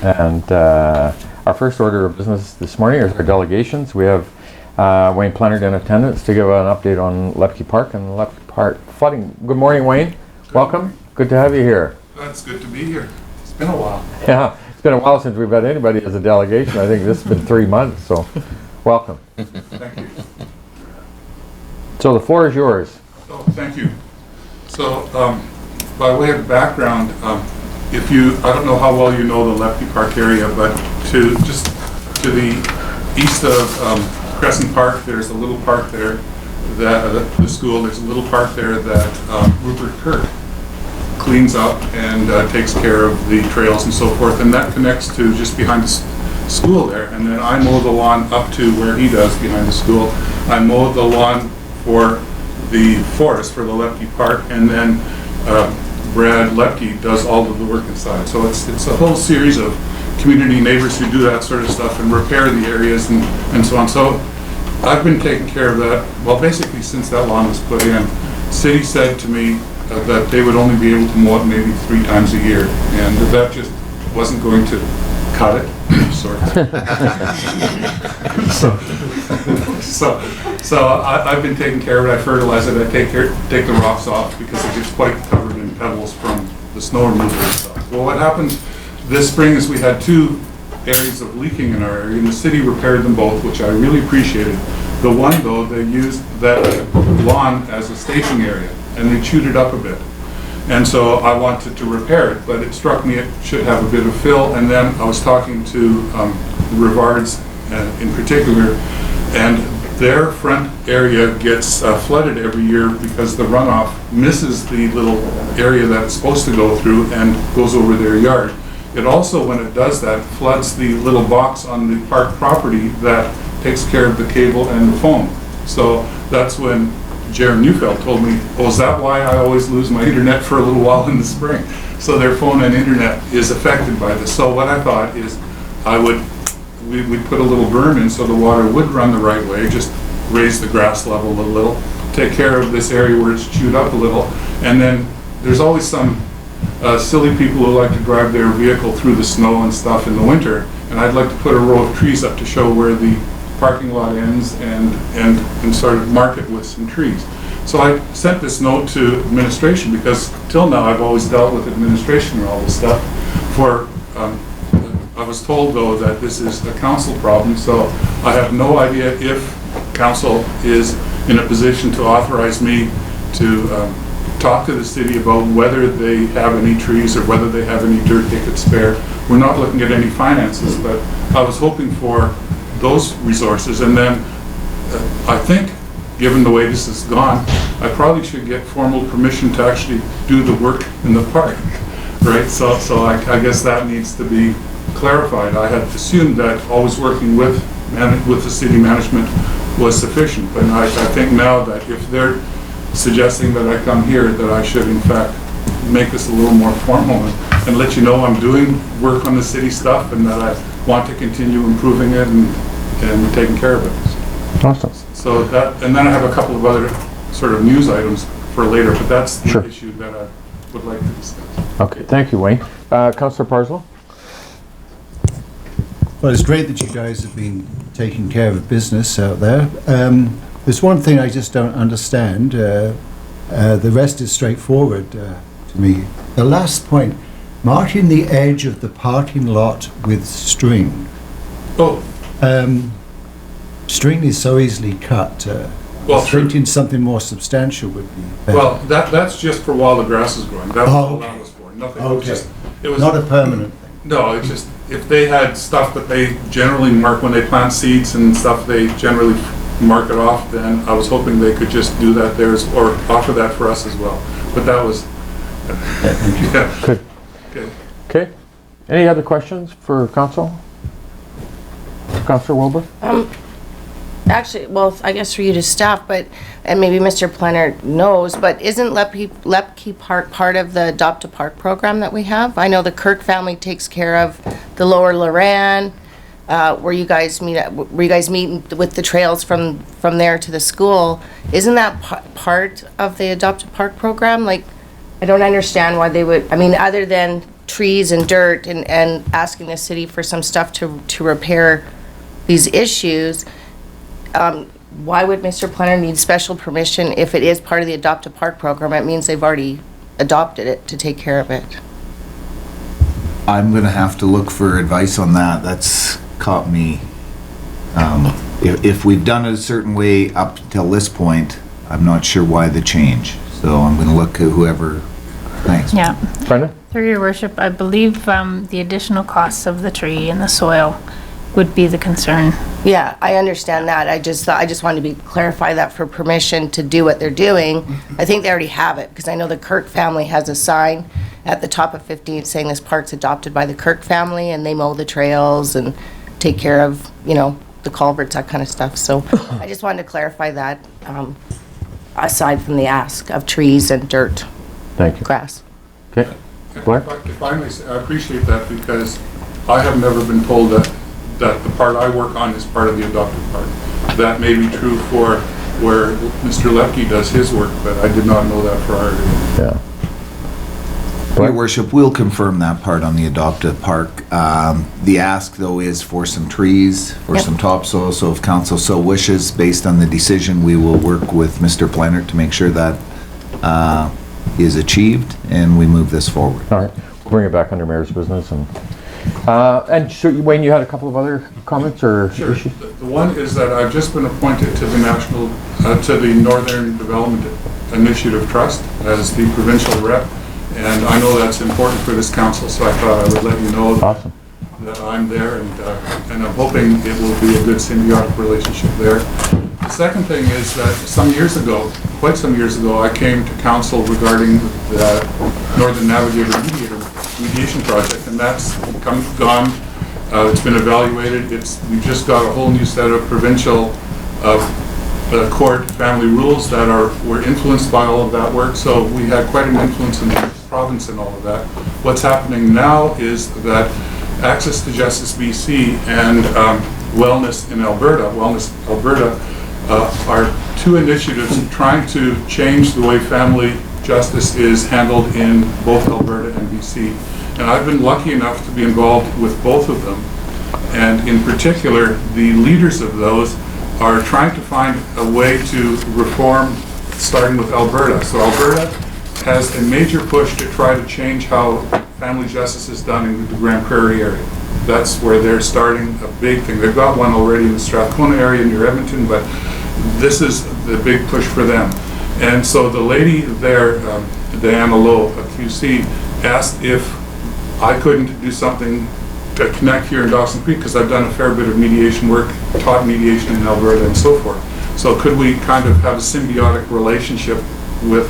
And our first order of business this morning is our delegations. We have Wayne Plennard in attendance to give an update on Lepke Park and Lepke Park flooding. Good morning, Wayne. Welcome. Good to have you here. It's good to be here. It's been a while. Yeah, it's been a while since we've had anybody as a delegation. I think this has been 3 months, so welcome. Thank you. So the floor is yours. Oh, thank you. So, by way of background, I don't know how well you know the Lepke Park area, but to the east of Crescent Park, there's a little park there, that the school, there's a little park there that Rupert Kirk cleans up and takes care of the trails and so forth, and that connects to just behind the school there. And then I mow the lawn up to where he does behind the school. I mow the lawn for the forest for the Lepke Park, and then Brad Lepke does all of the work inside. So it's a whole series of community neighbors who do that sort of stuff and repair the areas and so on. So I've been taking care of that, well, basically since that lawn was put in. City said to me that they would only be able to mow it maybe 3 times a year, and that just wasn't going to cut it. So I've been taking care of it. I fertilize it. I take the rocks off because it gets quite covered in pebbles from the snow removal and stuff. Well, what happened this spring is we had 2 areas of leaking in our area, and the city repaired them both, which I really appreciated. The one, though, they used that lawn as a staging area, and they chewed it up a bit. And so I wanted to repair it, but it struck me it should have a bit of fill. And then I was talking to Rivards in particular, and their front area gets flooded every year because the runoff misses the little area that it's supposed to go through and goes over their yard. It also, when it does that, floods the little box on the park property that takes care of the cable and the phone. So that's when Jared Neufeld told me, oh, is that why I always lose my internet for a little while in the spring? So their phone and internet is affected by this. So what I thought is we'd put a little berm in so the water would run the right way, just raise the grass level a little, take care of this area where it's chewed up a little, and then there's always some silly people who like to drive their vehicle through the snow and stuff in the winter, and I'd like to put a row of trees up to show where the parking lot ends and sort of mark it with some trees. So I sent this note to administration because till now I've always dealt with administration and all this stuff. I was told though that this is a council problem, so I have no idea if council is in a position to authorize me to talk to the city about whether they have any trees or whether they have any dirt they could spare. We're not looking at any finances, but I was hoping for those resources, and then I think, given the way this has gone, I probably should get formal permission to actually do the work in the park, right? So I guess that needs to be clarified. I had assumed that always working with the city management was sufficient, but I think now that if they're suggesting that I come here, that I should in fact make this a little more formal and let you know I'm doing work on the city stuff and that I want to continue improving it and taking care of it. Awesome. So that, and then I have a couple of other sort of news items for later, but that's the issue that I would like to discuss. Okay, thank you, Wayne. Councilor Parslow? Well, it's great that you guys have been taking care of business out there. There's one thing I just don't understand. The rest is straightforward to me. The last point, marking the edge of the parking lot with string. Oh. String is so easily cut. Well, thinking something more substantial would be better. Well, that's just for while the grass is growing. That's all that was for. Nothing. Okay. It was not a permanent thing. No, it's just if they had stuff that they generally mark when they plant seeds and stuff, they generally mark it off. Then I was hoping they could just do that there or offer that for us as well. But that was. Yeah. Good. Okay. Any other questions for Council? Councilor Wilbur? Actually, well, I guess for you to staff, but, and maybe Mr. Plennard knows, but isn't Lepke Park part of the Adopt a Park program that we have? I know the Kirk family takes care of the Lower Loran, where you guys meet with the trails from there to the school. Isn't that part of the Adopt a Park program? Like, I don't understand why they would, I mean, other than trees and dirt and asking the city for some stuff to repair these issues, why would Mr. Planner need special permission if it is part of the Adopt a Park program? It means they've already adopted it to take care of it. I'm gonna have to look for advice on that. That's caught me. If we've done it a certain way up till this point, I'm not sure why the change. So I'm gonna look at whoever, thanks. Yeah, Brenda? through your worship, I believe the additional costs of the tree and the soil would be the concern. Yeah, I understand that. I just wanted to clarify that for permission to do what they're doing. I think they already have it, because I know the Kirk family has a sign at the top of 15 saying this park's adopted by the Kirk family, and they mow the trails and take care of, the culverts, that kind of stuff. So I just wanted to clarify that, aside from the ask of trees and dirt, Thank you. grass. Okay. Blair? If I may say, I appreciate that because I have never been told that the part I work on is part of the adopted part. That may be true for where Mr. Lepke does his work, but I did not know that for our area. Yeah. Your worship, we'll confirm that part on the adopted park. The ask though is for some trees, for Yep. some topsoil, so if council so wishes, based on the decision, we will work with Mr. Planner to make sure that is achieved and we move this forward. All right. We'll bring it back under mayor's business. And so, Wayne, you had a couple of other comments or Sure. issues? The one is that I've just been appointed to the Northern Development Initiative Trust as the provincial rep. And I know that's important for this council, so I thought I would let you know Awesome. that I'm there, and I'm hoping it will be a good symbiotic relationship there. The second thing is that quite some years ago, I came to council regarding the Northern Navigator mediation project, and that's gone. It's been evaluated. We've just got a whole new set of provincial court family rules that were influenced by all of that work. So we had quite an influence in the province and all of that. What's happening now is that Access to Justice BC and Wellness Alberta are two initiatives trying to change the way family justice is handled in both Alberta and BC. And I've been lucky enough to be involved with both of them. And in particular, the leaders of those are trying to find a way to reform, starting with Alberta. So Alberta has a major push to try to change how family justice is done in the Grand Prairie area. That's where they're starting a big thing. They've got one already in the Strathcona area near Edmonton, but this is the big push for them. And so the lady there, Diana Lowe of QC, asked if I couldn't do something to connect here in Dawson Creek, because I've done a fair bit of mediation work, taught mediation in Alberta and so forth. So could we kind of have a symbiotic relationship with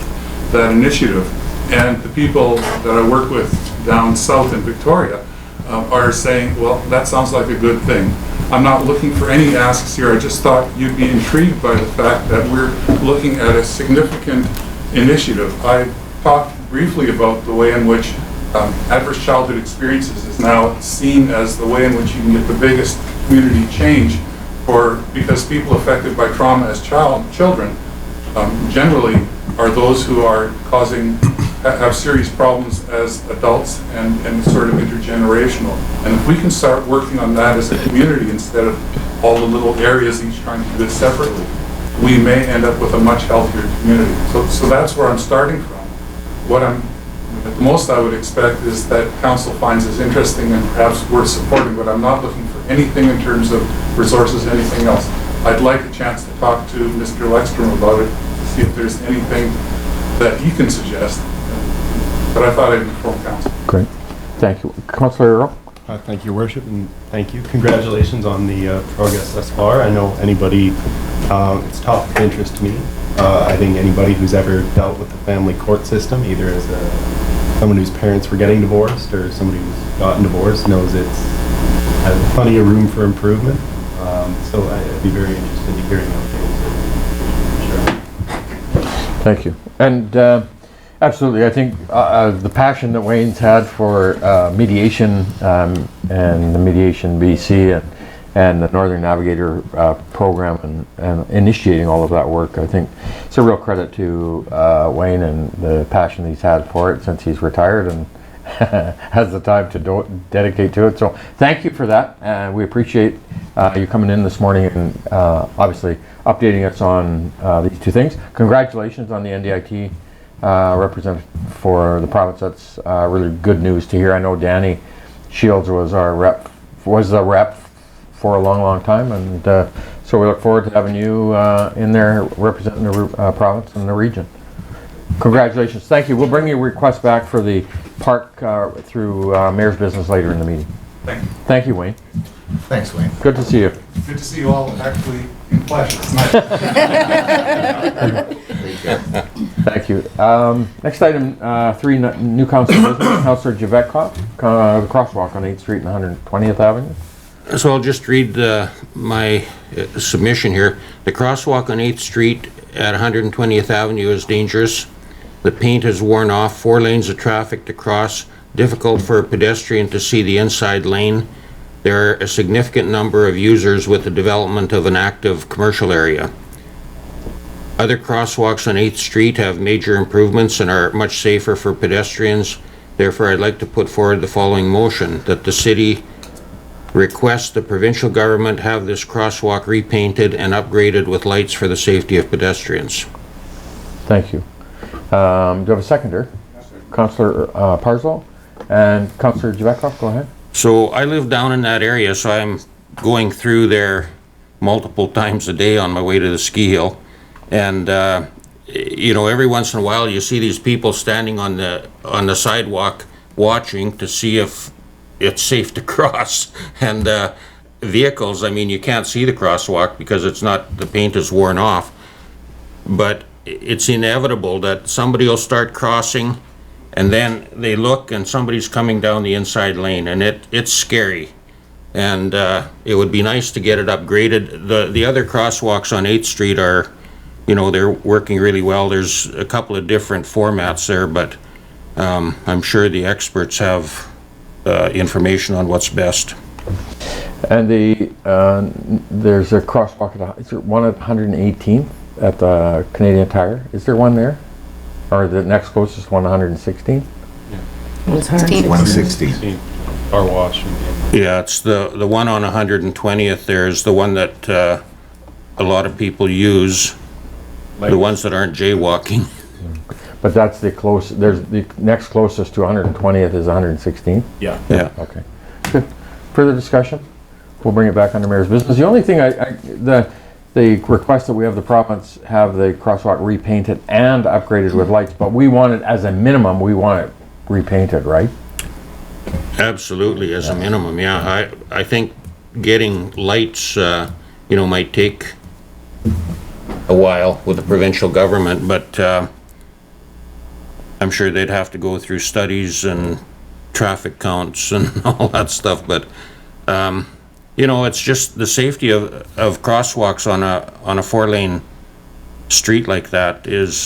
that initiative? And the people that I work with down south in Victoria are saying, well, that sounds like a good thing. I'm not looking for any asks here. I just thought you'd be intrigued by the fact that we're looking at a significant initiative. I talked briefly about the way in which adverse childhood experiences is now seen as the way in which you can get the biggest community change because people affected by trauma as children generally are those who are have serious problems as adults and sort of intergenerational. And if we can start working on that as a community instead of all the little areas each trying to do it separately, we may end up with a much healthier community. So that's where I'm starting from. At the most I would expect is that council finds this interesting and perhaps worth supporting, but I'm not looking for anything in terms of resources, anything else. I'd like a chance to talk to Mr. Lekstrom about it, to see if there's anything that he can suggest. But I thought I'd inform council. Great. Thank you. Councilor Earl? Thank you, Worship, and thank you. Congratulations on the progress thus far. I know anybody, it's top of interest to me. I think anybody who's ever dealt with the family court system, either as someone whose parents were getting divorced or somebody who's gotten divorced, knows it's has plenty of room for improvement. So I'd be very interested in hearing updates. Sure. Thank you. And absolutely, I think the passion that Wayne's had for mediation and the Mediation BC and the Northern Navigator program and initiating all of that work, I think it's a real credit to Wayne and the passion he's had for it since he's retired has the time to dedicate to it. So thank you for that. We appreciate you coming in this morning and obviously updating us on these two things. Congratulations on the NDIT representative for the province. That's really good news to hear. I know Danny Shields was the rep for a long time, and so we look forward to having you in there representing the province and the region. Congratulations. Thank you. We'll bring your request back for the park through Mayor's business later in the meeting. Thank you. Thank you, Wayne. Thanks, Wayne. Good to see you. Good to see you all actually in flesh. It's nice. Thank you. Next item, 3 new council business. Councilor Javetkov, the crosswalk on 8th Street and 120th Avenue. So I'll just read my submission here. The crosswalk on 8th Street at 120th Avenue is dangerous. The paint has worn off, 4 lanes of traffic to cross, difficult for a pedestrian to see the inside lane. There are a significant number of users with the development of an active commercial area. Other crosswalks on 8th Street have major improvements and are much safer for pedestrians. Therefore, I'd like to put forward the following motion, that the city request the provincial government have this crosswalk repainted and upgraded with lights for the safety of pedestrians. Thank you. Do you have a seconder? Councilor Parslow and Councilor Javetkov, go ahead. So I live down in that area, so I'm going through there multiple times a day on my way to the ski hill. And, you know, every once in a while you see these people standing on the sidewalk watching to see if it's safe to cross. And vehicles, I mean, you can't see the crosswalk because the paint is worn off. But it's inevitable that somebody will start crossing and then they look and somebody's coming down the inside lane, and it's scary. And it would be nice to get it upgraded. The other crosswalks on 8th Street are, you know, they're working really well. There's a couple of different formats there, but I'm sure the experts have information on what's best. And there's a crosswalk, is there one at 118th at the Canadian Tire? Is there one there? Or the next closest one, 116? 160. Car wash. Yeah, it's the one on 120th. There's the one that a lot of people use, the ones that aren't jaywalking. But that's the there's the next closest to 120th is 116? Yeah. Yeah. Okay. Good. Further discussion? We'll bring it back under Mayor's business. The only thing the request that we have the province have the crosswalk repainted and upgraded with lights, but we want it as a minimum, we want it repainted, right? Absolutely, as a minimum, yeah. I think getting lights, you know, might take a while with the provincial government, but I'm sure they'd have to go through studies and traffic counts and all that stuff, but you know, it's just the safety of crosswalks on a 4-lane street like that is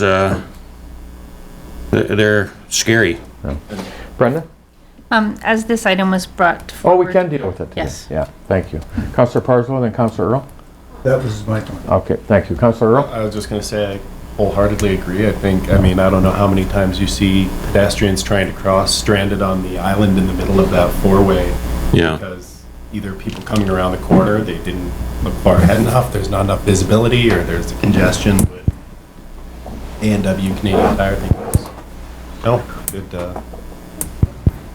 they're scary. Yeah. Brenda? As this item was brought Oh, forward. we can deal with it today. Yes. Yeah, thank you. Councillor Parslow and then Councillor Earl? That was my point. Okay, thank you. Councillor Earl? I was just gonna say, I wholeheartedly agree. I mean, I don't know how many times you see pedestrians trying to cross stranded on the island in the middle of that 4-way. Yeah. Because either people coming around the corner, they didn't look far ahead enough, there's not enough visibility, or there's the congestion with A&W Canadian Tire things. No, good,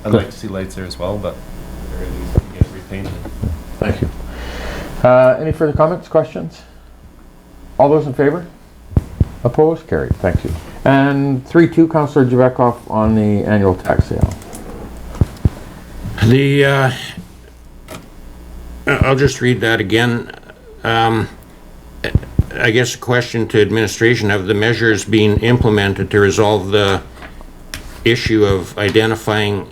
I'd like to see lights there as well, but there it is, we can get it repainted. Thank you. Any further comments, questions? All those in favor? Opposed? Carried. Thank you. And 3-2, Councillor Javetkov on the annual tax sale. I'll just read that again. I guess a question to administration, have the measures been implemented to resolve the issue of identifying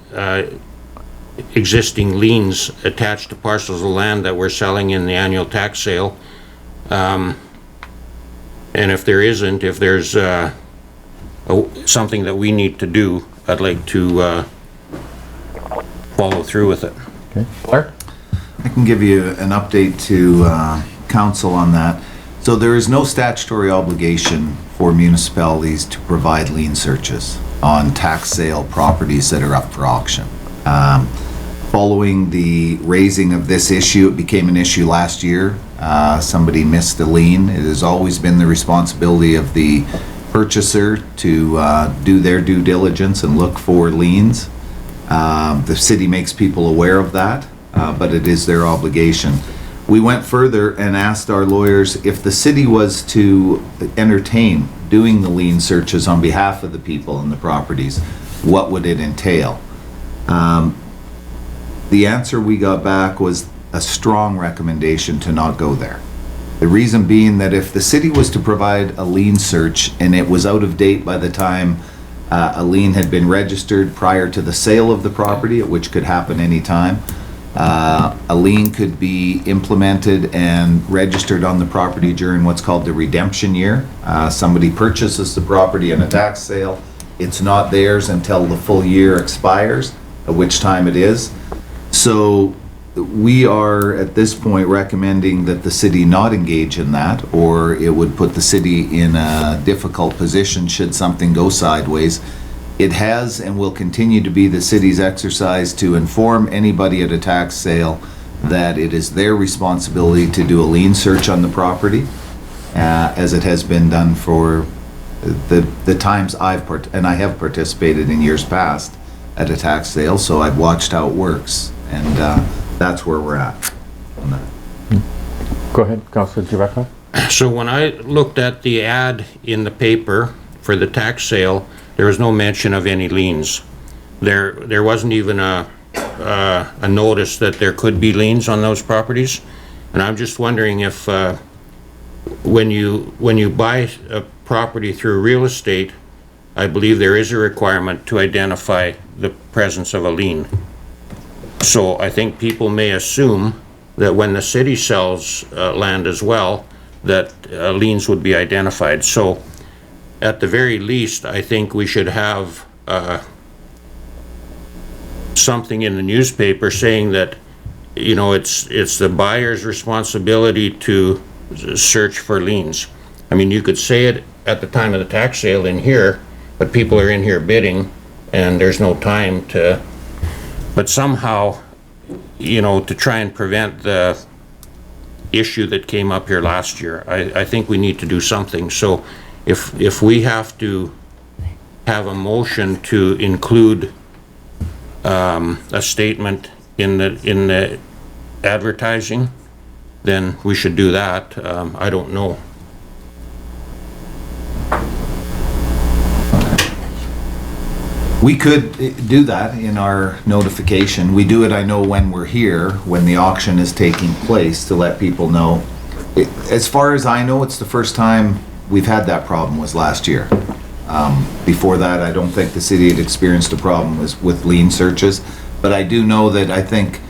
existing liens attached to parcels of land that we're selling in the annual tax sale? And if there isn't, if there's something that we need to do, I'd like to follow through with it. Okay. Claire? I can give you an update to council on that. So there is no statutory obligation for municipalities to provide lien searches. on tax sale properties that are up for auction. Following the raising of this issue, it became an issue last year. Somebody missed a lien. It has always been the responsibility of the purchaser to do their due diligence and look for liens. The city makes people aware of that, but it is their obligation. We went further and asked our lawyers if the city was to entertain doing the lien searches on behalf of the people and the properties, what would it entail? The answer we got back was a strong recommendation to not go there. The reason being that if the city was to provide a lien search and it was out of date by the time a lien had been registered prior to the sale of the property, which could happen anytime, a lien could be implemented and registered on the property during what's called the redemption year. Somebody purchases the property in a tax sale. It's not theirs until the full year expires, at which time it is. So we are at this point recommending that the city not engage in that, or it would put the city in a difficult position should something go sideways. It has and will continue to be the city's exercise to inform anybody at a tax sale that it is their responsibility to do a lien search on the property, as it has been done for the times I have participated in years past at a tax sale, so I've watched how it works, and that's where we're at on that. Go ahead, Councilor Giavecca. So when I looked at the ad in the paper for the tax sale, there was no mention of any liens. There wasn't even a notice that there could be liens on those properties. And I'm just wondering if when you buy a property through real estate, I believe there is a requirement to identify the presence of a lien. So I think people may assume that when the city sells land as well, that liens would be identified. So at the very least, I think we should have something in the newspaper saying that, you know, it's the buyer's responsibility to search for liens. I mean, you could say it at the time of the tax sale in here, but people are in here bidding and there's no time to, but somehow, you know, to try and prevent the issue that came up here last year, I think we need to do something. So if we have to have a motion to include a statement in the advertising, then we should do that. I don't know. We could do that in our notification. We do it, I know, when we're here, when the auction is taking place, to let people know. As far as I know, it's the first time we've had that problem, was last year. Before that, I don't think the city had experienced a problem with lien searches. But I do know that, I think,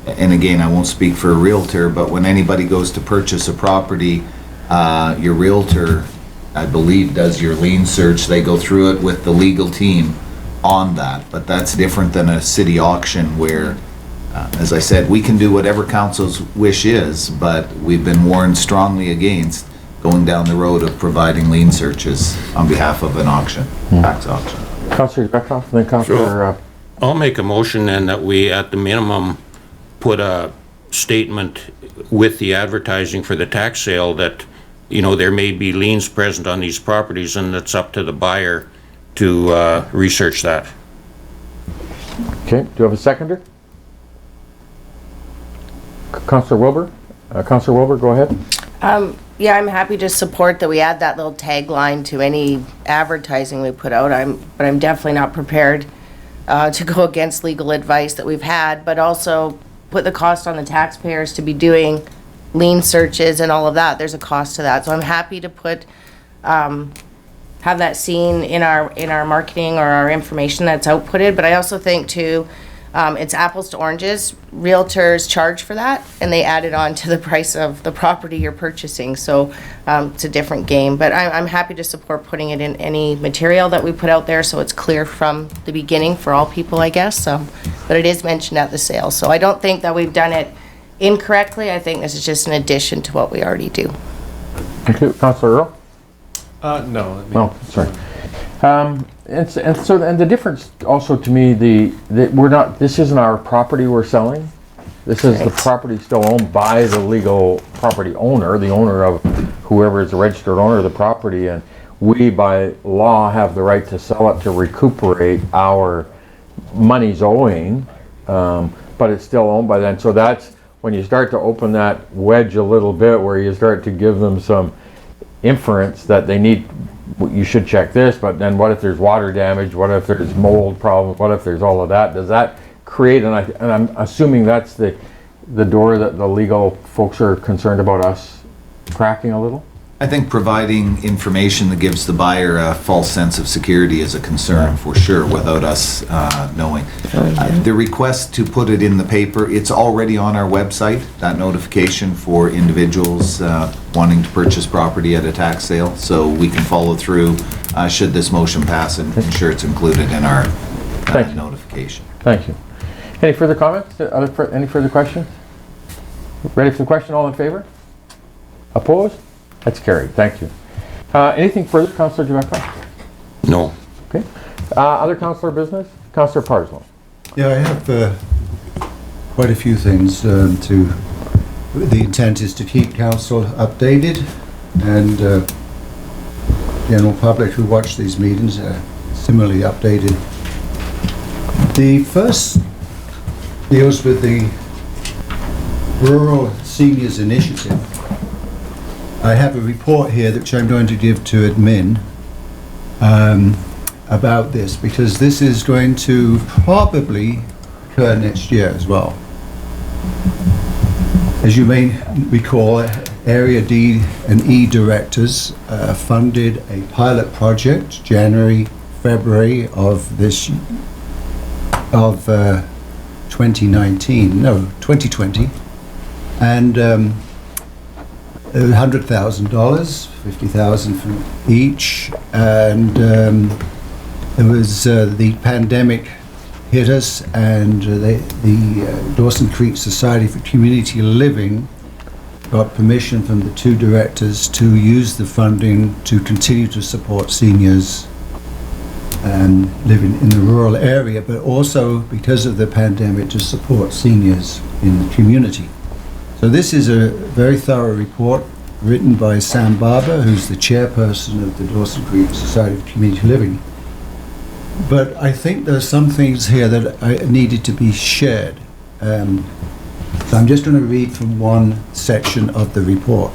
and again, I won't speak for a realtor, but when anybody goes to purchase a property, your realtor, I believe, does your lien search. They go through it with the legal team on that, but that's different than a city auction where, as I said, we can do whatever council's wish is, but we've been warned strongly against going down the road of providing lien searches on behalf of an auction, tax auction. Councilor Beckhoff, then Councilor... I'll make a motion then that we, at the minimum, put a statement with the advertising for the tax sale that, you know, there may be liens present on these properties and it's up to the buyer to research that. Okay, do you have a seconder? Councilor Wilbur? Councilor Wilbur, go ahead. Yeah, I'm happy to support that we add that little tagline to any advertising we put out. But I'm definitely not prepared to go against legal advice that we've had, but also put the cost on the taxpayers to be doing lien searches and all of that. There's a cost to that. So I'm happy to put, have that seen in our marketing or our information that's outputted. But I also think too, it's apples to oranges. Realtors charge for that, and they add it on to the price of the property you're purchasing. So it's a different game. But I'm happy to support putting it in any material that we put out there, so it's clear from the beginning for all people, I guess. But it is mentioned at the sale, so I don't think that we've done it incorrectly. I think this is just an addition to what we already do. Thank you. Councilor Earl? No. Oh, sorry. And the difference also to me, this isn't our property we're selling. This is the Right. property still owned by the legal property owner, the owner of whoever is the registered owner of the property, and we by law have the right to sell it to recuperate our monies owing, but it's still owned by them. So that's when you start to open that wedge a little bit, where you start to give them some inference that they need, you should check this, but then what if there's water damage? What if there's mold problems? What if there's all of that? Does that create, and I'm assuming that's the door that the legal folks are concerned about us cracking a little? I think providing information that gives the buyer a false sense of security is a concern for sure, without us knowing. The request to put it in the paper, it's already on our website, that notification for individuals wanting to purchase property at a tax sale, so we can follow through should this motion pass and ensure it's included in our Thank you. notification. Thank you. Any further comments? Any further questions? Ready for the question? All in favor? Opposed? That's carried. Thank you. Anything further, Councilor Jamaica? No. Okay. Other councilor business? Councilor Parslow. Yeah, I have quite a few things to. The intent is to keep council updated, and general public who watch these meetings are similarly updated. The first deals with the Rural Seniors Initiative. I have a report here which I'm going to give to admin about this, because this is going to probably occur next year as well. As you may recall, Area D and E directors funded a pilot project January, February of 2020, and $100,000, $50,000 from each, and there was the pandemic hit us, and the Dawson Creek Society for Community Living got permission from the two directors to use the funding to continue to support seniors living in the rural area, but also, because of the pandemic, to support seniors in the community. So this is a very thorough report written by Sam Barber, who's the chairperson of the Dawson Creek Society of Community Living. But I think there's some things here that needed to be shared. So I'm just going to read from one section of the report.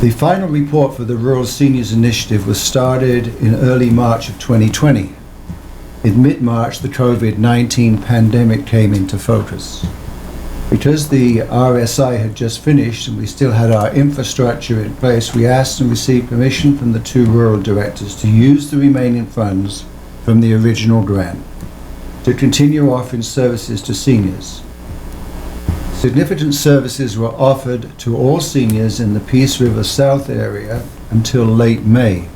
The final report for the Rural Seniors Initiative was started in early March of 2020. In mid-March, the COVID-19 pandemic came into focus. Because the RSI had just finished and we still had our infrastructure in place, we asked and received permission from the two rural directors to use the remaining funds from the original grant to continue offering services to seniors. Significant services were offered to all seniors in the Peace River South area until late May.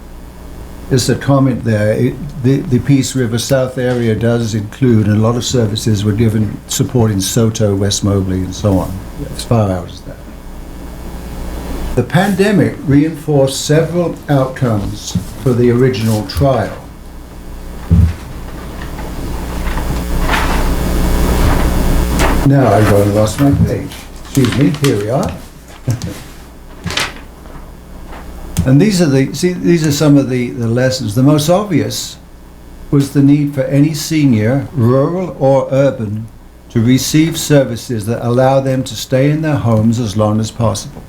Just a comment there, the Peace River South area does include, and a lot of services were given supporting Soto, West Mobley, and so on, as far out as that. The pandemic reinforced several outcomes for the original trial. Now I've lost my page. Excuse me, here we are. And these are some of the lessons. The most obvious was the need for any senior, rural or urban, to receive services that allow them to stay in their homes as long as possible.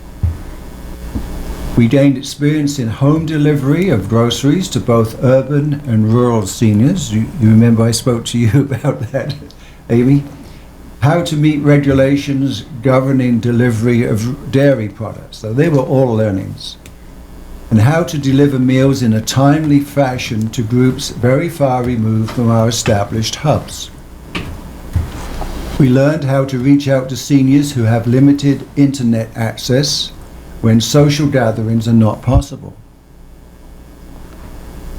We gained experience in home delivery of groceries to both urban and rural seniors. You remember I spoke to you about that, Amy? How to meet regulations governing delivery of dairy products. So they were all learnings. And how to deliver meals in a timely fashion to groups very far removed from our established hubs. We learned how to reach out to seniors who have limited internet access when social gatherings are not possible.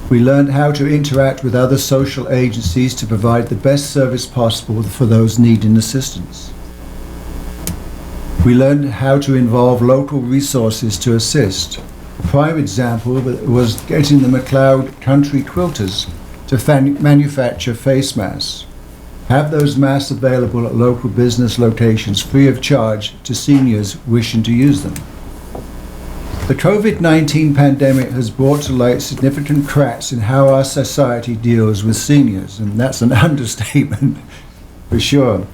We learned how to interact with other social agencies to provide the best service possible for those needing assistance. We learned how to involve local resources to assist. A prime example was getting the McLeod Country Quilters to manufacture face masks. Have those masks available at local business locations free of charge to seniors wishing to use them. The COVID-19 pandemic has brought to light significant cracks in how our society deals with seniors, and that's an understatement for sure.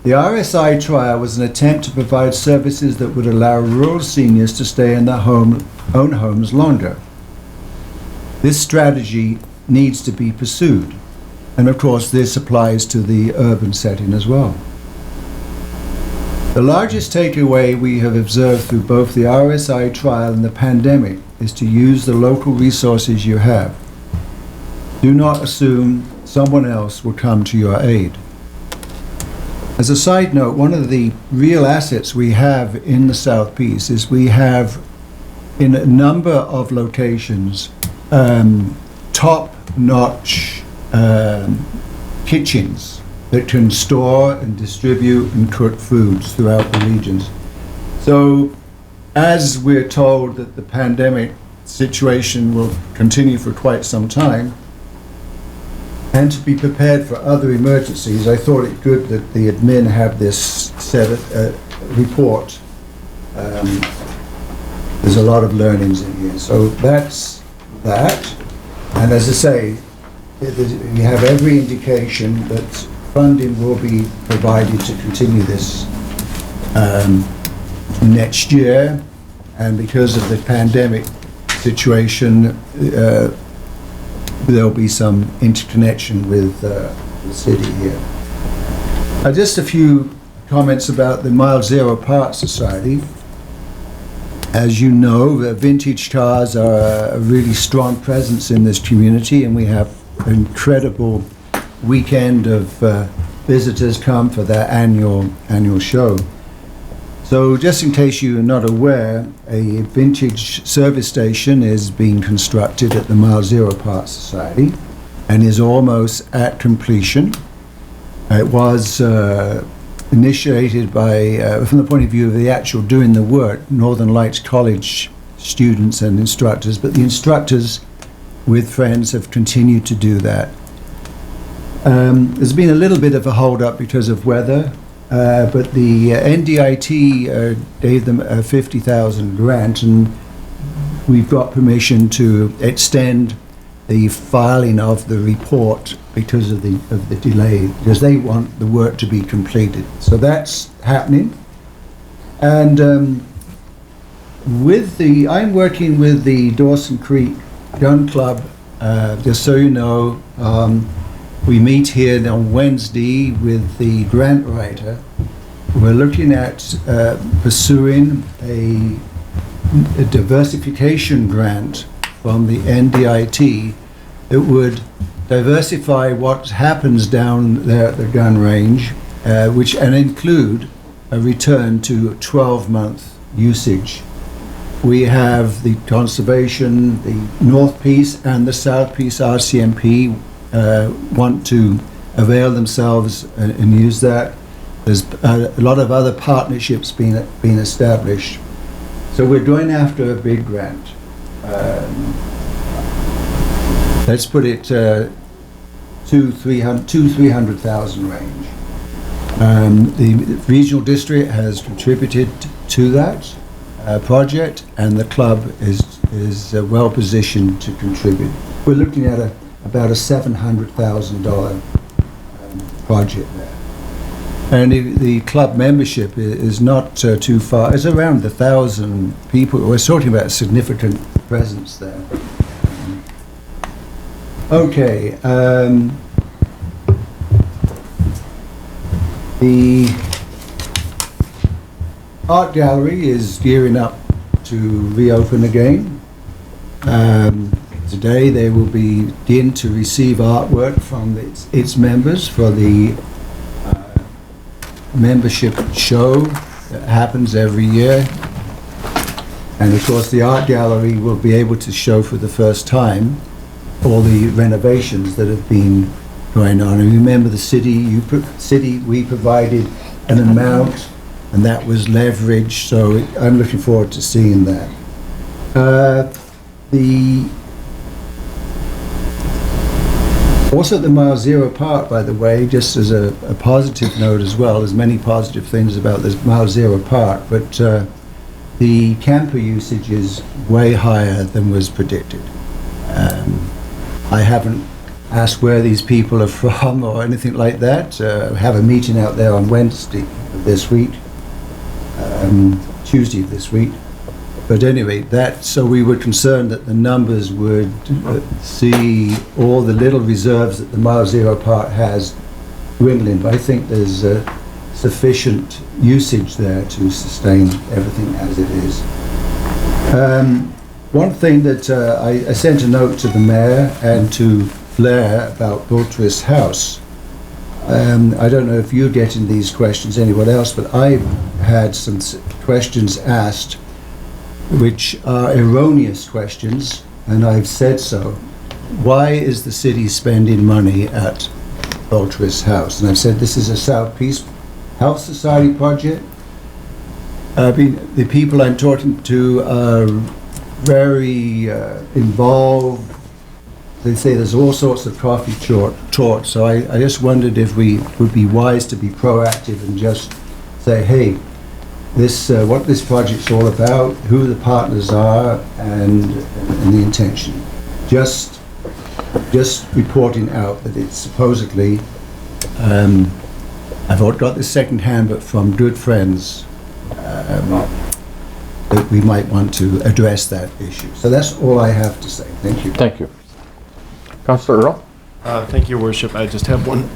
The RSI trial was an attempt to provide services that would allow rural seniors to stay in their own homes longer. This strategy needs to be pursued, and of course this applies to the urban setting as well. The largest takeaway we have observed through both the RSI trial and the pandemic is to use the local resources you have. Do not assume someone else will come to your aid. As a side note, one of the real assets we have in the South Peace is we have, in a number of locations, top-notch kitchens that can store and distribute and cook foods throughout the regions. So, as we're told that the pandemic situation will continue for quite some time, and to be prepared for other emergencies, I thought it good that the admin have this set report. There's a lot of learnings in here. So that's that. And as I say, you have every indication that funding will be provided to continue this next year. And because of the pandemic situation, there'll be some interconnection with the city here. Just a few comments about the Mild Zero Parts Society. As you know, the vintage cars are a really strong presence in this community, and we have an incredible weekend of visitors come for their annual show. So just in case you're not aware, a vintage service station is being constructed at the Mild Zero Parts Society and is almost at completion. It was initiated by, from the point of view of the actual doing the work, Northern Lights College students and instructors, but the instructors with friends have continued to do that. There's been a little bit of a hold-up because of weather, but the NDIT gave them a $50,000 grant, and we've got permission to extend the filing of the report because of the delay, because they want the work to be completed. So that's happening. And I'm working with the Dawson Creek Gun Club, just so you know. We meet here on Wednesday with the grant writer. We're looking at pursuing a diversification grant from the NDIT that would diversify what happens down there at the gun range, and include a return to 12-month usage. We have the conservation, the North Peace and the South Peace RCMP want to avail themselves and use that. There's a lot of other partnerships being established. So we're going after a big grant. Let's put it 300,000 range. The regional district has contributed to that project, and the club is well positioned to contribute. We're looking at about a $700,000 project there. And the club membership is not too far. It's around 1,000 people. We're talking about a significant presence there. Okay. The art gallery is gearing up to reopen again. Today they will begin to receive artwork from its members for the membership show that happens every year. And of course the art gallery will be able to show for the first time all the renovations that have been going on. And remember, the city, we provided an amount, and that was leveraged, so I'm looking forward to seeing that. Also at the Mile Zero Park, by the way, just as a positive note as well, there's many positive things about this Mile Zero Park, but the camper usage is way higher than was predicted. I haven't asked where these people are from or anything like that. Have a meeting out there on Wednesday of this week, Tuesday of this week. But anyway, so we were concerned that the numbers would see all the little reserves that the Mile Zero Park has dwindling. But I think there's sufficient usage there to sustain everything as it is. One thing that I sent a note to the mayor and to Blair about Bultris House. I don't know if you're getting these questions, anyone else, but I've had some questions asked which are erroneous questions, and I've said so. Why is the city spending money at Bultris House? And I've said this is a South Peace Health Society project. The people I'm talking to are very involved. They say there's all sorts of coffee taught, so I just wondered if we would be wise to be proactive and just say, hey, what this project's all about, who the partners are, and the intention. Just reporting out that it's supposedly, I've got this second hand, but from good friends, that we might want to address that issue. So that's all I have to say. Thank you. Thank you. Councilor Earl? Thank you, Your Worship. I just have one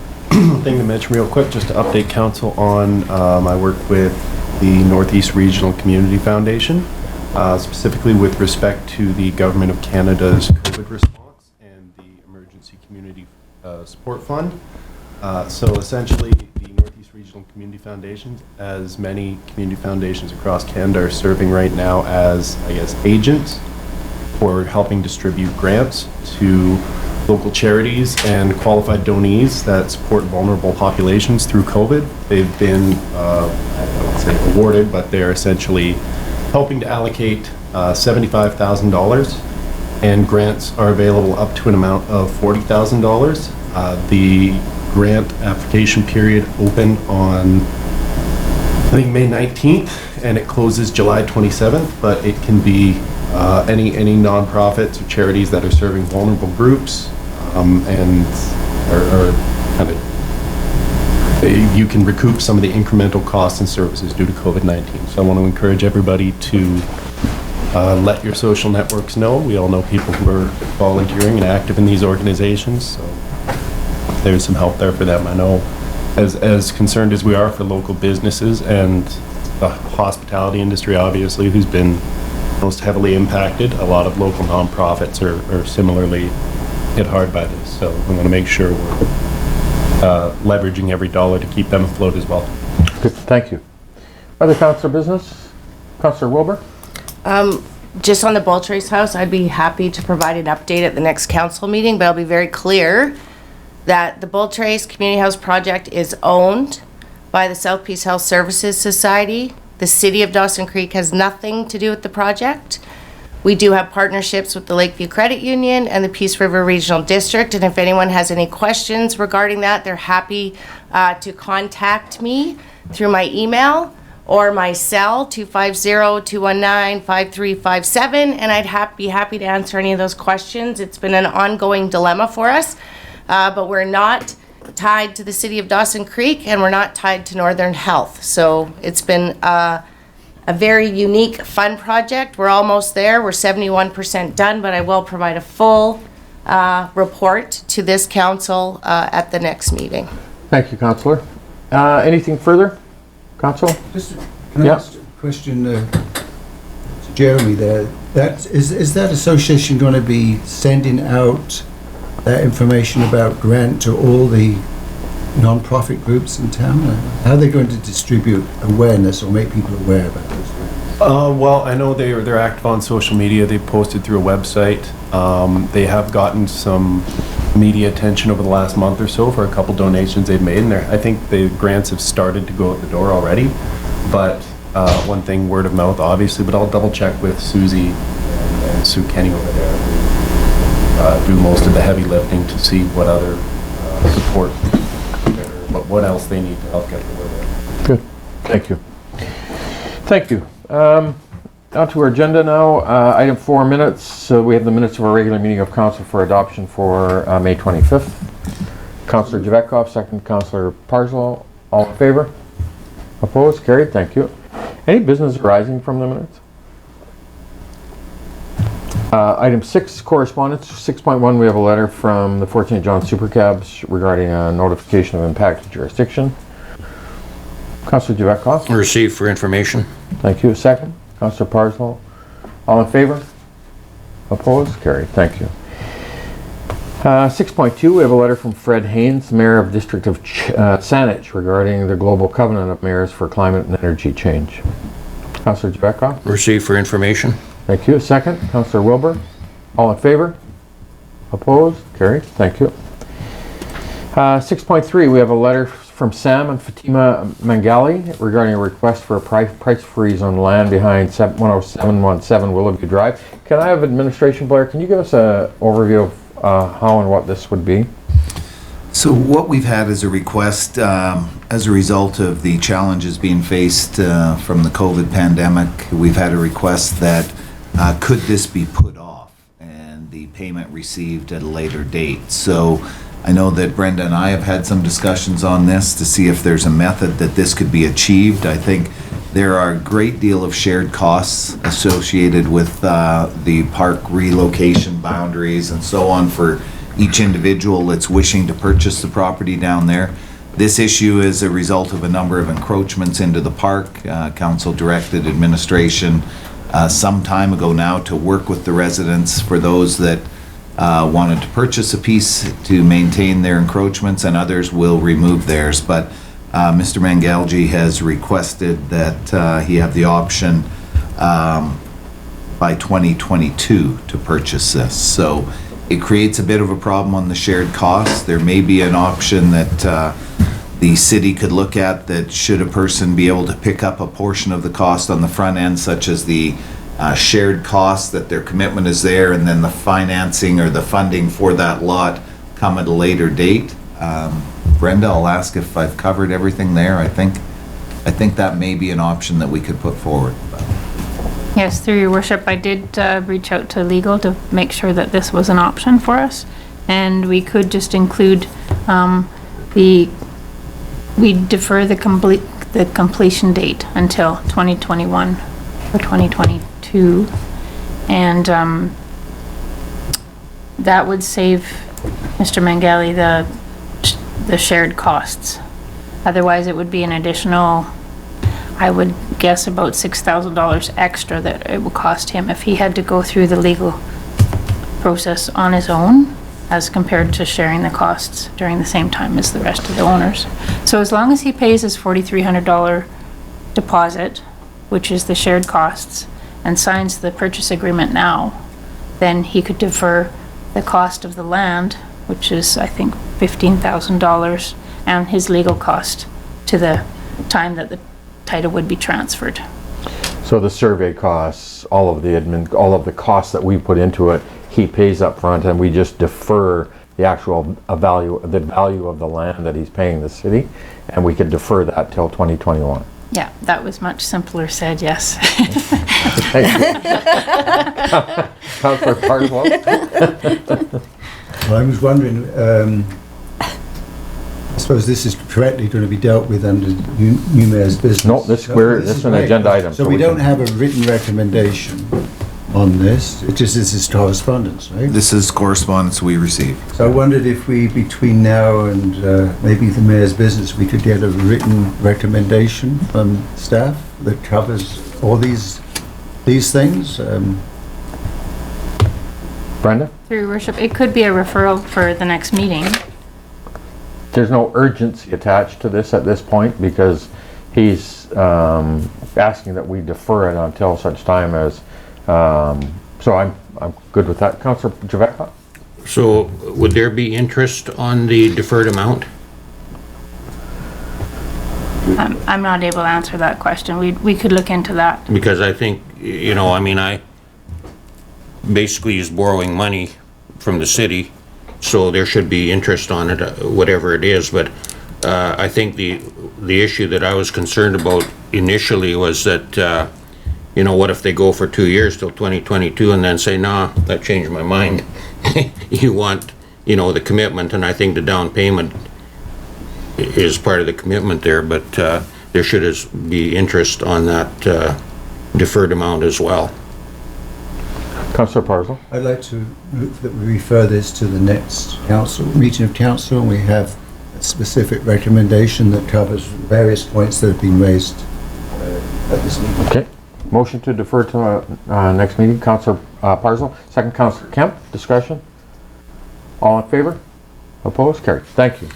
thing to mention real quick, just to update council on my work with the Northeast Regional Community Foundation, specifically with respect to the Government of Canada's COVID response and the Emergency Community Support Fund. So essentially, the Northeast Regional Community Foundation, as many community foundations across Canada, are serving right now as, I guess, agents for helping distribute grants to local charities and qualified donees that support vulnerable populations through COVID. They've been, I won't say awarded, but they're essentially helping to allocate $75,000, and grants are available up to an amount of $40,000. The grant application period opened on, I think, May 19th, and it closes July 27th, but it can be any nonprofits or charities that are serving vulnerable groups, and are kind of, you can recoup some of the incremental costs and services due to COVID-19. So I want to encourage everybody to let your social networks know. We all know people who are volunteering and active in these organizations, so there's some help there for them. I know as concerned as we are for local businesses and the hospitality industry, obviously, who's been most heavily impacted, a lot of local nonprofits are similarly hit hard by this. So we want to make sure we're leveraging every dollar to keep them afloat as well. Good, thank you. Other councilor business? Councilor Wilbur? Just on the Bultris House, I'd be happy to provide an update at the next council meeting, but I'll be very clear that the Bultris Community House project is owned by the South Peace Health Services Society. The city of Dawson Creek has nothing to do with the project. We do have partnerships with the Lakeview Credit Union and the Peace River Regional District, and if anyone has any questions regarding that, they're happy to contact me through my email or my cell, 250-219-5357, and I'd be happy to answer any of those questions. It's been an ongoing dilemma for us, but we're not tied to the city of Dawson Creek, and we're not tied to Northern Health. So it's been a very unique, fun project. We're almost there. We're 71% done, but I will provide a full report to this council at the next meeting. Thank you, Councilor. Anything further, Council? Can I ask a question to Jeremy there? Is that association going to be sending out that information about grant to all the non-profit groups in town? How are they going to distribute awareness or make people aware about those grants? Well, I know they're active on social media. They've posted through a website. They have gotten some media attention over the last month or so for a couple donations they've made, and I think the grants have started to go out the door already. But one thing, word of mouth, obviously, but I'll double check with Susie Sue Kenny over there, do most of the heavy lifting to see what other support, what else they need to help get the word out. Good, thank you. Thank you. On to our agenda now. Item 4 minutes. So we have the minutes of our regular meeting of council for adoption for May 25th. Councilor Javetkov, second Councilor Parslow. All in favor? Opposed? Carried. Thank you. Any business arising from the minutes? Item 6, correspondence. 6.1, we have a letter from the 14 John Supercabs regarding a notification of impacted jurisdiction. Councilor Javetkov. Received for information. Thank you. Second, Councilor Parslow. All in favor? Opposed? Carried. Thank you. 6.2, we have a letter from Fred Haynes, Mayor of District of Saanich, regarding the Global Covenant of Mayors for Climate and Energy Change. Councilor Javetkov. Received for information. Thank you. Second, Councilor Wilbur. All in favor? Opposed? Carried. Thank you. 6.3, we have a letter from Sam and Fatima Mangali regarding a request for a price freeze on land behind 10717 Willoughby Drive. Can I have administration, Blair? Can you give us an overview of how and what this would be? So what we've had is a request as a result of the challenges being faced from the COVID pandemic. We've had a request that could this be put off and the payment received at a later date. So I know that Brenda and I have had some discussions on this to see if there's a method that this could be achieved. I think there are a great deal of shared costs associated with the park relocation boundaries and so on for each individual that's wishing to purchase the property down there. This issue is a result of a number of encroachments into the park. Council directed administration some time ago now to work with the residents for those that wanted to purchase a piece to maintain their encroachments, and others will remove theirs. But Mr. Mangalji has requested that he have the option by 2022 to purchase this. So it creates a bit of a problem on the shared costs. There may be an option that the city could look at, that should a person be able to pick up a portion of the cost on the front end, such as the shared costs, that their commitment is there, and then the financing or the funding for that lot come at a later date. Brenda, I'll ask if I've covered everything there. I think that may be an option that we could put forward. Yes, through your worship, I did reach out to legal to make sure that this was an option for us, and we could just include we defer the completion date until 2021 or 2022, and that would save Mr. Mangali the shared costs. Otherwise, it would be an additional, I would guess, about $6,000 extra that it would cost him if he had to go through the legal process on his own, as compared to sharing the costs during the same time as the rest of the owners. So as long as he pays his $4,300 deposit, which is the shared costs, and signs the purchase agreement now, then he could defer the cost of the land, which is, I think, $15,000, and his legal cost to the time that the title would be transferred. So the survey costs, all of the costs that we put into it, he pays up front, and we just defer the actual value of the land that he's paying the city, and we could defer that till 2021. Yeah, that was much simpler said, yes. Councilor Parslow? Well, I was wondering, I suppose this is correctly going to be dealt with under new mayor's business. No, this is an agenda item. So we don't have a written recommendation on this. It just is this correspondence, right? This is correspondence we received. So I wondered if we, between now and maybe the mayor's business, we could get a written recommendation from staff that covers all these things. Brenda? Through your worship, it could be a referral for the next meeting. There's no urgency attached to this at this point, because he's asking that we defer it until such time as, so I'm good with that. Councilor Javetkov? So would there be interest on the deferred amount? I'm not able to answer that question. We could look into that. Because I think, you know, I mean, basically is borrowing money from the city, so there should be interest on it, whatever it is, but I think the issue that I was concerned about initially was that, you know, what if they go for 2 years till 2022 and then say, nah, that changed my mind. You want, you know, the commitment, and I think the down payment is part of the commitment there, but there should be interest on that deferred amount as well. Councillor Parsons? I'd like to move that we refer this to the next council, meeting of council, and we have a specific recommendation that covers various points that have been raised at this meeting. Okay. Motion to defer to next meeting. Councillor Parsons. Second, Councillor Kemp. Discussion? All in favor? Opposed? Carried. Thank you.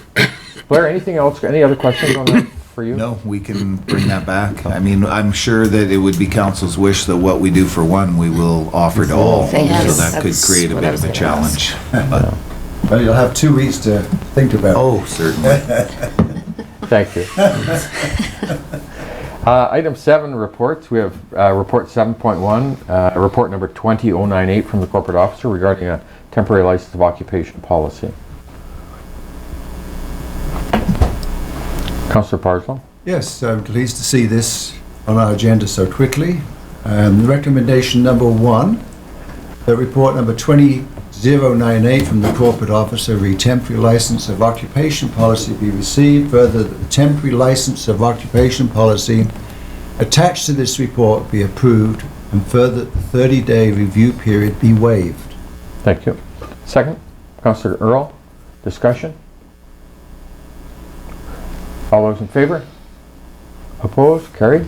Blair, anything else? Any other questions on that for you? No, we can bring that back. I mean, I'm sure that it would be council's wish that what we do for one, we will offer to all. So Yes, that could that's create a what bit I was of a gonna ask. challenge. But, Well, you'll have 2 weeks to think about it. oh, certainly. Thank you. Item 7, reports. We have report 7.1, report number 20098 from the corporate officer regarding a temporary license of occupation policy. Councillor Parsons. Yes, I'm pleased to see this on our agenda so quickly. Recommendation number 1, the report number 20098 from the corporate officer, re temporary license of occupation policy be received. Further, that the temporary license of occupation policy attached to this report be approved, and further, that the 30-day review period be waived. Thank you. Second, Councillor Earl. Discussion? All those in favor? Opposed? Carried.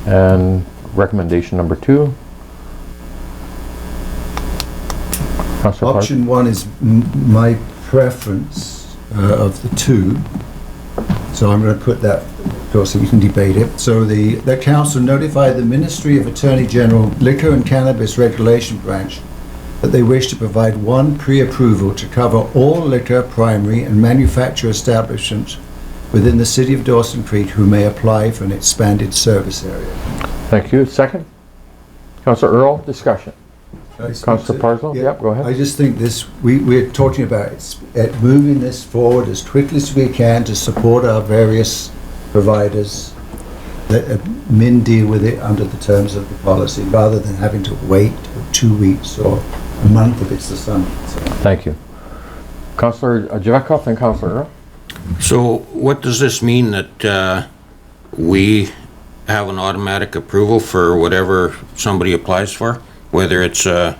And recommendation number 2. Councillor Parsons. Option 1 is my preference of the 2. So I'm going to put that, of course, so we can debate it. So the council notified the Ministry of Attorney General Liquor and Cannabis Regulation Branch that they wish to provide one pre-approval to cover all liquor, primary and manufacturer establishments within the city of Dawson Creek who may apply for an expanded service area. Thank you. Second, Councillor Earl. Discussion. Councillor Parsons. Yeah. Yep, go ahead. I just think this, we're talking about moving this forward as quickly as we can to support our various providers. Let MIN deal with it under the terms of the policy rather than having to wait 2 weeks or a month if it's the summer. So, Thank you. Councillor Javetkov and Councillor Earl. So what does this mean, that we have an automatic approval for whatever somebody applies for? Whether it's going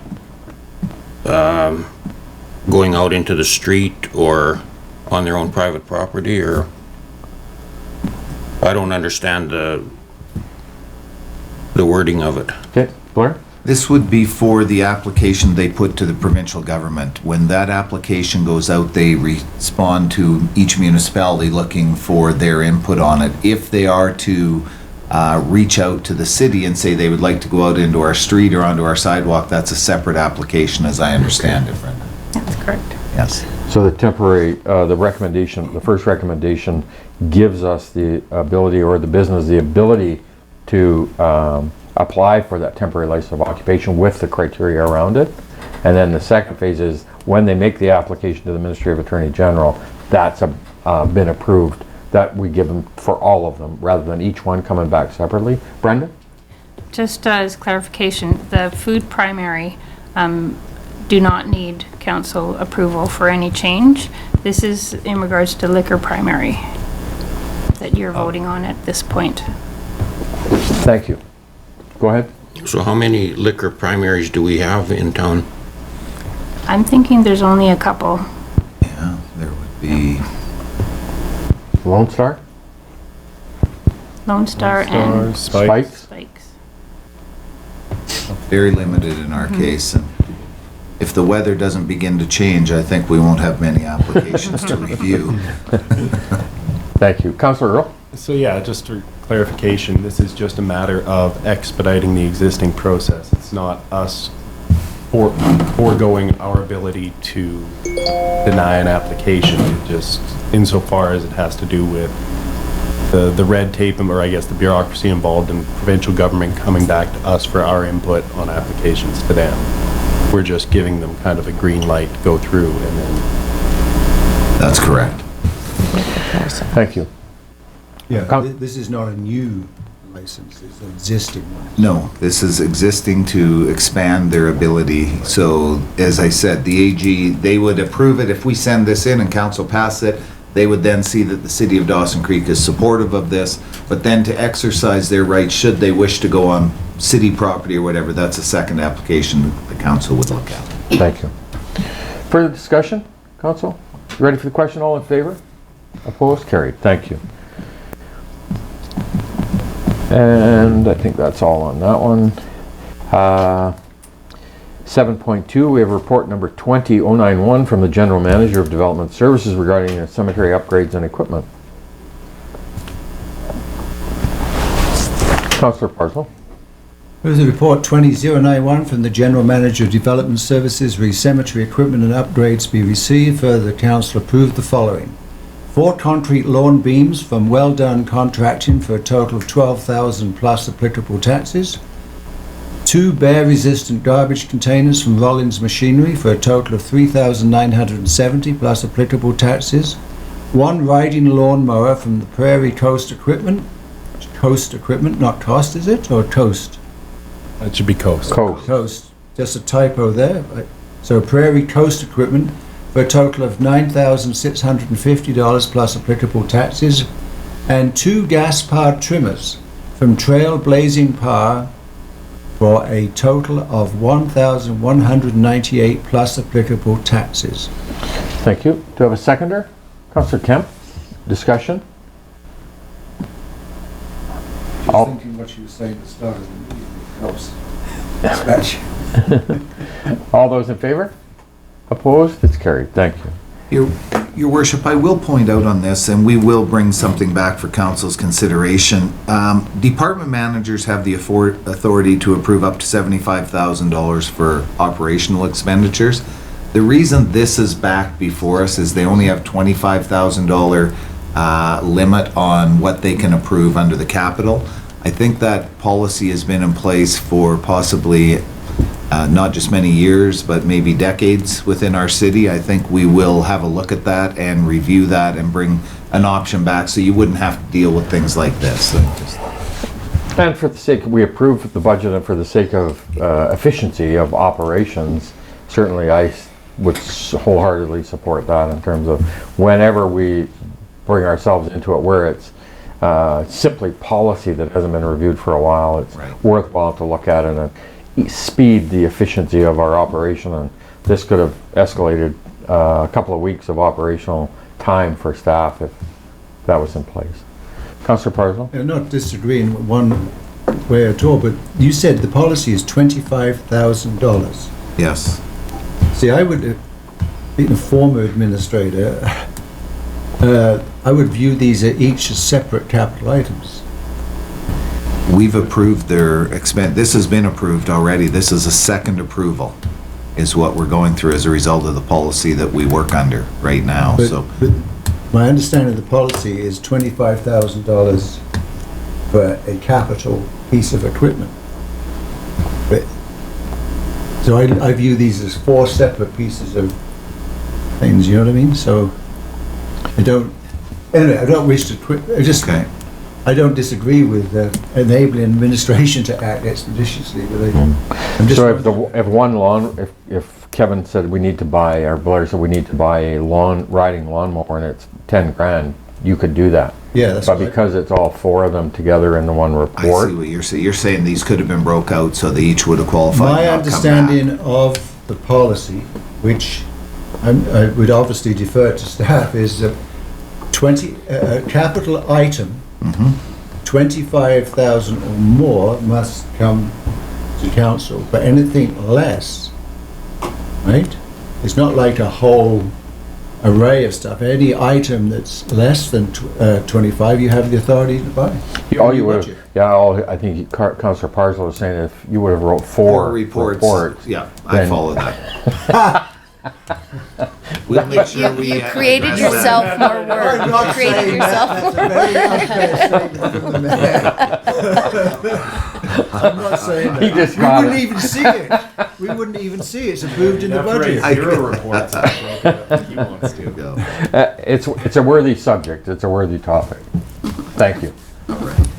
out into the street or on their own private property, or I don't understand the wording of it. Okay, Blair. This would be for the application they put to the provincial government. When that application goes out, they respond to each municipality looking for their input on it. If they are to reach out to the city and say they would like to go out into our street or onto our sidewalk, that's a separate application as I understand it, Brenda. That's correct. Yes. So the temporary, the recommendation, the first recommendation gives us the ability, or the business the ability to apply for that temporary license of occupation with the criteria around it. And then the second phase is when they make the application to the Ministry of Attorney General, that's been approved, that we give them for all of them rather than each one coming back separately. Brenda? Just as clarification, the food primary do not need council approval for any change. This is in regards to liquor primary that you're voting on at this point. Thank you. Go ahead. So how many liquor primaries do we have in town? I'm thinking there's only a couple. Yeah, there would be. Lone Star? Lone Star and Spikes? Spikes. Very limited in our case, and if the weather doesn't begin to change, I think we won't have many applications to review. Thank you. Councillor Earl? So yeah, just for clarification, this is just a matter of expediting the existing process. It's not us foregoing our ability to deny an application, just insofar as it has to do with the red tape, or I guess the bureaucracy involved in provincial government coming back to us for our input on applications to them. We're just giving them kind of a green light, go through, and then... That's correct. Thank you. Yeah, Com- this is not a new license, it's an existing one. No, this is existing to expand their ability. So, as I said, the AG, they would approve it if we send this in and council pass it. They would then see that the city of Dawson Creek is supportive of this, but then to exercise their rights, should they wish to go on city property or whatever, that's a second application the council would look at. Thank you. Further discussion, council? Ready for the question? All in favor? Opposed? Carried. Thank you. And I think that's all on that one. 7.2, we have report number 20091 from the General Manager of Development Services regarding cemetery upgrades and equipment. Councilor Parslow. Here's the report 20091 from the General Manager of Development Services, re cemetery equipment and upgrades be received. Further, the council approved the following. 4 concrete lawn beams from Well Done Contracting for a total of 12,000 plus applicable taxes. 2 bear-resistant garbage containers from Rollins Machinery for a total of 3,970 plus applicable taxes. 1 riding lawn mower from the Prairie Coast Equipment. Coast Equipment, not cost, is it? Or coast? That should be coast. Coast. Just a typo there. So Prairie Coast Equipment for a total of $9,650 plus applicable taxes. And 2 gas-powered trimmers from Trail Blazing Power for a total of $1,198 plus applicable taxes. Thank you. Do I have a seconder? Councilor Kemp. Discussion? Just thinking what you were saying at the start of the meeting helps. Dispatch. All those in favor? Opposed? It's carried. Thank you. Your Worship, I will point out on this, and we will bring something back for council's consideration. Department managers have the authority to approve up to $75,000 for operational expenditures. The reason this is back before us is they only have $25,000 limit on what they can approve under the capital. I think that policy has been in place for possibly not just many years, but maybe decades within our city. I think we will have a look at that and review that and bring an option back so you wouldn't have to deal with things like this. And for the sake, we approve the budget, and for the sake of efficiency of operations, certainly I would wholeheartedly support that in terms of whenever we bring ourselves into it where it's simply policy that hasn't been reviewed for a while, it's worthwhile to look at it and speed the efficiency of our operation. And this could have escalated a couple of weeks of operational time for staff if that was in place. Councillor Parslow? I'm not disagreeing one way at all, but you said the policy is $25,000. Yes. See, I would, being a former administrator, I would view these each as separate capital items. We've approved their this has been approved already. This is a second approval, is what we're going through as a result of the policy that we work under right now, But my understanding of the policy is $25,000 for a capital piece of equipment. But, so I view these as 4 separate pieces of things, you know what I mean? So I don't wish to quit, Okay. I don't disagree with enabling administration to act expeditiously, but I'm just... So if Kevin said we need to buy, or Blair said we need to buy a riding lawnmower and it's 10 grand, you could do that. Yeah, that's But right. because it's all 4 of them together in the one I report. see what you're saying. You're saying these could have been broke out so they each would have qualified. My and not come understanding of the policy, which I would obviously defer to staff, is that capital item, 25,000 or more must come to council, but anything less, right? It's not like a whole array of stuff. Any item that's less than 25, you have the authority to buy. All you would have, I think Councillor Parslow was saying if you would have wrote 4 reports. Yeah, I then- follow that. we'll make sure we. You created address yourself that. more work. You created yourself. That's a very unfair statement from the mayor. I'm not saying that. He just We got wouldn't it. even see it. We wouldn't even see it. It's approved in the budget. Bureau reports. He wants to. Go. It's a worthy subject. It's a worthy topic. Thank you.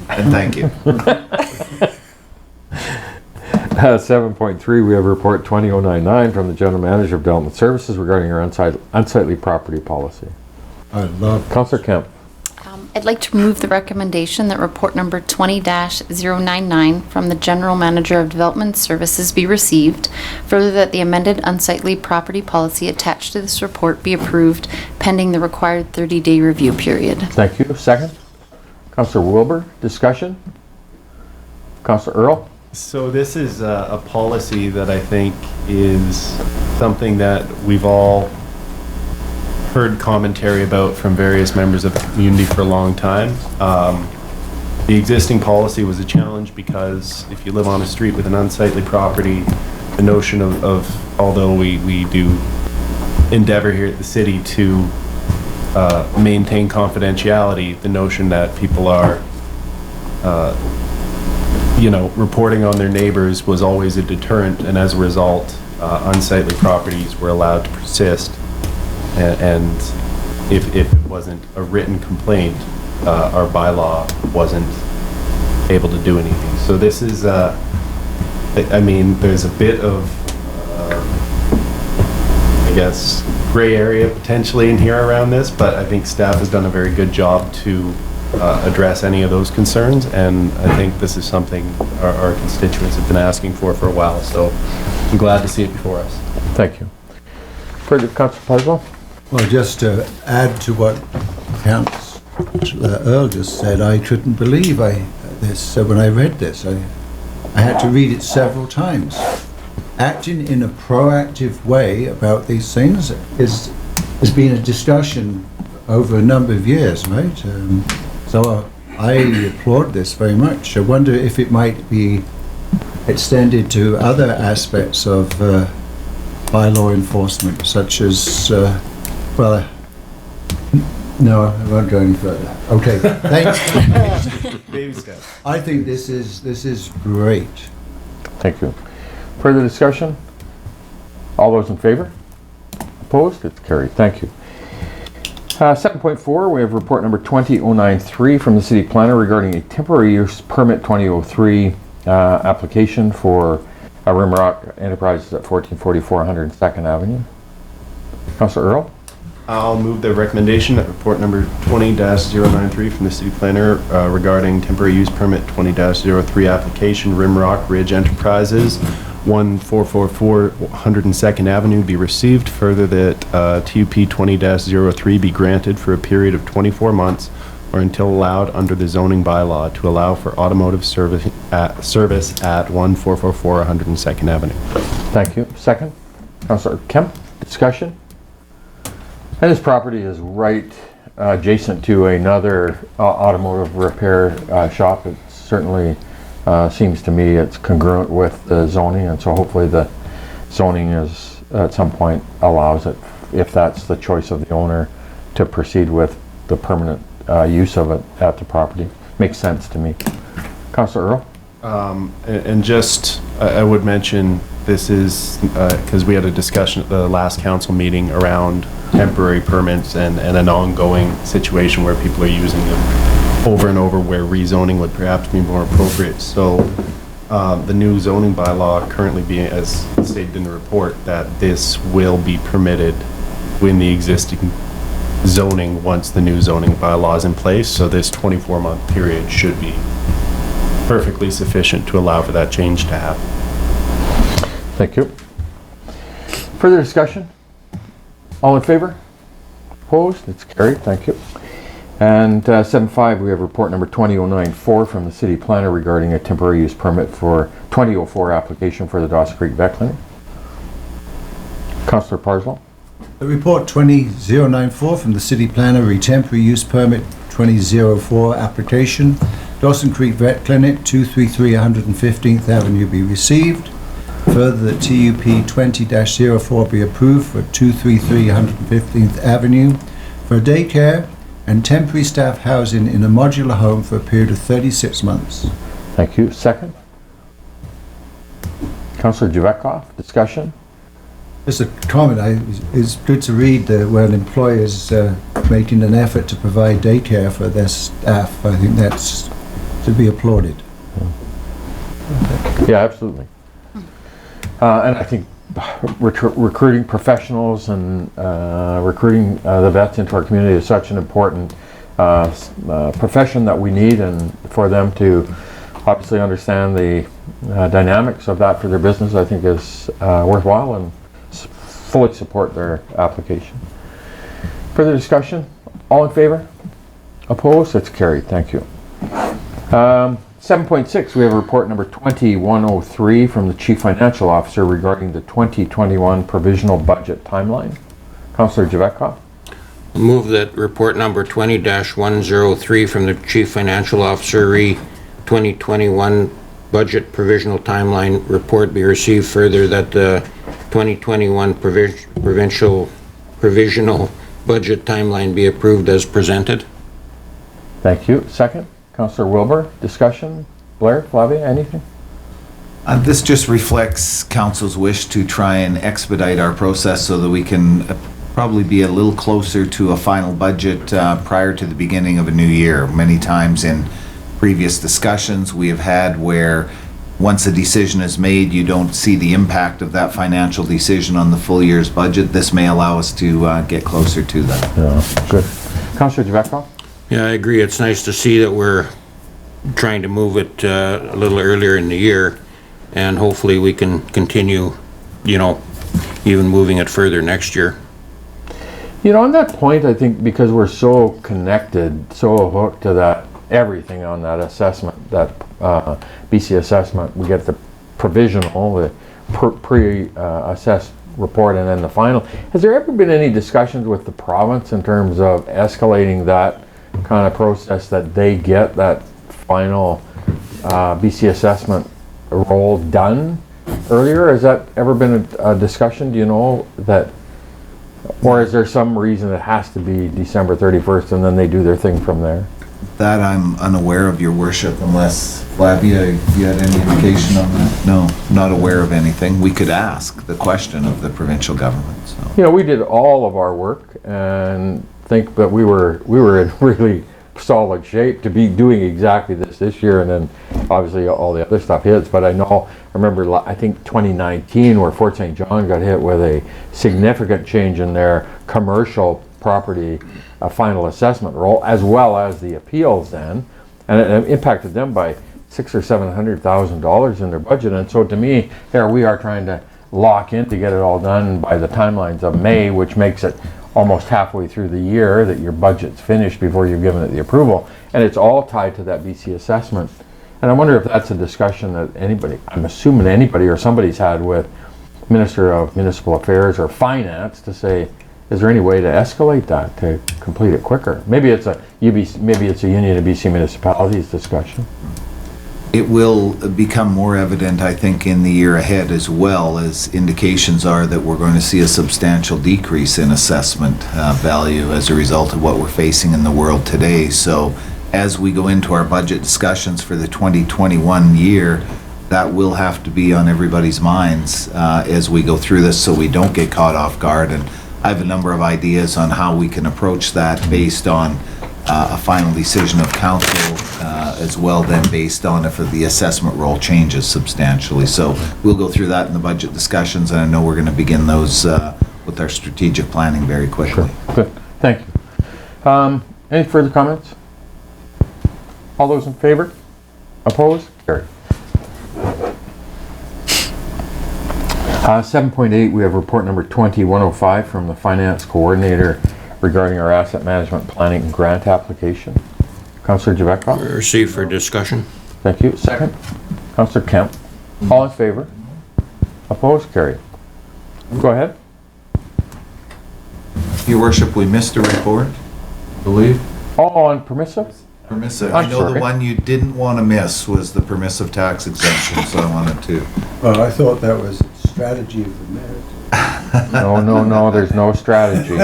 And thank you. 7.3, we have report 20099 from the General Manager of Development Services regarding our unsightly property policy. I love Councilor Kemp. I'd like to remove the recommendation that report number 20-099 from the General Manager of Development Services be received. Further, that the amended unsightly property policy attached to this report be approved pending the required 30-day review period. Thank you. Second. Councilor Wilbur, discussion. Councilor Earl. So this is a policy that I think is something that we've all heard commentary about from various members of the community for a long time. The existing policy was a challenge because if you live on a street with an unsightly property, the notion of although we do endeavor here at the city to maintain confidentiality, the notion that people are reporting on their neighbors was always a deterrent, and as a result, unsightly properties were allowed to persist. And if it wasn't a written complaint, our bylaw wasn't able to do anything. So this is, I mean, there's a bit of, I guess, gray area potentially in here around this, but I think staff has done a very good job to address any of those concerns, and I think this is something our constituents have been asking for a while, so I'm glad to see it before us. Thank you. Further, Councilor Puzzle? Well, just to add to what Councilor Earl just said, I couldn't believe this. So when I read this, I had to read it several times. Acting in a proactive way about these things has been a discussion over a number of years, right? So I applaud this very much. I wonder if it might be extended to other aspects of bylaw enforcement, such as no, I won't go any further. Okay, thanks. Baby steps. I think this is great. Thank you. Further discussion? All those in favor? Opposed? It's carried. Thank you. 7.4, we have report number 20093 from the City Planner regarding a temporary use permit 2003 application for Rimrock Enterprises at 1444 102nd Avenue. Councilor Earl? I'll move the recommendation that report number 20-093 from the City Planner regarding temporary use permit 20-03 application Rimrock Ridge Enterprises 1444 102nd Avenue be received. Further, that TUP 20-03 be granted for a period of 24 months or until allowed under the zoning bylaw to allow for automotive service at 1444 102nd Avenue. Thank you. Second. Councilor Kemp, discussion? And this property is right adjacent to another automotive repair shop. It certainly seems to me it's congruent with the zoning, and so hopefully the zoning is at some point allows it, if that's the choice of the owner, to proceed with the permanent use of it at the property. Makes sense to me. Councilor Earl? And just, I would mention, this is, because we had a discussion at the last council meeting around temporary permits and an ongoing situation where people are using them over and over, where rezoning would perhaps be more appropriate. So the new zoning bylaw currently being, as stated in the report, that this will be permitted in the existing zoning once the new zoning bylaw is in place. So this 24-month period should be perfectly sufficient to allow for that change to happen. Thank you. Further discussion? All in favor? Opposed? It's carried. Thank you. And 7.5, we have report number 20094 from the City Planner regarding a temporary use permit for 2004 application for the Dawson Creek Vet Clinic. Councillor Parslow? The report 20094 from the City Planner, a temporary use permit 2004 application, Dawson Creek Vet Clinic, 233 115th Avenue be received. Further, that TUP 20-04 be approved for 233 115th Avenue for daycare and temporary staff housing in a modular home for a period of 36 months. Thank you. Second? Councillor Javetkov, discussion? Just a comment, it's good to read that where an employer is making an effort to provide daycare for their staff. I think that's to be applauded. Yeah, absolutely. And I think recruiting professionals and recruiting the vets into our community is such an important profession that we need, and for them to obviously understand the dynamics of that for their business, I think is worthwhile, and fully support their application. Further discussion? All in favor? Opposed? It's carried. Thank you. 7.6, we have report number 2103 from the Chief Financial Officer regarding the 2021 provisional budget timeline. Councillor Javetkov. Move that report number 20-103 from the Chief Financial Officer 2021 budget provisional timeline report be received. Further, that the 2021 provincial provisional budget timeline be approved as presented. Thank you. Second, Councillor Wilbur. Discussion? Blair, Flavia, anything? This just reflects council's wish to try and expedite our process so that we can probably be a little closer to a final budget prior to the beginning of a new year. Many times in previous discussions we have had where once a decision is made, you don't see the impact of that financial decision on the full year's budget. This may allow us to get closer to that. Yeah, good. Councillor Javetkov. Yeah, I agree. It's nice to see that we're trying to move it a little earlier in the year, and hopefully we can continue, you know, even moving it further next year. You know, on that point, I think because we're so connected, so hooked to that, everything on that assessment, that BC assessment, we get the provisional, the pre-assessed report, and then the final. Has there ever been any discussions with the province in terms of escalating that kind of process, that they get that final BC assessment role done earlier? Has that ever been a discussion, do you know, that, or is there some reason it has to be December 31st and then they do their thing from there? That I'm unaware of, your worship, unless Flavia, you had any indication on that? No, not aware of anything. We could ask the question of the provincial government. So. You know, we did all of our work and think that we were in really solid shape to be doing exactly this year, and then obviously all the other stuff hits. But I remember I think 2019 where Fort St. John got hit with a significant change in their commercial property final assessment role, as well as the appeals then, and it impacted them by $600,000 or $700,000 in their budget. And so to me, here we are trying to lock in to get it all done by the timelines of May, which makes it almost halfway through the year that your budget's finished before you've given it the approval, and it's all tied to that BC assessment. And I wonder if that's a discussion that anybody, I'm assuming anybody or somebody's had with Minister of Municipal Affairs or Finance to say, is there any way to escalate that to complete it quicker? Maybe it's a Union of BC Municipalities discussion. It will become more evident, I think, in the year ahead, as well as indications are that we're going to see a substantial decrease in assessment value as a result of what we're facing in the world today. So as we go into our budget discussions for the 2021 year, that will have to be on everybody's minds as we go through this, so we don't get caught off guard. And I have a number of ideas on how we can approach that based on a final decision of council, as well then based on if the assessment role changes substantially. So we'll go through that in the budget discussions, and I know we're going to begin those with our strategic planning very quickly. Sure. Good. Thank you. Any further comments? All those in favor? Opposed? Carried. 7.8, we have report number 2105 from the Finance Coordinator regarding our asset management planning and grant application. Councillor Javetkov. Receive for discussion. Thank you. Second, Councillor Kemp. All in favor? Opposed? Carried. Go ahead. Your worship, we missed a report, I believe. All on permissive? Permissive, I'm I know the sorry. one you didn't want to miss was the permissive tax exemption, so I wanted to. Well, I thought that was a strategy of the mayor. No, there's no strategy.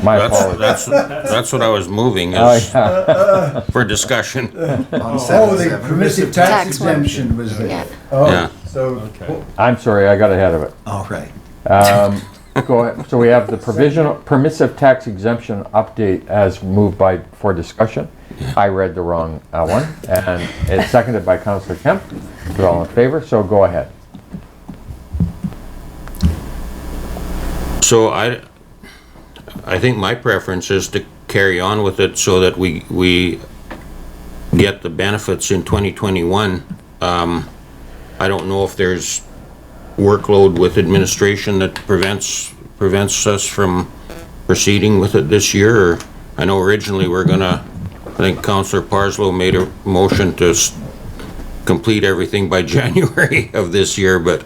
My apologies. That's what I was moving Oh, is yeah. for discussion. On Oh, 7-7. the permissive tax Tax one. exemption was Yeah. there. Oh, Yeah. so, Okay. I'm sorry, I got ahead of it. All right. Go ahead. So we have the provisional, permissive tax exemption update as moved for discussion. I read the wrong one, and it's seconded by Councilor Kemp. We're all in favor, so go ahead. So I think my preference is to carry on with it so that we get the benefits in 2021. I don't know if there's workload with administration that prevents us from proceeding with it this year, or I know originally I think Councilor Parslow made a motion to complete everything by January of this year, but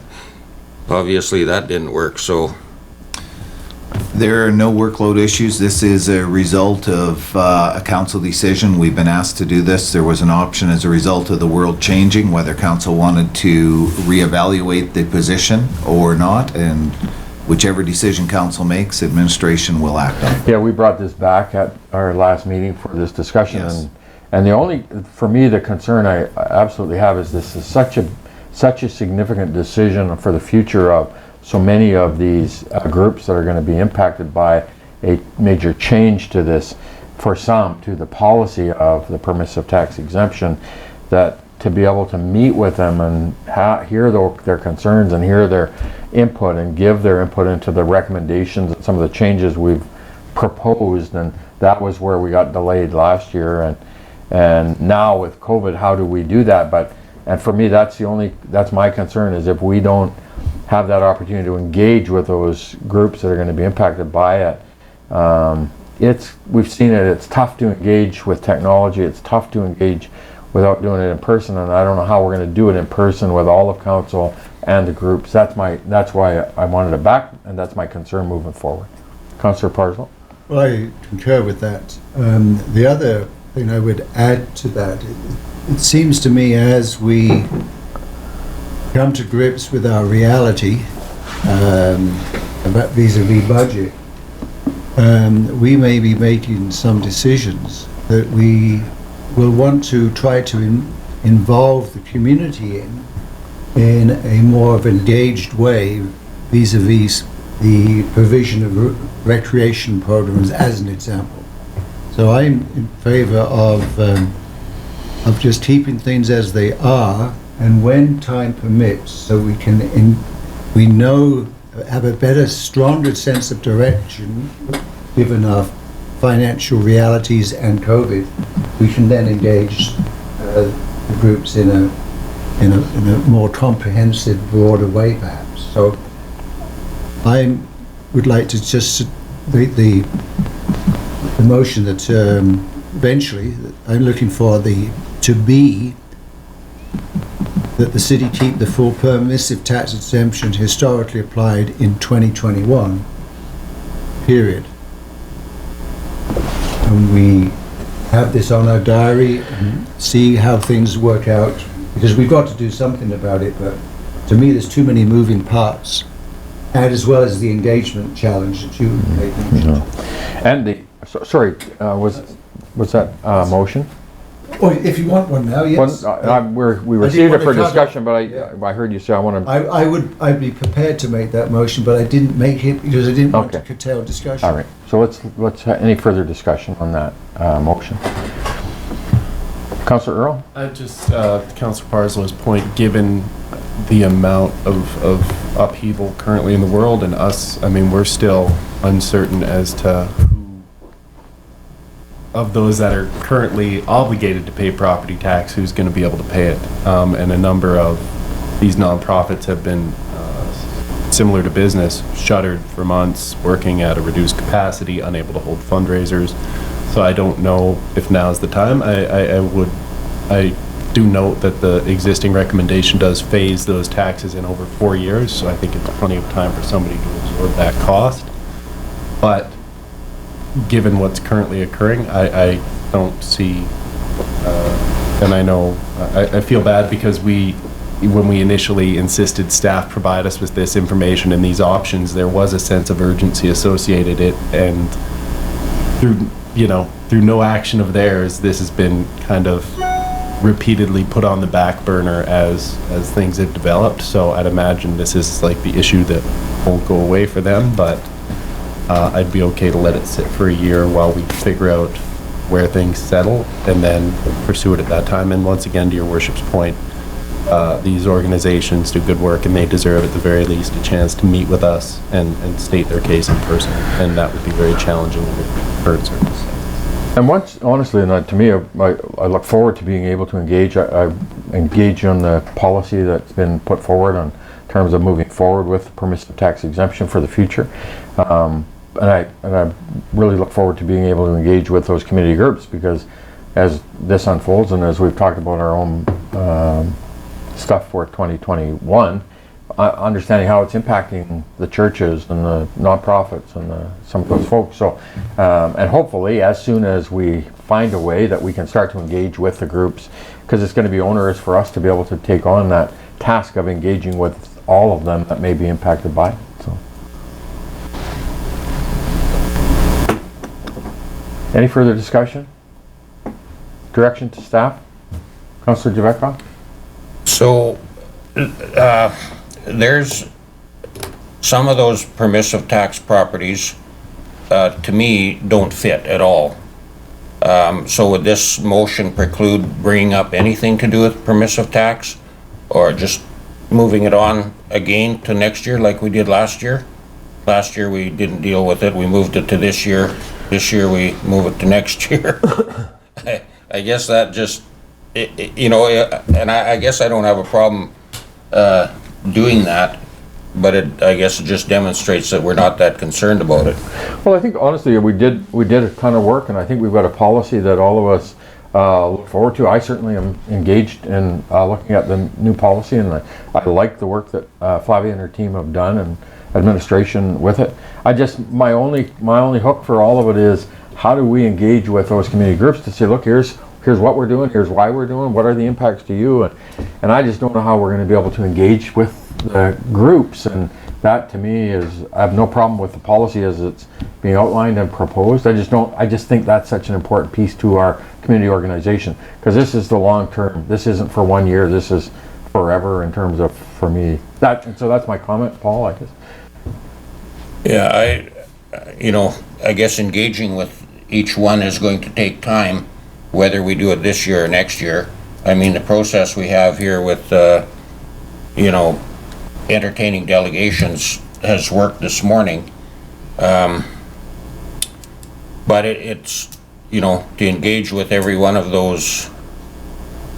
obviously that didn't work, so. There are no workload issues. This is a result of a council decision. We've been asked to do this. There was an option as a result of the world changing, whether council wanted to reevaluate the position or not, and whichever decision council makes, administration will act on. Yeah, we brought this back at our last meeting for this discussion, Yes. and the only, for me, the concern I absolutely have is this is such a significant decision for the future of so many of these groups that are going to be impacted by a major change to this, for some, to the policy of the permissive tax exemption, that to be able to meet with them and hear their concerns and hear their input and give their input into the recommendations and some of the changes we've proposed, and that was where we got delayed last year, and now with COVID, how do we do that? And for me, that's my concern, is if we don't have that opportunity to engage with those groups that are going to be impacted by it. We've seen it, it's tough to engage with technology, it's tough to engage without doing it in person, and I don't know how we're going to do it in person with all of council and the groups. That's why I wanted it back, and that's my concern moving forward. Councillor Parslow? well, I concur with that. The other thing I would add to that, it seems to me as we come to grips with our reality about vis-a-vis budget, we may be making some decisions that we will want to try to involve the community in a more of engaged way vis-a-vis the provision of recreation programs, as an example. So I'm in favour of just keeping things as they are, and when time permits, so we can have a better, stronger sense of direction, given our financial realities and COVID, we can then engage the groups in a more comprehensive, broader way, perhaps. So I would like to just the motion that eventually I'm looking for that the city keep the full permissive tax exemption historically applied in 2021, period. And we have this on our diary and see how things work out, because we've got to do something about it, but to me there's too many moving parts, and as well as the engagement challenge that you mentioned. And was that a motion? Or if you want one now, yes. We received it for discussion, but I heard you say I want to. I'd be prepared to make that motion, but I didn't make it because I didn't want to Okay. curtail discussion. All right, so let's have any further discussion on that motion. Councillor Earl? Just Councilor Parslow's point, given the amount of upheaval currently in the world and us, I mean, we're still uncertain as to who of those that are currently obligated to pay property tax, who's going to be able to pay it. And a number of these nonprofits have been similar to business, shuttered for months, working at a reduced capacity, unable to hold fundraisers. So I don't know if now's the time. I do note that the existing recommendation does phase those taxes in over 4 years, so I think it's plenty of time for somebody to absorb that cost. But given what's currently occurring, I don't see, and I know, I feel bad because when we initially insisted staff provide us with this information and these options, there was a sense of urgency associated it, and through no action of theirs, this has been kind of repeatedly put on the back burner as things have developed. So I'd imagine this is like the issue that won't go away for them, but I'd be okay to let it sit for a year while we figure out where things settle and then pursue it at that time. And once again, to your worship's point, these organizations do good work and they deserve at the very least a chance to meet with us and state their case in person, and that would be very challenging under current circumstances. And once, honestly, and to me, I look forward to being able to engage. I engage on the policy that's been put forward in terms of moving forward with permissive tax exemption for the future. And I really look forward to being able to engage with those community groups, because as this unfolds and as we've talked about our own stuff for 2021, understanding how it's impacting the churches and the nonprofits and some of those folks. So, and hopefully as soon as we find a way that we can start to engage with the groups, because it's going to be onerous for us to be able to take on that task of engaging with all of them that may be impacted by it. So, any further discussion? Direction to staff? Councilor Javekov? So, there's some of those permissive tax properties, to me, don't fit at all. So would this motion preclude bringing up anything to do with permissive tax, or just moving it on again to next year like we did last year? Last year we didn't deal with it, we moved it to this year. This year we move it to next year. I guess that just, and I guess I don't have a problem doing that, but I guess it just demonstrates that we're not that concerned about it. Well, I think honestly we did a ton of work, and I think we've got a policy that all of us look forward to. I certainly am engaged in looking at the new policy, and I like the work that Flavia and her team have done, and administration with it. My only hook for all of it is, how do we engage with those community groups to say, look, here's what we're doing, here's why we're doing, what are the impacts to you, and I just don't know how we're going to be able to engage with the groups. And that to me is, I have no problem with the policy as it's being outlined and proposed. I just think that's such an important piece to our community organization, because this is the long term. This isn't for 1 year, this is forever in terms of, for me, so that's my comment. Paul, I guess. Yeah, I guess engaging with each one is going to take time, whether we do it this year or next year. I mean, the process we have here with, entertaining delegations has worked this morning. But it's, to engage with every one of those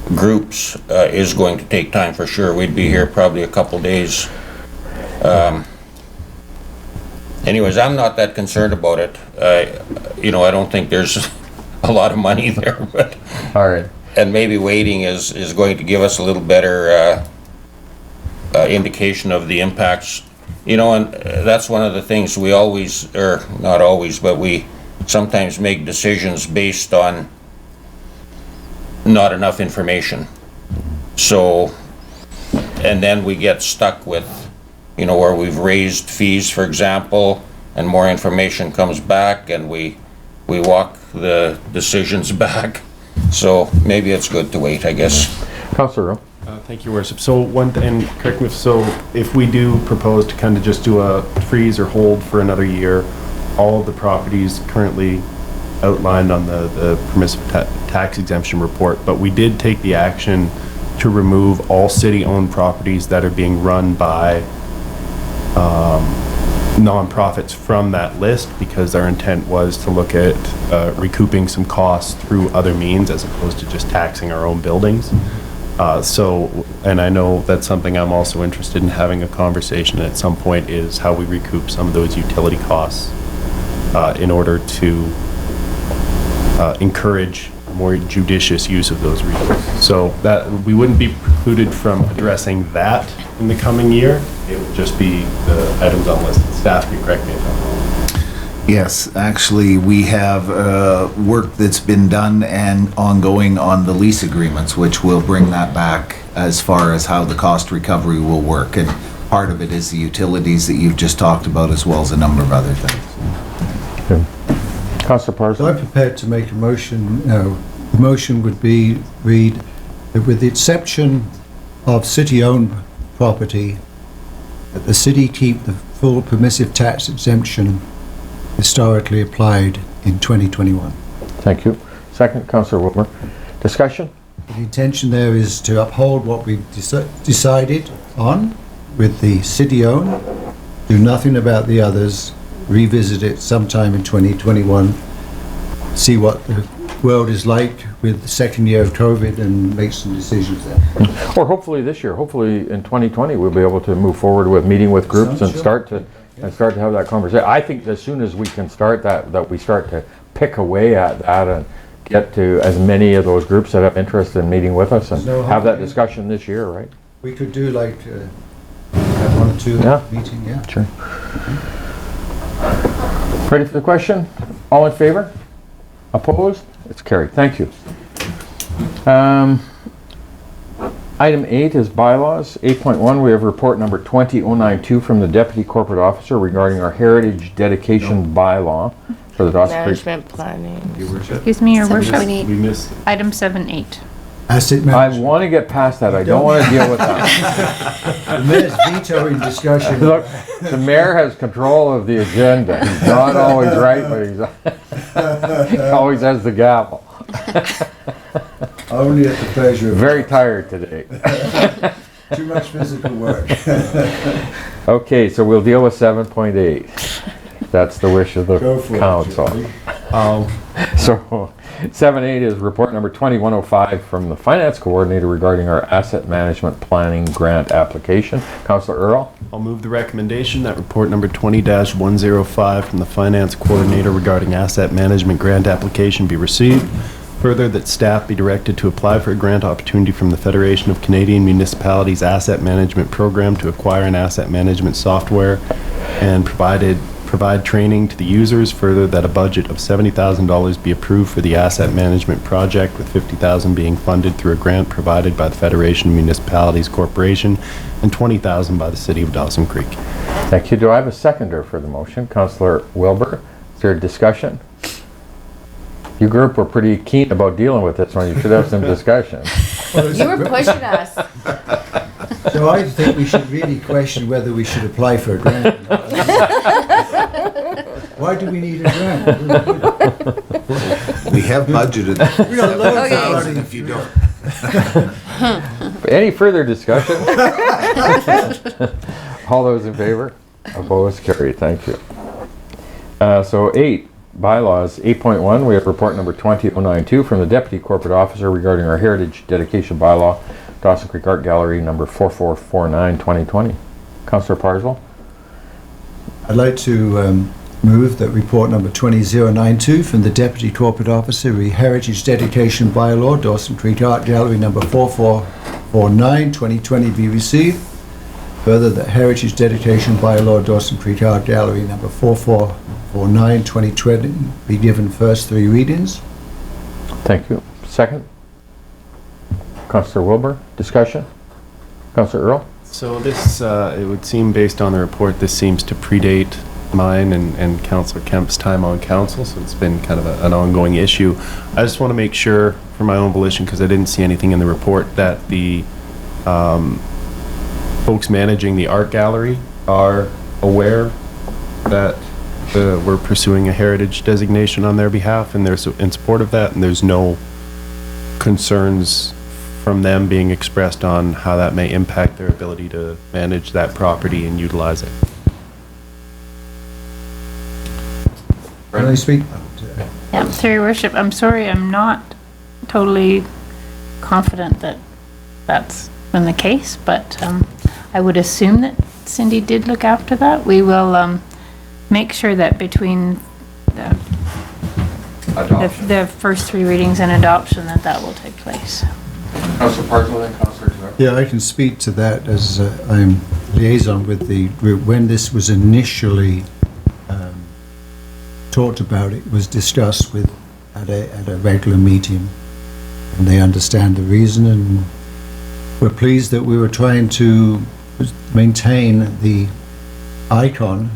groups is going to take time for sure. We'd be here probably a couple days. Anyways, I'm not that concerned about it. I don't think there's a lot of money there, but All right. and maybe waiting is going to give us a little better indication of the impacts. And that's one of the things we always, or not always, but we sometimes make decisions based on not enough information. So, and then we get stuck with, where we've raised fees, for example, and more information comes back and we walk the decisions back. So maybe it's good to wait, I guess. Councilor Rowe. Thank you, Worship. So and correct me if we do propose to kind of just do a freeze or hold for another year, all of the properties currently outlined on the permissive tax exemption report, but we did take the action to remove all city-owned properties that are being run by nonprofits from that list, because our intent was to look at recouping some costs through other means as opposed to just taxing our own buildings. And I know that's something I'm also interested in having a conversation at some point, is how we recoup some of those utility costs in order to encourage more judicious use of those resources. So that we wouldn't be precluded from addressing that in the coming year. It would just be the items on the list. Staff can correct me if I'm wrong. Yes, actually, we have work that's been done and ongoing on the lease agreements, which will bring that back as far as how the cost recovery will work. And part of it is the utilities that you've just talked about, as well as a number of other things. Councillor So I'm Parsons? prepared to make a motion. No, the motion would be read that with the exception of city-owned property, that the city keep the full permissive tax exemption historically applied in 2021. Thank you. Second, Councillor Wilbur. Discussion? The intention there is to uphold what we've decided on with the city-owned, do nothing about the others, revisit it sometime in 2021, see what the world is like with the second year of COVID and make some decisions there. Or hopefully this year, hopefully in 2020, we'll be able to move forward with meeting with groups and Sure. start to have that conversation. I think as soon as we can start that we start to pick away at that and get to as many of those groups that have interest in meeting with us and There's no have that harm. discussion this year, right? We could do like have one or two Yeah. meeting, yeah. Sure. Ready for the question? All in favor? Opposed? It's carried. Thank you. Item 8 is bylaws. 8.1, we have report number 20092 from the Deputy Corporate Officer regarding our heritage dedication bylaw for the Dawson Creek. Management planning. Your worship. Excuse me, Your Worship. 7.8. We missed, Item 7.8. Asset I management. want to get past that. I don't want to deal with that. The mayor's vetoing discussion. Look, the mayor has control of the agenda. He's not always right, but he always has the gavel. Only at the pleasure of Very tired today. too much physical work. Okay, so we'll deal with 7.8. That's the wish of the Go for it, council. Jerry. So 7.8 is report number 2105 from the finance coordinator regarding our asset management planning grant application. Councillor Earl? I'll move the recommendation that report number 20-105 from the finance coordinator regarding asset management grant application be received. Further, that staff be directed to apply for a grant opportunity from the Federation of Canadian Municipalities Asset Management Program to acquire an asset management software and provide training to the users. Further, that a budget of $70,000 be approved for the asset management project, with $50,000 being funded through a grant provided by the Federation of Municipalities Corporation and $20,000 by the City of Dawson Creek. Thank you. Do I have a seconder for the motion? Councillor Wilbur? Is there a discussion? You group were pretty keen about dealing with this one. You should have some discussion. You were pushing us. So I think we should really question whether we should apply for a grant. Why do we need a grant? We have budgeted We got loads of $7,000 money. if you don't. Any further discussion? All those in favor? Opposed? Carried. Thank you. So 8, bylaws. 8.1, we have report number 20092 from the Deputy Corporate Officer regarding our heritage dedication bylaw, Dawson Creek Art Gallery, number 4449-2020. Councillor Parsons? I'd like to move that report number 20092 from the Deputy Corporate Officer, the Heritage Dedication Bylaw, Dawson Creek Art Gallery number 4449-2020 be received. Further, that Heritage Dedication Bylaw, Dawson Creek Art Gallery number 4449-2020 be given first 3 readings. Thank you. Second? Councillor Wilbur, discussion? Councillor Earl? So this, it would seem based on the report, this seems to predate mine and Councilor Kemp's time on council, so it's been kind of an ongoing issue. I just want to make sure, for my own volition, because I didn't see anything in the report, that the folks managing the art gallery are aware that we're pursuing a heritage designation on their behalf, and they're in support of that, and there's no concerns from them being expressed on how that may impact their ability to manage that property and utilize it. Can I speak? Yeah, through your worship, I'm sorry, I'm not totally confident that that's been the case, but I would assume that Cindy did look after that. We will make sure that between the first 3 readings and adoption, that will take place. Councillor Parsons and Councillor Durog. Yeah, I can speak to that as I'm liaison with the group. When this was initially talked about it, was discussed at a regular meeting, and they understand the reason, and we're pleased that we were trying to maintain the icon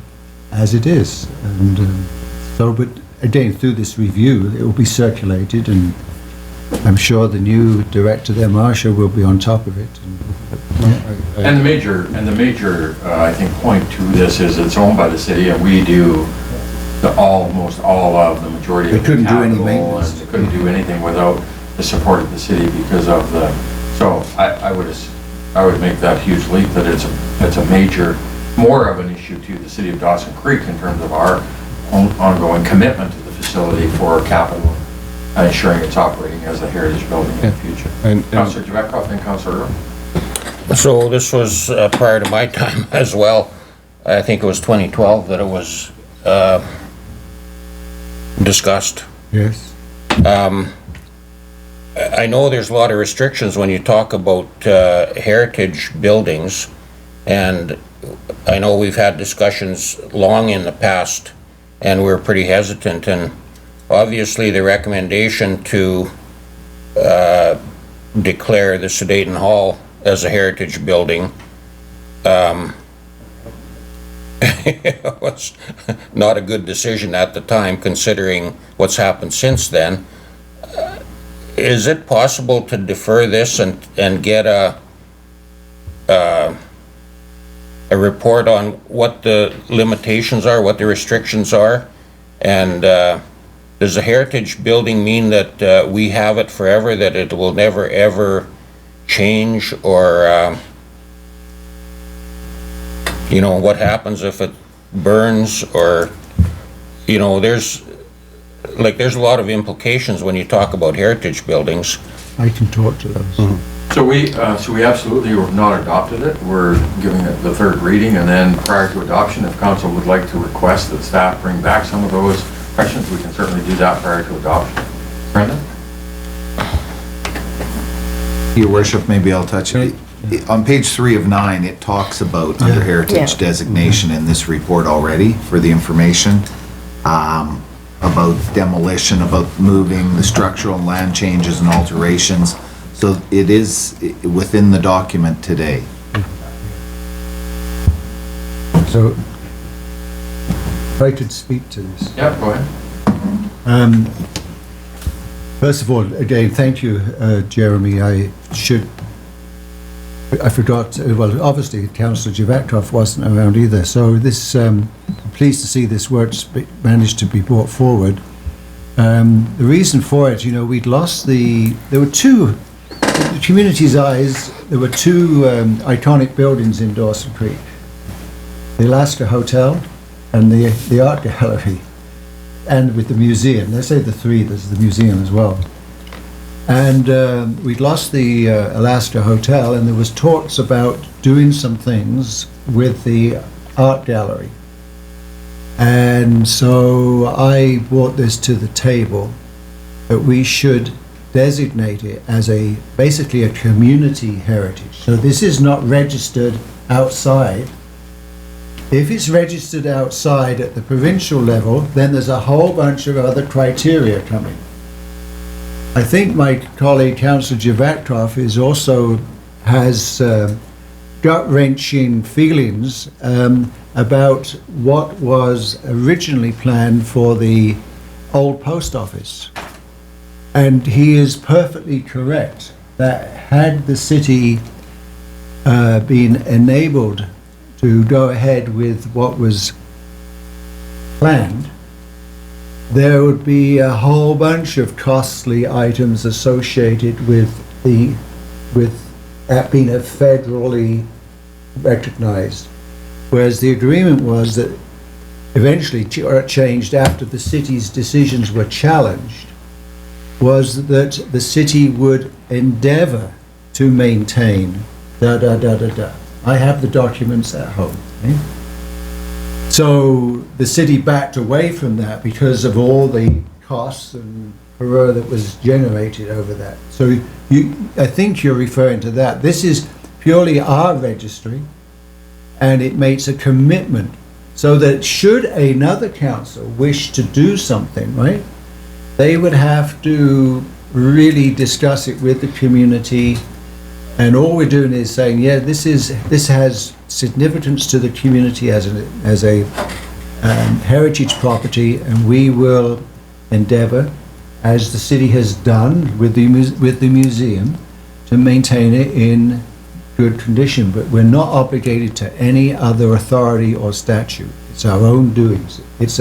as it is. And but again, through this review, it will be circulated, and I'm sure the new director there, Marsha, will be on top of it. And the major, I think, point to this is it's owned by the city, and we do almost all of the majority of the couldn't do any capital, maintenance. and they couldn't do anything without the support of the city because of the, so I would make that huge leap that it's a major, more of an issue to the city of Dawson Creek in terms of our ongoing commitment to the facility for capital, ensuring it's operating as a heritage building in the future. Councilor Javetkov and Councilor Earl. So this was prior to my time as well. I think it was 2012 that it was discussed. Yes. I know there's a lot of restrictions when you talk about heritage buildings, and I know we've had discussions long in the past, and we're pretty hesitant, and obviously the recommendation to declare the Sedaten Hall as a heritage building was not a good decision at the time, considering what's happened since then. Is it possible to defer this and get a report on what the limitations are, what the restrictions are? And does a heritage building mean that we have it forever, that it will never ever change, or you know, what happens if it burns, or you know, there's a lot of implications when you talk about heritage buildings. I can talk to those. So we absolutely have not adopted it. We're giving it the third reading, and then prior to adoption, if council would like to request that staff bring back some of those questions, we can certainly do that prior to adoption. Brendan? Your worship, maybe I'll touch it. On page 3 of 9, it talks about under heritage designation in this report already for the information, about demolition, about moving, the structural and land changes and alterations. So it is within the document today. So, if I could speak to this. Yeah, go ahead. First of all, again, thank you, Jeremy. I forgot, well, obviously Councillor Javetkov wasn't around either, so this, pleased to see this work's managed to be brought forward. The reason for it, you know, we'd lost there were two, the community's eyes, there were two iconic buildings in Dawson Creek. The Alaska Hotel and the Art Gallery, and with the museum. They say the three, there's the museum as well. And we'd lost the Alaska Hotel, and there was talks about doing some things with the art gallery. And so I brought this to the table, that we should designate it as basically a community heritage. So this is not registered outside. If it's registered outside at the provincial level, then there's a whole bunch of other criteria coming. I think my colleague Councillor Javetkov has gut-wrenching feelings about what was originally planned for the old post office. And he is perfectly correct that had the city been enabled to go ahead with what was planned, there would be a whole bunch of costly items associated with that being a federally recognized. Whereas the agreement was that eventually changed after the city's decisions were challenged, was that the city would endeavor to maintain I have the documents at home. So the city backed away from that because of all the costs and horror that was generated over that. So I think you're referring to that. This is purely our registry, and it makes a commitment So that should another council wish to do something, right, they would have to really discuss it with the community. And all we're doing is saying, yeah, this has significance to the community as a heritage property, and we will endeavor, as the city has done with the museum, to maintain it in good condition. But we're not obligated to any other authority or statute. It's our own doings. It's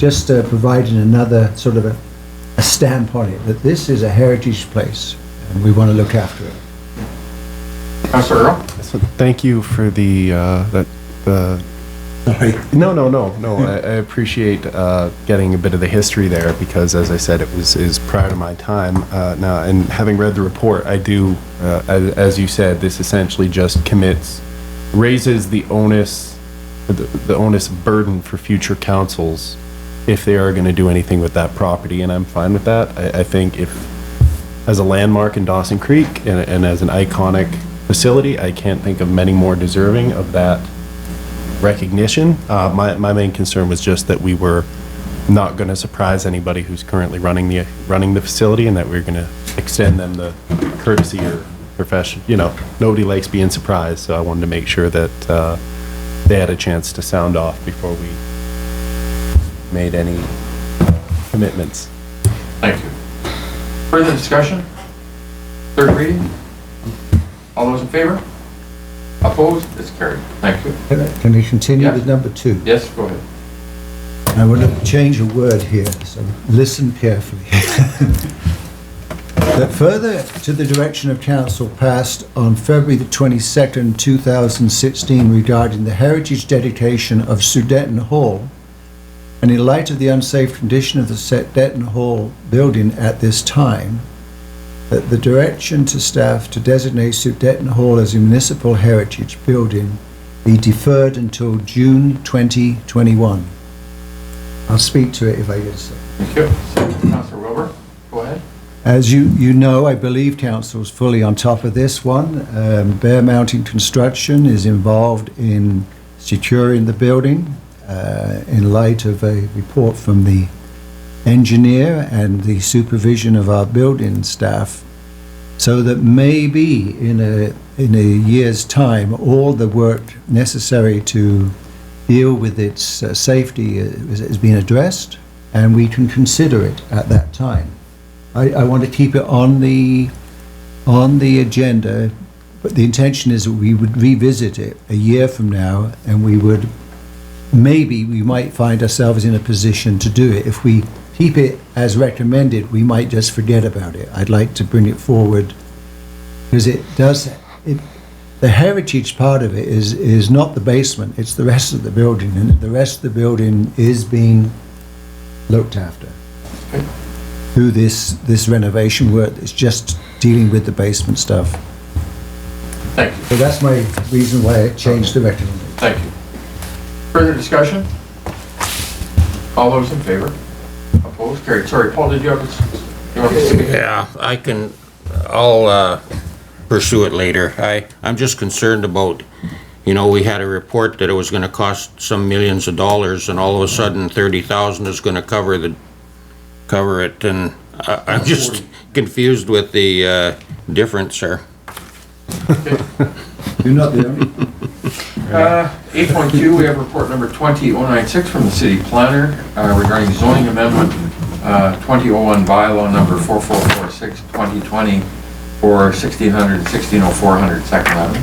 just providing another sort of a stamp on it, that this is a heritage place and we want to look after it. Councilor Earl? So thank you for the, No. I appreciate getting a bit of the history there, because, as I said, is prior to my time. Now, and having read the report, I do, as you said, this essentially just raises the onus burden for future councils if they are going to do anything with that property, and I'm fine with that. I think if, as a landmark in Dawson Creek and as an iconic facility, I can't think of many more deserving of that recognition. My main concern was just that we were not going to surprise anybody who's currently running the facility, and that we're going to extend them the courtesy or profession. You know, nobody likes being surprised, so I wanted to make sure that they had a chance to sound off before we made any commitments. Thank you. Further discussion? Third reading? All those in favor? Opposed? It's carried. Thank you. Can we continue Yes. with number 2? Yes, go ahead. I want to change a word here, so listen carefully. That further to the direction of council passed on February the 22nd, 2016 regarding the heritage dedication of Sudetton Hall, and in light of the unsafe condition of the Sudetton Hall building at this time, that the direction to staff to designate Sudetton Hall as a municipal heritage building be deferred until June 2021. I'll speak to it if I get a second. Thank you. Councilor Wilbur, go ahead. As you know, I believe council is fully on top of this one. Bear Mountain Construction is involved in securing the building in light of a report from the engineer and the supervision of our building staff, so that maybe in a year's time, all the work necessary to deal with its safety is being addressed, and we can consider it at that time. I want to keep it on the agenda, but the intention is that we would revisit it a year from now, and we might find ourselves in a position to do it. If we keep it as recommended, we might just forget about it. I'd like to bring it forward, because the heritage part of it is not the basement, it's the rest of the building, and the rest of the building is being looked after through this renovation work that's just dealing with the basement stuff. Thank you. So that's my reason why I changed the recommendation. Thank you. Further discussion? All those in favor? Opposed? Carried. Sorry, Paul, did you want to speak? Yeah, I'll pursue it later. I'm just concerned about, we had a report that it was gonna cost some millions of dollars, and all of a sudden 30,000 is gonna cover it, and I'm just confused with the difference, sir. You're not the only. 8.2, we have report number 20096 from the city planner regarding zoning amendment 2001 bylaw number 4446 2020 for 1600 and 1604 Second Avenue.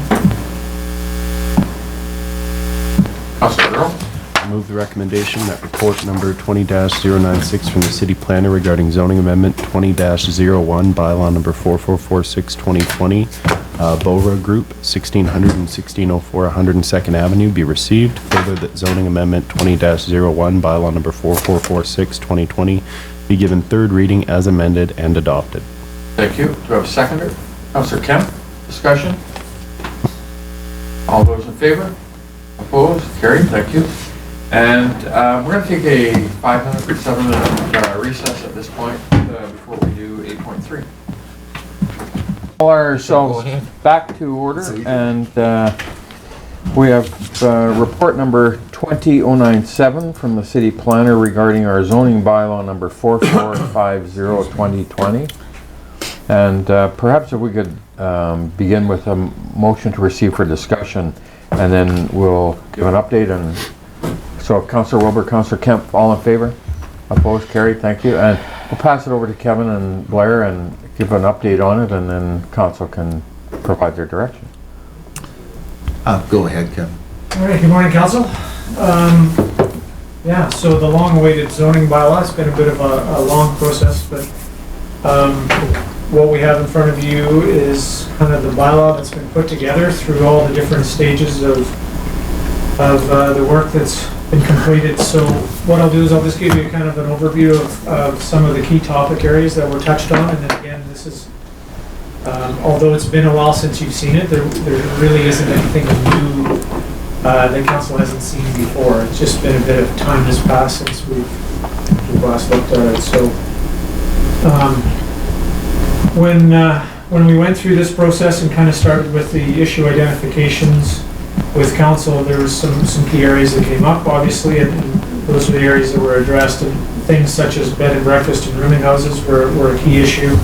Councilor Earl? I move the recommendation that report number 20-096 from the city planner regarding zoning amendment 20-01 bylaw number 4446 2020 Bora Group 1600 and 1604 102nd Avenue be received. Further, that zoning amendment 20-01 bylaw number 4446 2020 be given third reading as amended and adopted. Thank you. Do I have a seconder? Councilor Kemp, discussion? All those in favor? Opposed? Carried. Thank you. And we're going to take a 7-minute recess at this point before we do 8.3. Call ourselves back to order, and We have report number 20097 from the city planner regarding our zoning bylaw number 4450-2020. And perhaps if we could begin with a motion to receive for discussion, and then we'll give an update. And so Councilor Wilbur, Councilor Kemp, all in favor? Opposed? Carried. Thank you. And we'll pass it over to Kevin and Blair and give an update on it, and then council can provide their direction. Go ahead, Kevin. All right, good morning, council. Yeah, so the long-awaited zoning bylaw, it's been a bit of a long process, but what we have in front of you is kind of the bylaw that's been put together through all the different stages of the work that's been completed. So what I'll do is I'll just give you kind of an overview of some of the key topic areas that were touched on, and then again, this is although it's been a while since you've seen it, there really isn't anything new that council hasn't seen before. It's just been a bit of time has passed since we've last looked at it. So when we went through this process and kind of started with the issue identifications with council, there was some key areas that came up, obviously, and those are the areas that were addressed. And things such as bed and breakfast and rooming houses were a key issue.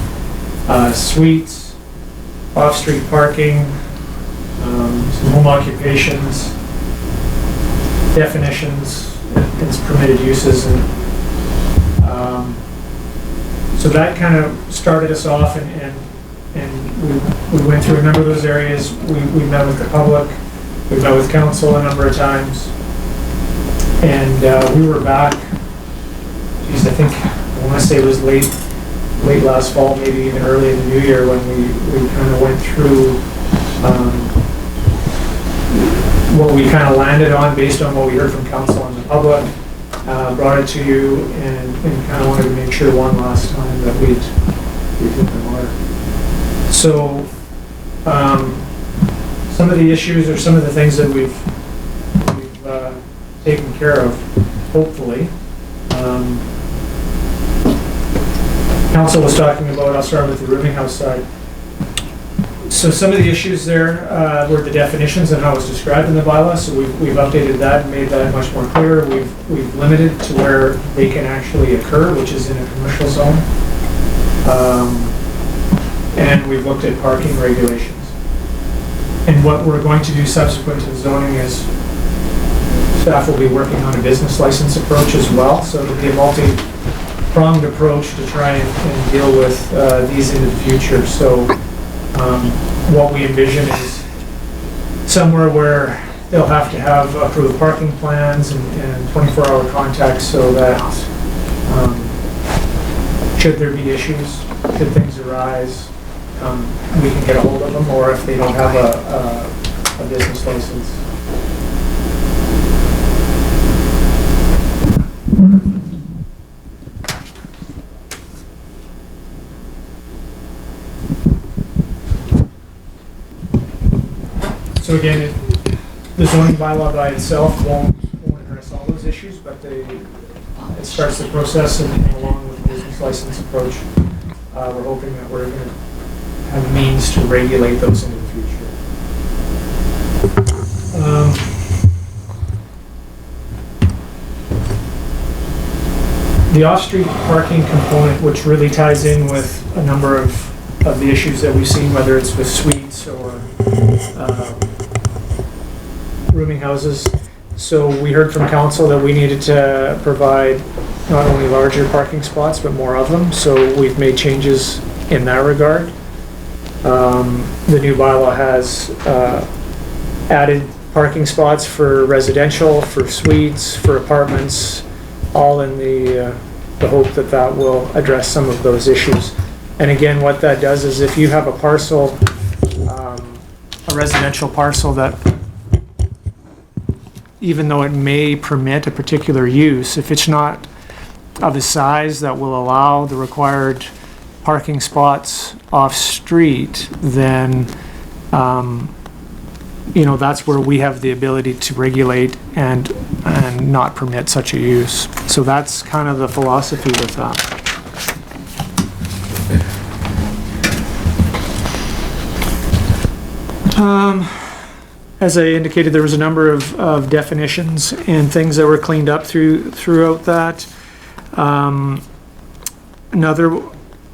Suites, off-street parking, some home occupations, definitions, and permitted uses, and so that kind of started us off, and we went through a number of those areas. We met with the public, we met with council a number of times, and we were back, geez, I think, I want to say it was late last fall, maybe even early in the new year, when we kind of went through what we kind of landed on based on what we heard from council and the public, brought it to you, and kind of wanted to make sure one last time that we'd hit the mark. So some of the issues or some of the things that we've taken care of, hopefully. Council was talking about, I'll start with the rooming house side. So some of the issues there were the definitions and how it's described in the bylaw. So we've updated that and made that much more clear. We've limited to where they can actually occur, which is in a commercial zone. And we've looked at parking regulations. And what we're going to do subsequent to zoning is staff will be working on a business license approach as well. So it'll be a multi-pronged approach to try and deal with these in the future. So what we envision is somewhere where they'll have to have approved parking plans and 24-hour contact, so that should there be issues, should things arise, we can get a hold of them, or if they don't have a business license. So again, the zoning bylaw by itself won't address all those issues, but it starts the process, and along with the business license approach, we're hoping that we're going to have means to regulate those into the future. The off-street parking component, which really ties in with a number of the issues that we've seen, whether it's with suites or rooming houses. So we heard from council that we needed to provide not only larger parking spots, but more of them. So we've made changes in that regard. The new bylaw has added parking spots for residential, for suites, for apartments, all in the hope that that will address some of those issues. And again, what that does is if you have a parcel, a residential parcel that, even though it may permit a particular use, if it's not of a size that will allow the required parking spots off-street, then, you know, that's where we have the ability to regulate and not permit such a use. So that's kind of the philosophy with that. as I indicated, there was a number of definitions and things that were cleaned up throughout that. Another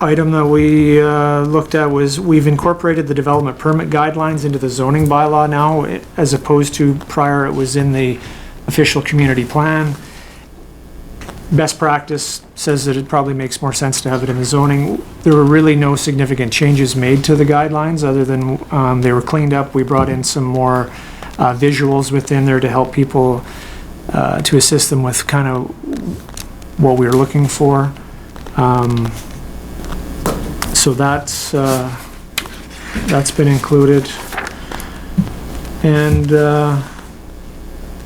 item that we looked at was we've incorporated the development permit guidelines into the zoning bylaw now, as opposed to prior it was in the official community plan. Best practice says that it probably makes more sense to have it in the zoning. There were really no significant changes made to the guidelines other than they were cleaned up. We brought in some more visuals within there to help people, to assist them with kind of what we were looking for. So that's been included. And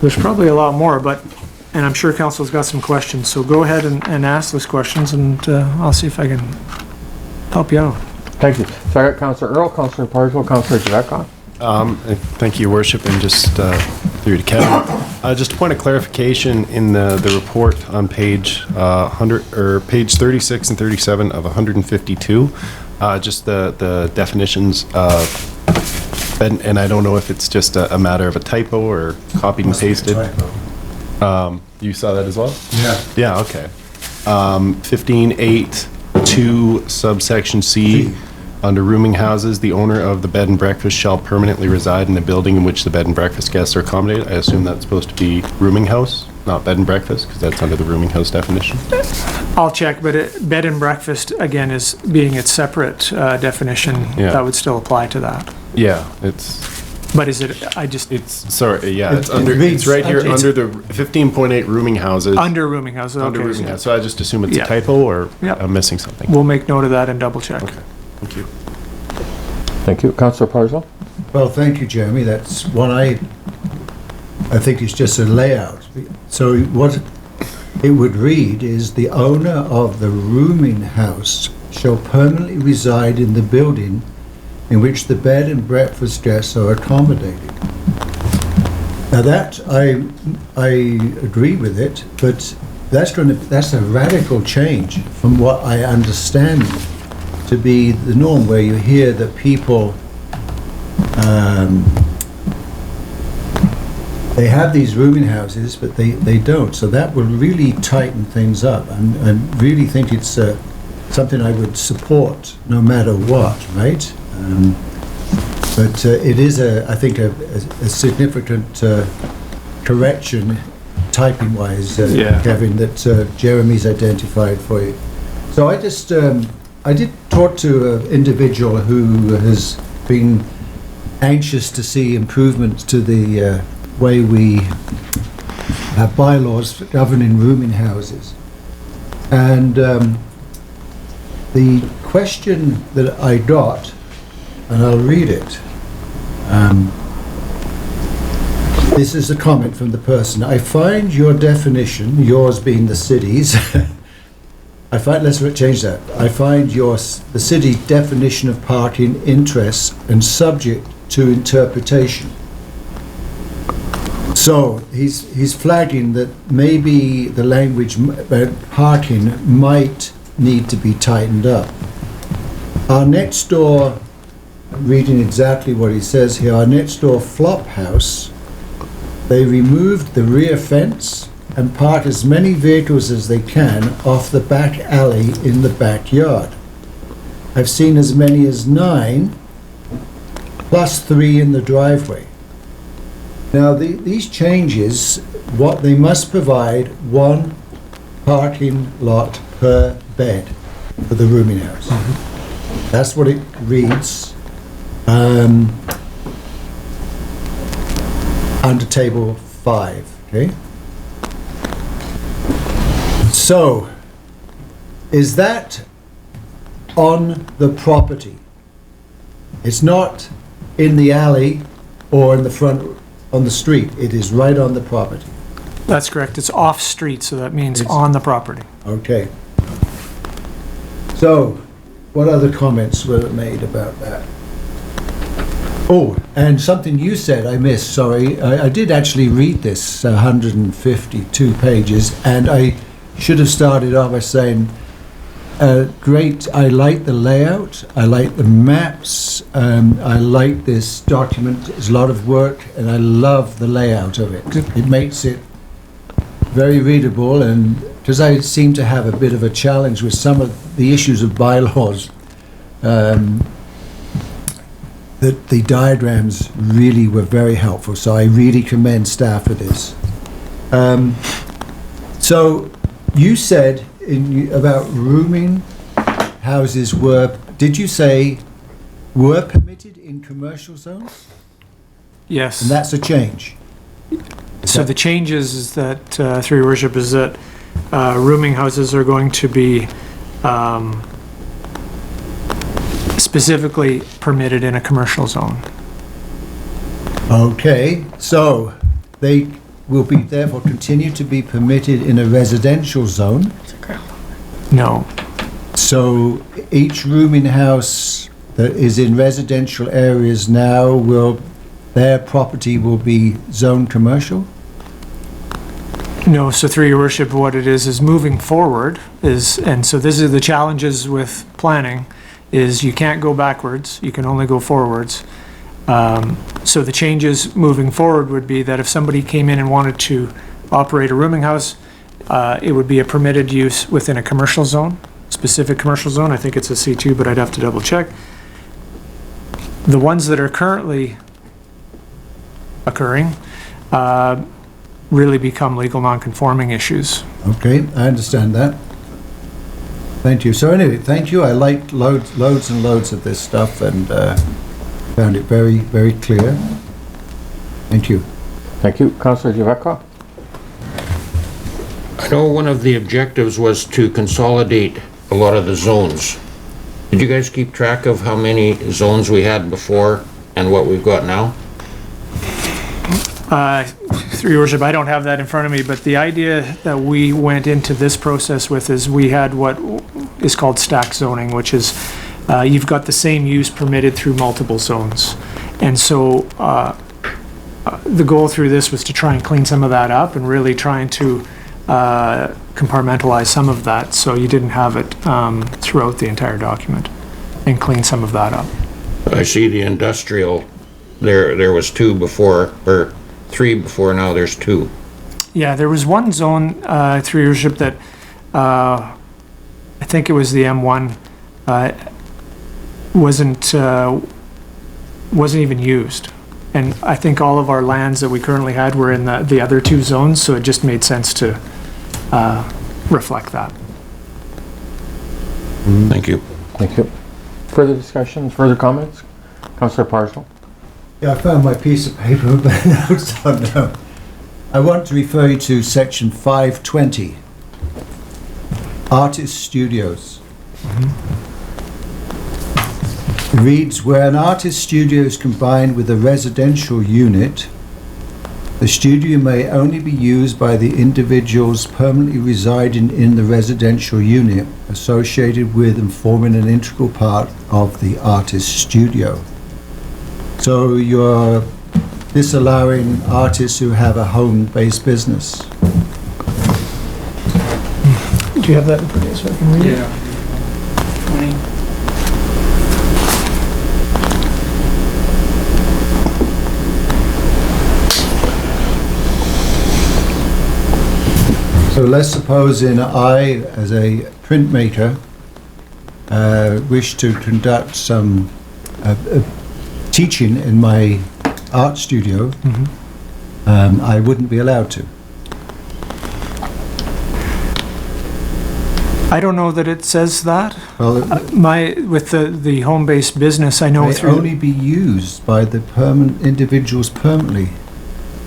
there's probably a lot more, and I'm sure council's got some questions, so go ahead and ask those questions, and I'll see if I can help you out. Thank you. So I got Councilor Earl, Councilor Parslow, Councilor Javetkov. Thank you, Your Worship, and just through to Kevin. Just a point of clarification in the report on page 36 and 37 of 152. Just the definitions of, and I don't know if it's just a matter of a typo or copied and pasted. You saw that as well? Yeah. Yeah, okay. 15.8.2 subsection C, under rooming houses, the owner of the bed and breakfast shall permanently reside in the building in which the bed and breakfast guests are accommodated. I assume that's supposed to be rooming house, not bed and breakfast, because that's under the rooming house definition. I'll check, but bed and breakfast, again, is being its separate definition. Yeah. That would still apply to that. Yeah, it's It it's right here under the 15.8 rooming houses. Under rooming houses, okay. Under rooming house, so I just assume it's Yeah. a typo or Yeah. I'm missing something. We'll make note of that and double check. Okay, thank you. Thank you. Councilor Parslow. Well, thank you, Jeremy. That's one I think it's just a layout. So what it would read is the owner of the rooming house shall permanently reside in the building in which the bed and breakfast guests are accommodated. Now that I agree with it, but that's a radical change from what I understand to be the norm, where you hear that people they have these rooming houses, but they don't. So that will really tighten things up, and I really think it's something I would support no matter what, right? But it is, I think, a significant correction, typing-wise, Yeah. Kevin, that Jeremy's identified for you. So I just, I did talk to an individual who has been anxious to see improvements to the way we have bylaws governing rooming houses. And the question that I got, and I'll read it. This is a comment from the person. I find your definition, yours being the city's, let's change that. I find the city definition of parking interests and subject to interpretation. So he's flagging that maybe the language about parking might need to be tightened up. Our next door, reading exactly what he says here, our next door flop house, they removed the rear fence and park as many vehicles as they can off the back alley in the backyard. I've seen as many as 9, plus 3 in the driveway. Now these changes, what they must provide, 1 parking lot per bed for the rooming house. Mm-hmm. That's what it reads under table 5, okay? So, is that on the property? It's not in the alley or in the front on the street. It is right on the property. That's correct. It's off street, so that means It's- on the property. Okay. So, what other comments were made about that? Oh, and something you said I missed, sorry. I did actually read this 152 pages, and I should have started off by saying great. I like the layout. I like the maps. I like this document. It's a lot of work, and I love the layout of it. It makes it very readable, and because I seem to have a bit of a challenge with some of the issues of bylaws, that the diagrams really were very helpful. So I really commend staff for this. So you said about rooming houses did you say were permitted in commercial zones? Yes. And that's a change. So the changes is that, through your worship, is that rooming houses are going to be specifically permitted in a commercial zone. Okay, so they will be therefore continue to be permitted in a residential zone. No. So each rooming house that is in residential areas now their property will be zoned commercial? No, so through your worship, what it is moving forward and so this is the challenges with planning, is you can't go backwards, you can only go forwards. So the changes moving forward would be that if somebody came in and wanted to operate a rooming house, it would be a permitted use within a commercial zone, specific commercial zone. I think it's a C2, but I'd have to double check. The ones that are currently occurring really become legal non-conforming issues. Okay, I understand that. Thank you. So anyway, thank you. I liked loads and loads of this stuff, and found it very, very clear. Thank you. Thank you. Councilor Giavecca? I know one of the objectives was to consolidate a lot of the zones. Did you guys keep track of how many zones we had before and what we've got now? Through your worship, I don't have that in front of me, but the idea that we went into this process with is we had what is called stack zoning, which is you've got the same use permitted through multiple zones. And so the goal through this was to try and clean some of that up and really trying to compartmentalize some of that so you didn't have it throughout the entire document, and clean some of that up. I see the industrial, there was two before, or three before, now there's two. Yeah, there was one zone through your worship that I think it was the M1 wasn't even used, and I think all of our lands that we currently had were in the other two zones, so it just made sense to reflect that. Thank you. Thank you. Further discussion, further comments? Councilor Parsons? Yeah, I found my piece of paper, but notes on now. I want to refer you to section 520, Artist Studios. It reads, where an artist studio is combined with a residential unit, the studio may only be used by the individuals permanently residing in the residential unit associated with and forming an integral part of the artist studio. So you're disallowing artists who have a home-based business. Do you have that in front of you so I can read it? Yeah. So let's suppose I, as a printmaker, wish to conduct some teaching in my art studio. I wouldn't be allowed to. I don't know that it says that. Well, With the home-based business, I know may through... only be used by the individuals permanently.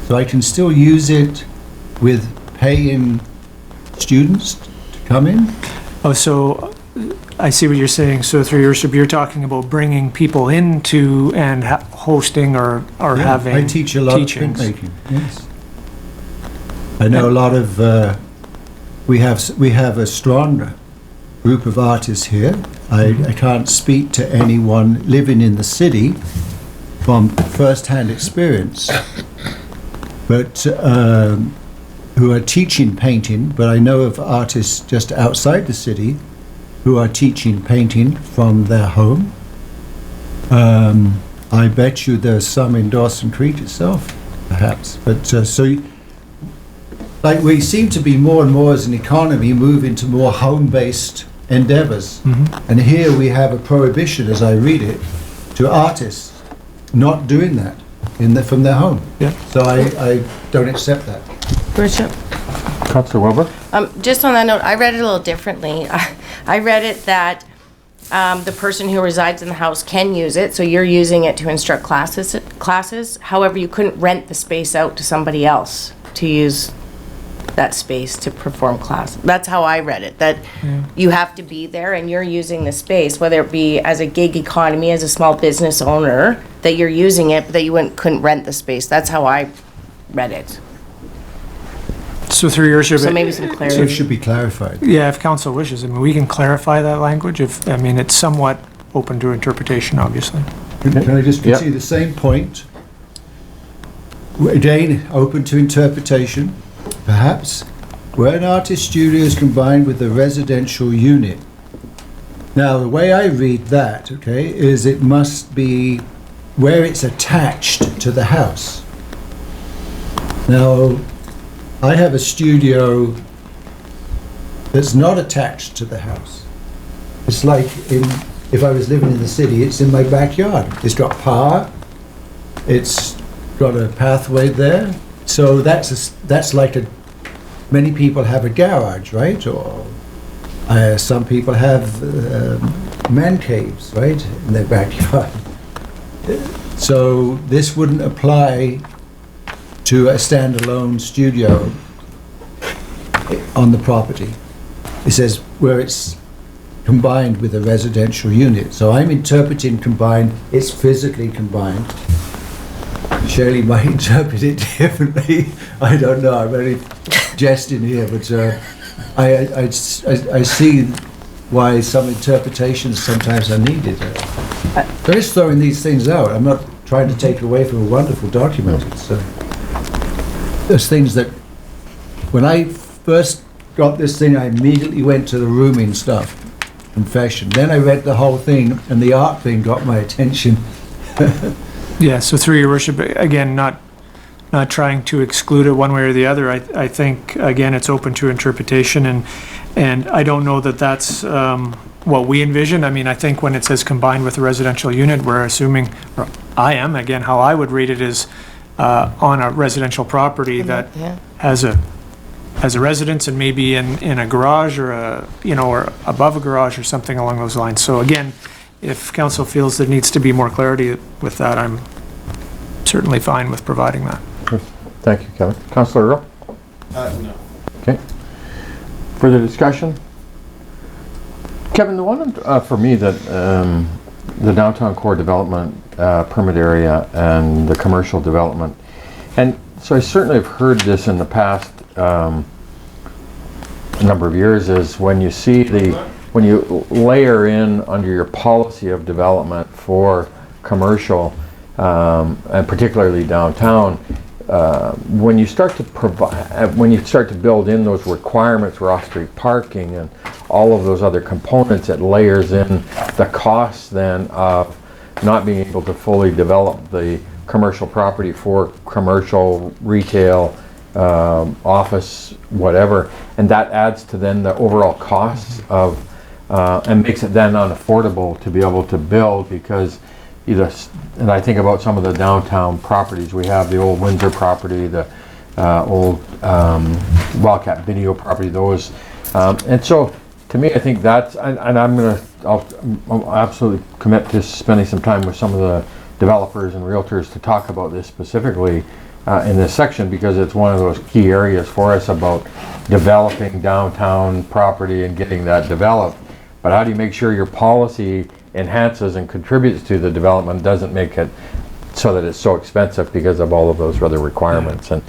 So I can still use it with paying students to come in? Oh, so I see what you're saying. So through your worship, you're talking about bringing people into and hosting or having I teach a lot teachings. of printmaking, yes. I know a lot of, we have a strong group of artists here. I can't speak to anyone living in the city from first-hand experience, but who are teaching painting, but I know of artists just outside the city who are teaching painting from their home. I bet you there's some in Dawson Creek itself, perhaps. But like we seem to be more and more as an economy moving to more home-based endeavors. And here we have a prohibition, as I read it, to artists not doing that from their home. Yeah. So I don't accept that. Bishop? Councilor Wilbur? Just on that note, I read it a little differently. I read it that the person who resides in the house can use it, so you're using it to instruct classes. However, you couldn't rent the space out to somebody else to use that space to perform class. That's how I read it, that you have to be there and you're using the space, whether it be as a gig economy, as a small business owner, that you're using it, but that you couldn't rent the space. That's how I read it. So through your worship. So maybe some So it clarity. should be clarified. Yeah, if council wishes, I mean, we can clarify that language it's somewhat open to interpretation, obviously. Can I just Yeah. continue the same point? Again, open to interpretation, perhaps, where an artist studio is combined with a residential unit. Now, the way I read that, okay, is it must be where it's attached to the house. Now, I have a studio that's not attached to the house. It's like if I was living in the city, it's in my backyard. It's got power, it's got a pathway there. So that's like many people have a garage, right? Or some people have man caves, right, in their backyard. So this wouldn't apply to a standalone studio on the property. It says where it's combined with a residential unit. So I'm interpreting combined, it's physically combined. Shirley might interpret it differently. I don't know, I'm only jesting here, but I see why some interpretations sometimes are needed. So just throwing these things out. I'm not trying to take away from a wonderful document. It's, there's things that, when I first got this thing, I immediately went to the rooming stuff, confession. Then I read the whole thing, and the art thing got my attention. Yeah, so through your worship, again, not trying to exclude it one way or the other. I think, again, it's open to interpretation, and I don't know that that's what we envision. I mean, I think when it says combined with a residential unit, we're assuming, or I am, again, how I would read it is on a residential property that Yeah. has a residence and maybe in a garage or or above a garage or something along those lines. So again, if council feels there needs to be more clarity with that, I'm certainly fine with providing that. Thank you, Kevin. Councilor Earl? No. Okay. Further discussion? Kevin, the one for me that the downtown core development permit area and the commercial development, and so I certainly have heard this in the past number of years, is when you see when you layer in under your policy of development for commercial, and particularly downtown, when you start to build in those requirements for off-street parking and all of those other components, it layers in the costs then of not being able to fully develop the commercial property for commercial, retail, office, whatever, and that adds to then the overall costs of, and makes it then unaffordable to be able to build, because and I think about some of the downtown properties. We have the old Windsor property, the old Wildcat Video property, those. And so, to me, I think that's, and I'll absolutely commit to spending some time with some of the developers and realtors to talk about this specifically in this section, because it's one of those key areas for us about developing downtown property and getting that developed. But how do you make sure your policy enhances and contributes to the development, doesn't make it so that it's so expensive because of all of those other requirements? And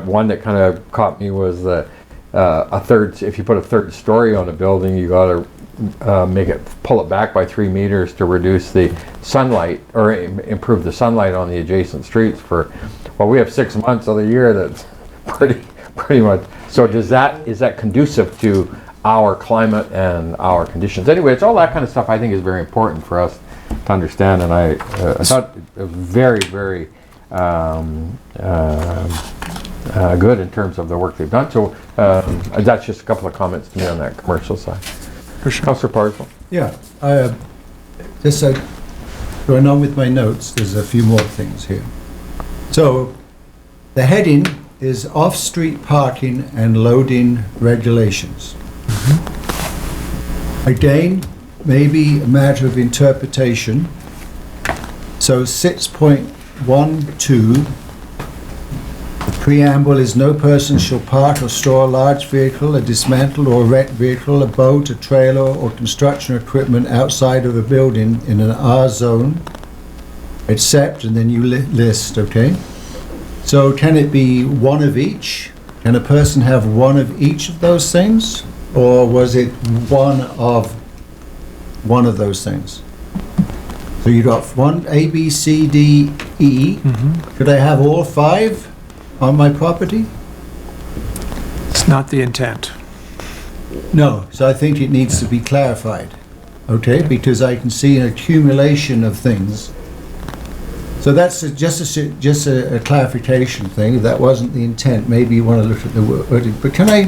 one that kind of caught me was that if you put a third story on a building, you got to pull it back by 3 meters to reduce the sunlight or improve the sunlight on the adjacent streets we have 6 months of the year that's pretty much. So is that conducive to our climate and our conditions. Anyway, it's all that kind of stuff I think is very important for us to understand, and I thought it was very, very good in terms of the work they've done. So that's just a couple of comments to me on that commercial side. For sure. Councilor Parsons. Yeah, just going on with my notes, there's a few more things here. So, the heading is off-street parking and loading regulations. Again, maybe a matter of interpretation. So 6.12, the preamble is no person shall park or store a large vehicle, a dismantled or wrecked vehicle, a boat, a trailer, or construction equipment outside of a building in an R zone, except, and then you list, okay? So can it be one of each? Can a person have one of each of those things? Or was it one of those things? So you got one A, B, C, D, E. Could I have all 5 on my property? It's not the intent. No, so I think it needs to be clarified, okay? Because I can see an accumulation of things. So that's just a clarification thing. If that wasn't the intent, maybe you want to look at the wording. But can I,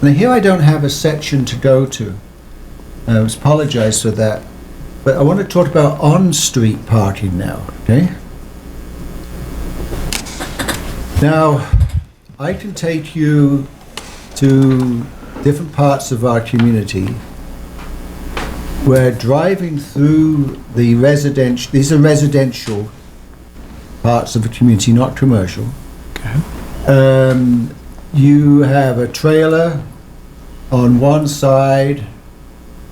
and here I don't have a section to go to. I apologize for that. But I want to talk about on-street parking now, okay? Now, I can take you to different parts of our community where driving through the residential, these are residential parts of the community, not commercial. Okay. You have a trailer on one side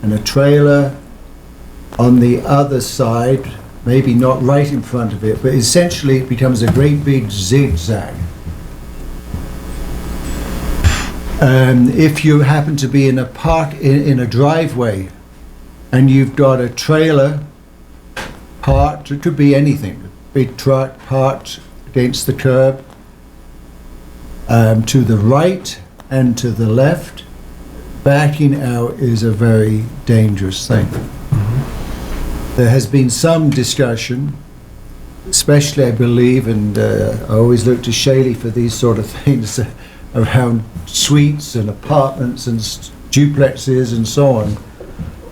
and a trailer on the other side, maybe not right in front of it, but essentially it becomes a great big zigzag. If you happen to be in a in a driveway and you've got a trailer parked, it could be anything, a big truck parked against the curb, to the right and to the left, backing out is a very dangerous thing. There has been some discussion, especially I believe, and I always look to Shaley for these sort of things, around suites and apartments and duplexes and so on,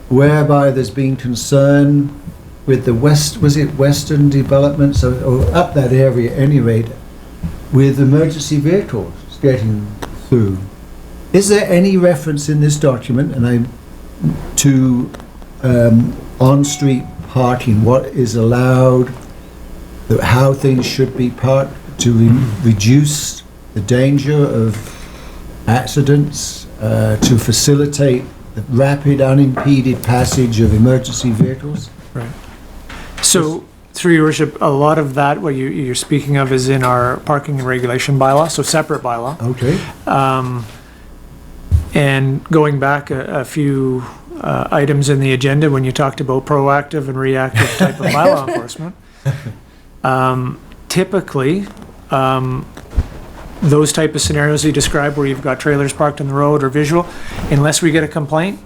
whereby there's been concern with the Western developments, or up that area at any rate, with emergency vehicles getting through. Is there any reference in this document to on-street parking, what is allowed, how things should be parked to reduce the danger of accidents, to facilitate the rapid unimpeded passage of emergency vehicles? Right. So, through your worship, a lot of that, what you're speaking of, is in our parking and regulation bylaw, so separate bylaw. Okay. And going back a few items in the agenda, when you talked about proactive and reactive type of bylaw enforcement, typically, those type of scenarios you describe where you've got trailers parked on the road or visual, unless we get a complaint,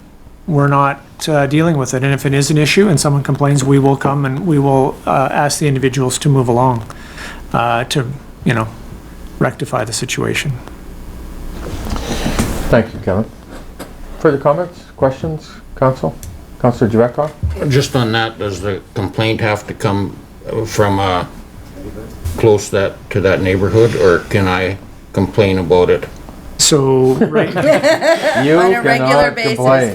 we're not dealing with it. And if it is an issue and someone complains, we will come and we will ask the individuals to move along to, rectify the situation. Thank you, Kevin. Further comments, questions, Councilor Javekov? Just on that, does the complaint have to come from close to that neighborhood, or can I complain about it? So, right. You On a regular cannot complain.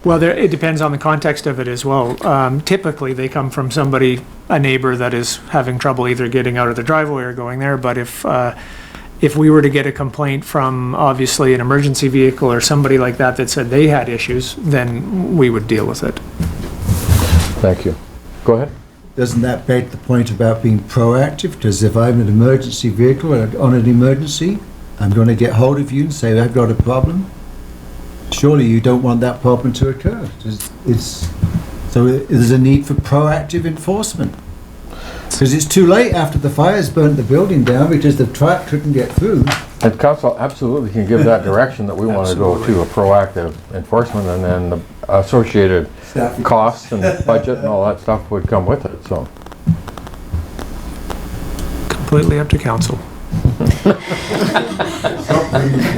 Well, it depends on the context of it as well. Typically, they come from somebody, a neighbor that is having trouble either getting out of the driveway or going there. But if we were to get a complaint from obviously an emergency vehicle or somebody like that that said they had issues, then we would deal with it. Thank you. Go ahead. Doesn't that beg the point about being proactive? Because if I'm an emergency vehicle on an emergency, I'm going to get hold of you and say, I've got a problem. Surely you don't want that problem to occur. So there's a need for proactive enforcement. Because it's too late after the fire's burnt the building down because the truck couldn't get through. And council absolutely can give that direction that we want to go to a proactive enforcement, and then the associated costs and budget and all that stuff would come with it, so. Completely up to council.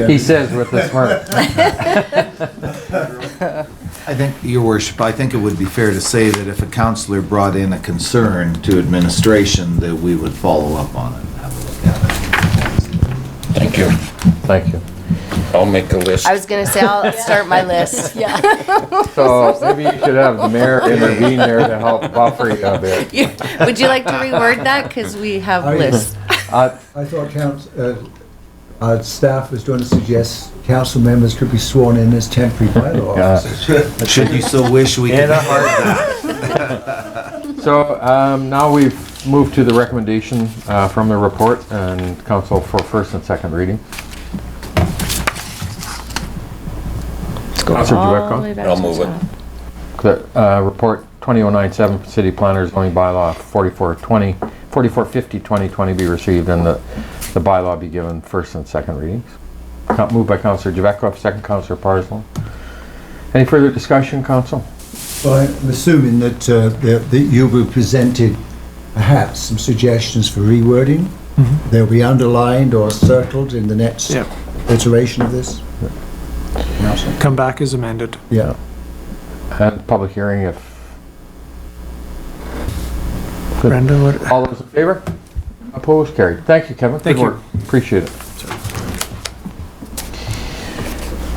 He says with a smirk. I think, your worship, I think it would be fair to say that if a councillor brought in a concern to administration, that we would follow up on it and have a look at it. Thank you. Thank you. I'll make a list. I was gonna say, I'll start my list. Yeah. So maybe you should have the mayor intervene there to help buffer you a bit. Would you like to reword that? Because we have Oh, yeah. lists. I thought our staff was going to suggest council members could be sworn in as temporary bylaw officers. Should you so wish, we could In a afford that. So now we've moved to the recommendation from the report and council for first and second reading. Councilor All the way Dawson. back I'll to the move it. top. The report 20097 city planners zoning bylaw 4450 2020 be received and the bylaw be given first and second readings. Moved by Councilor Javetkov, second Councilor Parslow. Any further discussion, council? Well, I'm assuming that you will presented perhaps some suggestions for rewording. They'll be underlined or circled in the next Yep. iteration of this. Council? Come back as amended. Yeah. And public hearing if... Good. Brenda, what? All those in favor? Opposed? Carried. Thank you, Kevin. Thank Good you. work. Appreciate it.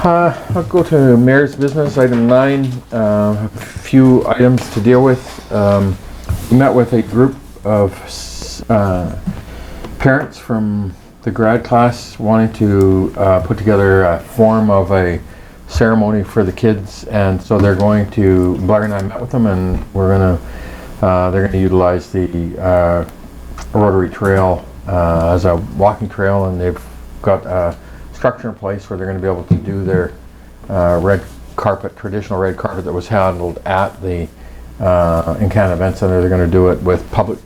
I'll go to Mayor's Business, item 9. A few items to deal with. We met with a group of parents from the grad class wanting to put together a form of a ceremony for the kids, and so they're going to, Blair and I met with them, and they're gonna utilize the Rotary Trail as a walking trail, and they've got a structure in place where they're going to be able to do their red carpet, traditional red carpet that was handled at the in-Canada Event Center. They're going to do it with public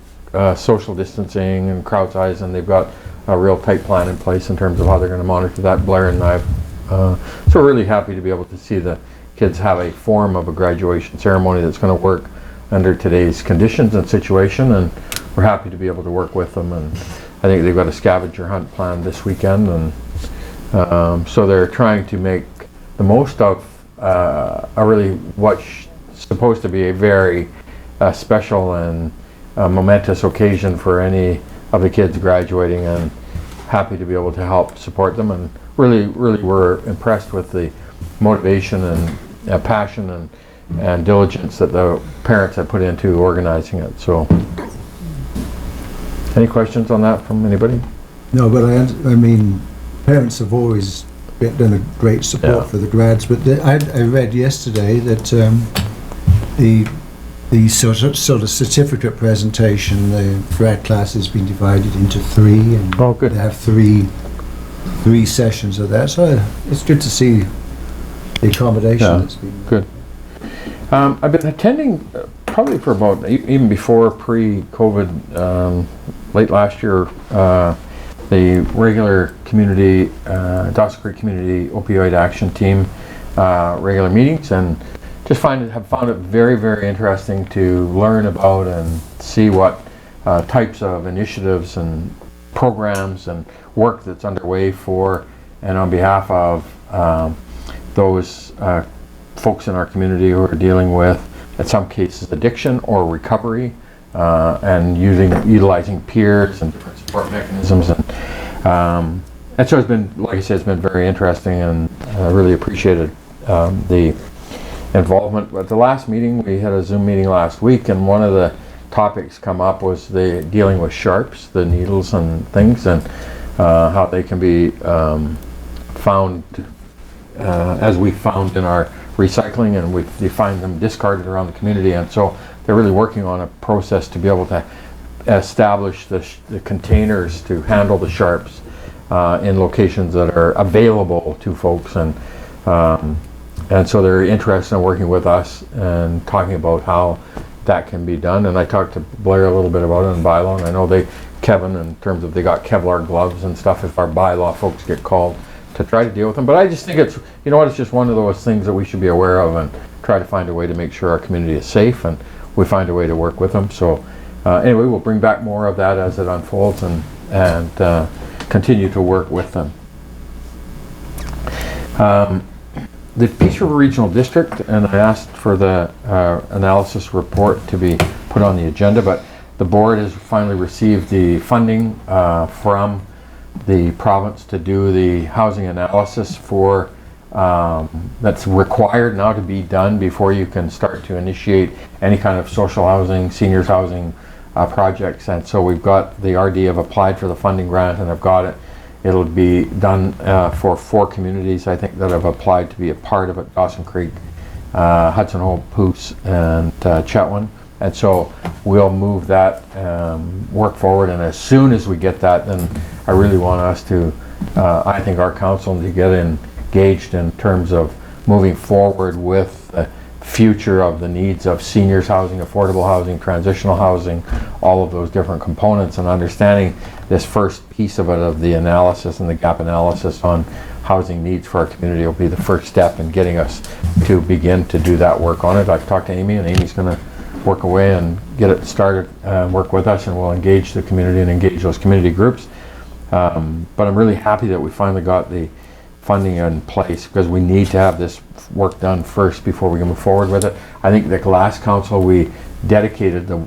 social distancing and crowd size, and they've got a real tight plan in place in terms of how they're going to monitor that. Blair and I, so we're really happy to be able to see the kids have a form of a graduation ceremony that's going to work under today's conditions and situation, and we're happy to be able to work with them. And I think they've got a scavenger hunt planned this weekend, and so they're trying to make the most of a really what's supposed to be a very special and momentous occasion for any of the kids graduating, and happy to be able to help support them. And really we're impressed with the motivation and passion and diligence that the parents have put into organizing it. So, any questions on that from anybody? No, but I mean, parents have always done a great support Yeah. for the grads, but I read yesterday that the sort of certificate presentation, the grad class has been divided into 3, and Oh, good. they have three sessions of that. So it's good to see the accommodation Yeah. that's been. Good. I've been attending probably for about, even before pre-COVID, late last year, the regular community, Dawson Creek Community Opioid Action Team regular meetings, and just have found it very, very interesting to learn about and see what types of initiatives and programs and work that's underway for and on behalf of those folks in our community who are dealing with, in some cases, addiction or recovery, and utilizing peers and different support mechanisms. And so it's been, like I said, it's been very interesting, and I really appreciated the involvement. At the last meeting, we had a Zoom meeting last week, and one of the topics come up was the dealing with sharps, the needles and things, and how they can be found, as we found in our recycling, and we find them discarded around the community. And so they're really working on a process to be able to establish the containers to handle the sharps in locations that are available to folks, and so they're interested in working with us and talking about how that can be done. And I talked to Blair a little bit about it in bylaw, and I know Kevin, in terms of they got Kevlar gloves and stuff if our bylaw folks get called to try to deal with them. But I just think it's, you know what, it's just one of those things that we should be aware of and try to find a way to make sure our community is safe and we find a way to work with them. So anyway, we'll bring back more of that as it unfolds and continue to work with them. The Peace River Regional District, and I asked for the analysis report to be put on the agenda, but the board has finally received the funding from the province to do the housing analysis for that's required now to be done before you can start to initiate any kind of social housing, seniors housing projects. And so we've got the RD have applied for the funding grant, and I've got it. It'll be done for 4 communities, I think, that have applied to be a part of it: Dawson Creek, Hudson Hole, Poos, and Chetwynd. And so we'll move that work forward, and as soon as we get that, then I really want us to, I think our council, to get engaged in terms of moving forward with the future of the needs of seniors housing, affordable housing, transitional housing, all of those different components, and understanding this first piece of it, of the analysis and the gap analysis on housing needs for our community, will be the first step in getting us to begin to do that work on it. I've talked to Amy, and Amy's going to work away and get it started, work with us, and we'll engage the community and engage those community groups. But I'm really happy that we finally got the funding in place, because we need to have this work done first before we can move forward with it. I think the last council, we dedicated the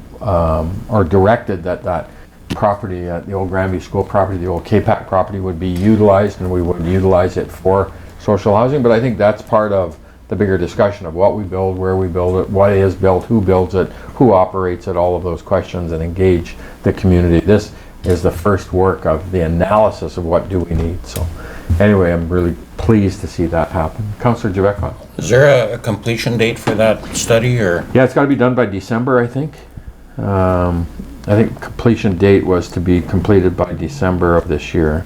or directed that property, the old Granby School property, the old KPAC property, would be utilized, and we would utilize it for social housing. But I think that's part of the bigger discussion of what we build, where we build it, what is built, who builds it, who operates it, all of those questions, and engage the community. This is the first work of the analysis of what do we need. So anyway, I'm really pleased to see that happen. Councillor Jabeka. Is there a completion date for that study, or? Yeah, it's got to be done by December, I think. I think completion date was to be completed by December of this year.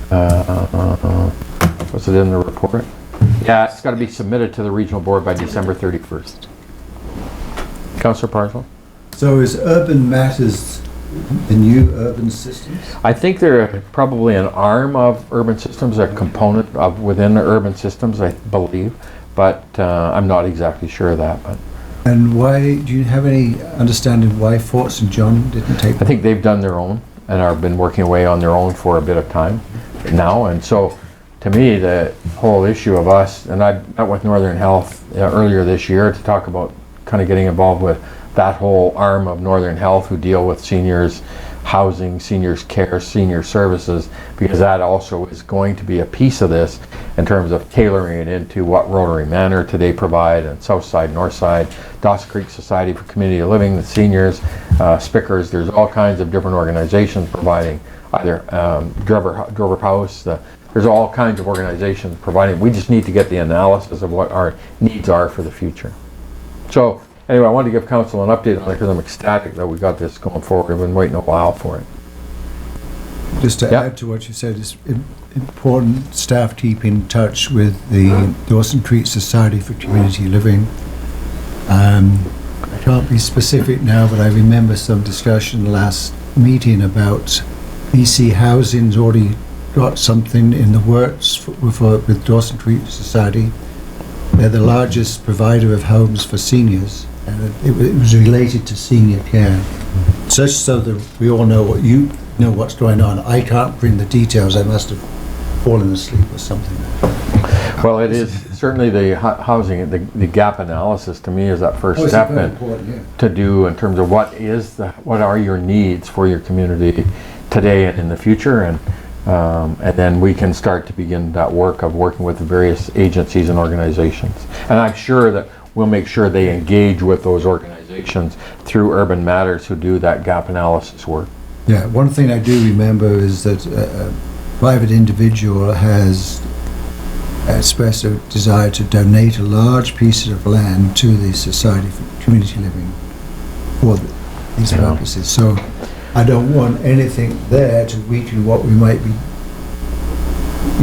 Was it in the report? Yeah, it's got to be submitted to the regional board by December 31st. Councillor Parslow? So is Urban Matters the new urban systems? I think they're probably an arm of urban systems, a component of within the urban systems, I believe, but I'm not exactly sure of that. But And why, do you have any understanding why Fort St. John didn't take? I think they've done their own and have been working away on their own for a bit of time now. And so to me, the whole issue of us, and I met with Northern Health earlier this year to talk about kind of getting involved with that whole arm of Northern Health who deal with seniors housing, seniors care, senior services, because that also is going to be a piece of this in terms of tailoring it into what Rotary Manor today provide, and Southside, Northside, Dawson Creek Society for Community Living, the seniors, Spickers. There's all kinds of different organizations providing either Drover House. There's all kinds of organizations providing. We just need to get the analysis of what our needs are for the future. So anyway, I wanted to give council an update on it because I'm ecstatic that we got this going forward. We've been waiting a while for it. Just to add to what you said, it's important staff keep in touch with the Dawson Creek Society for Community Living. I can't be specific now, but I remember some discussion last meeting about BC Housing's already got something in the works with Dawson Creek Society. They're the largest provider of homes for seniors, and it was related to senior care. Such so that we all know what's going on. I can't bring the details. I must have fallen asleep or something. Well, it is certainly the housing, the gap analysis to me is that first step to do in terms of what are your needs for your community today and in the future, and then we can start to begin that work of working with the various agencies and organizations. And I'm sure that we'll make sure they engage with those organizations through Urban Matters who do that gap analysis work. Yeah, one thing I do remember is that a private individual has expressed a desire to donate a large piece of land to the Society for Community Living for these purposes. So I don't want anything there to weaken what we might be,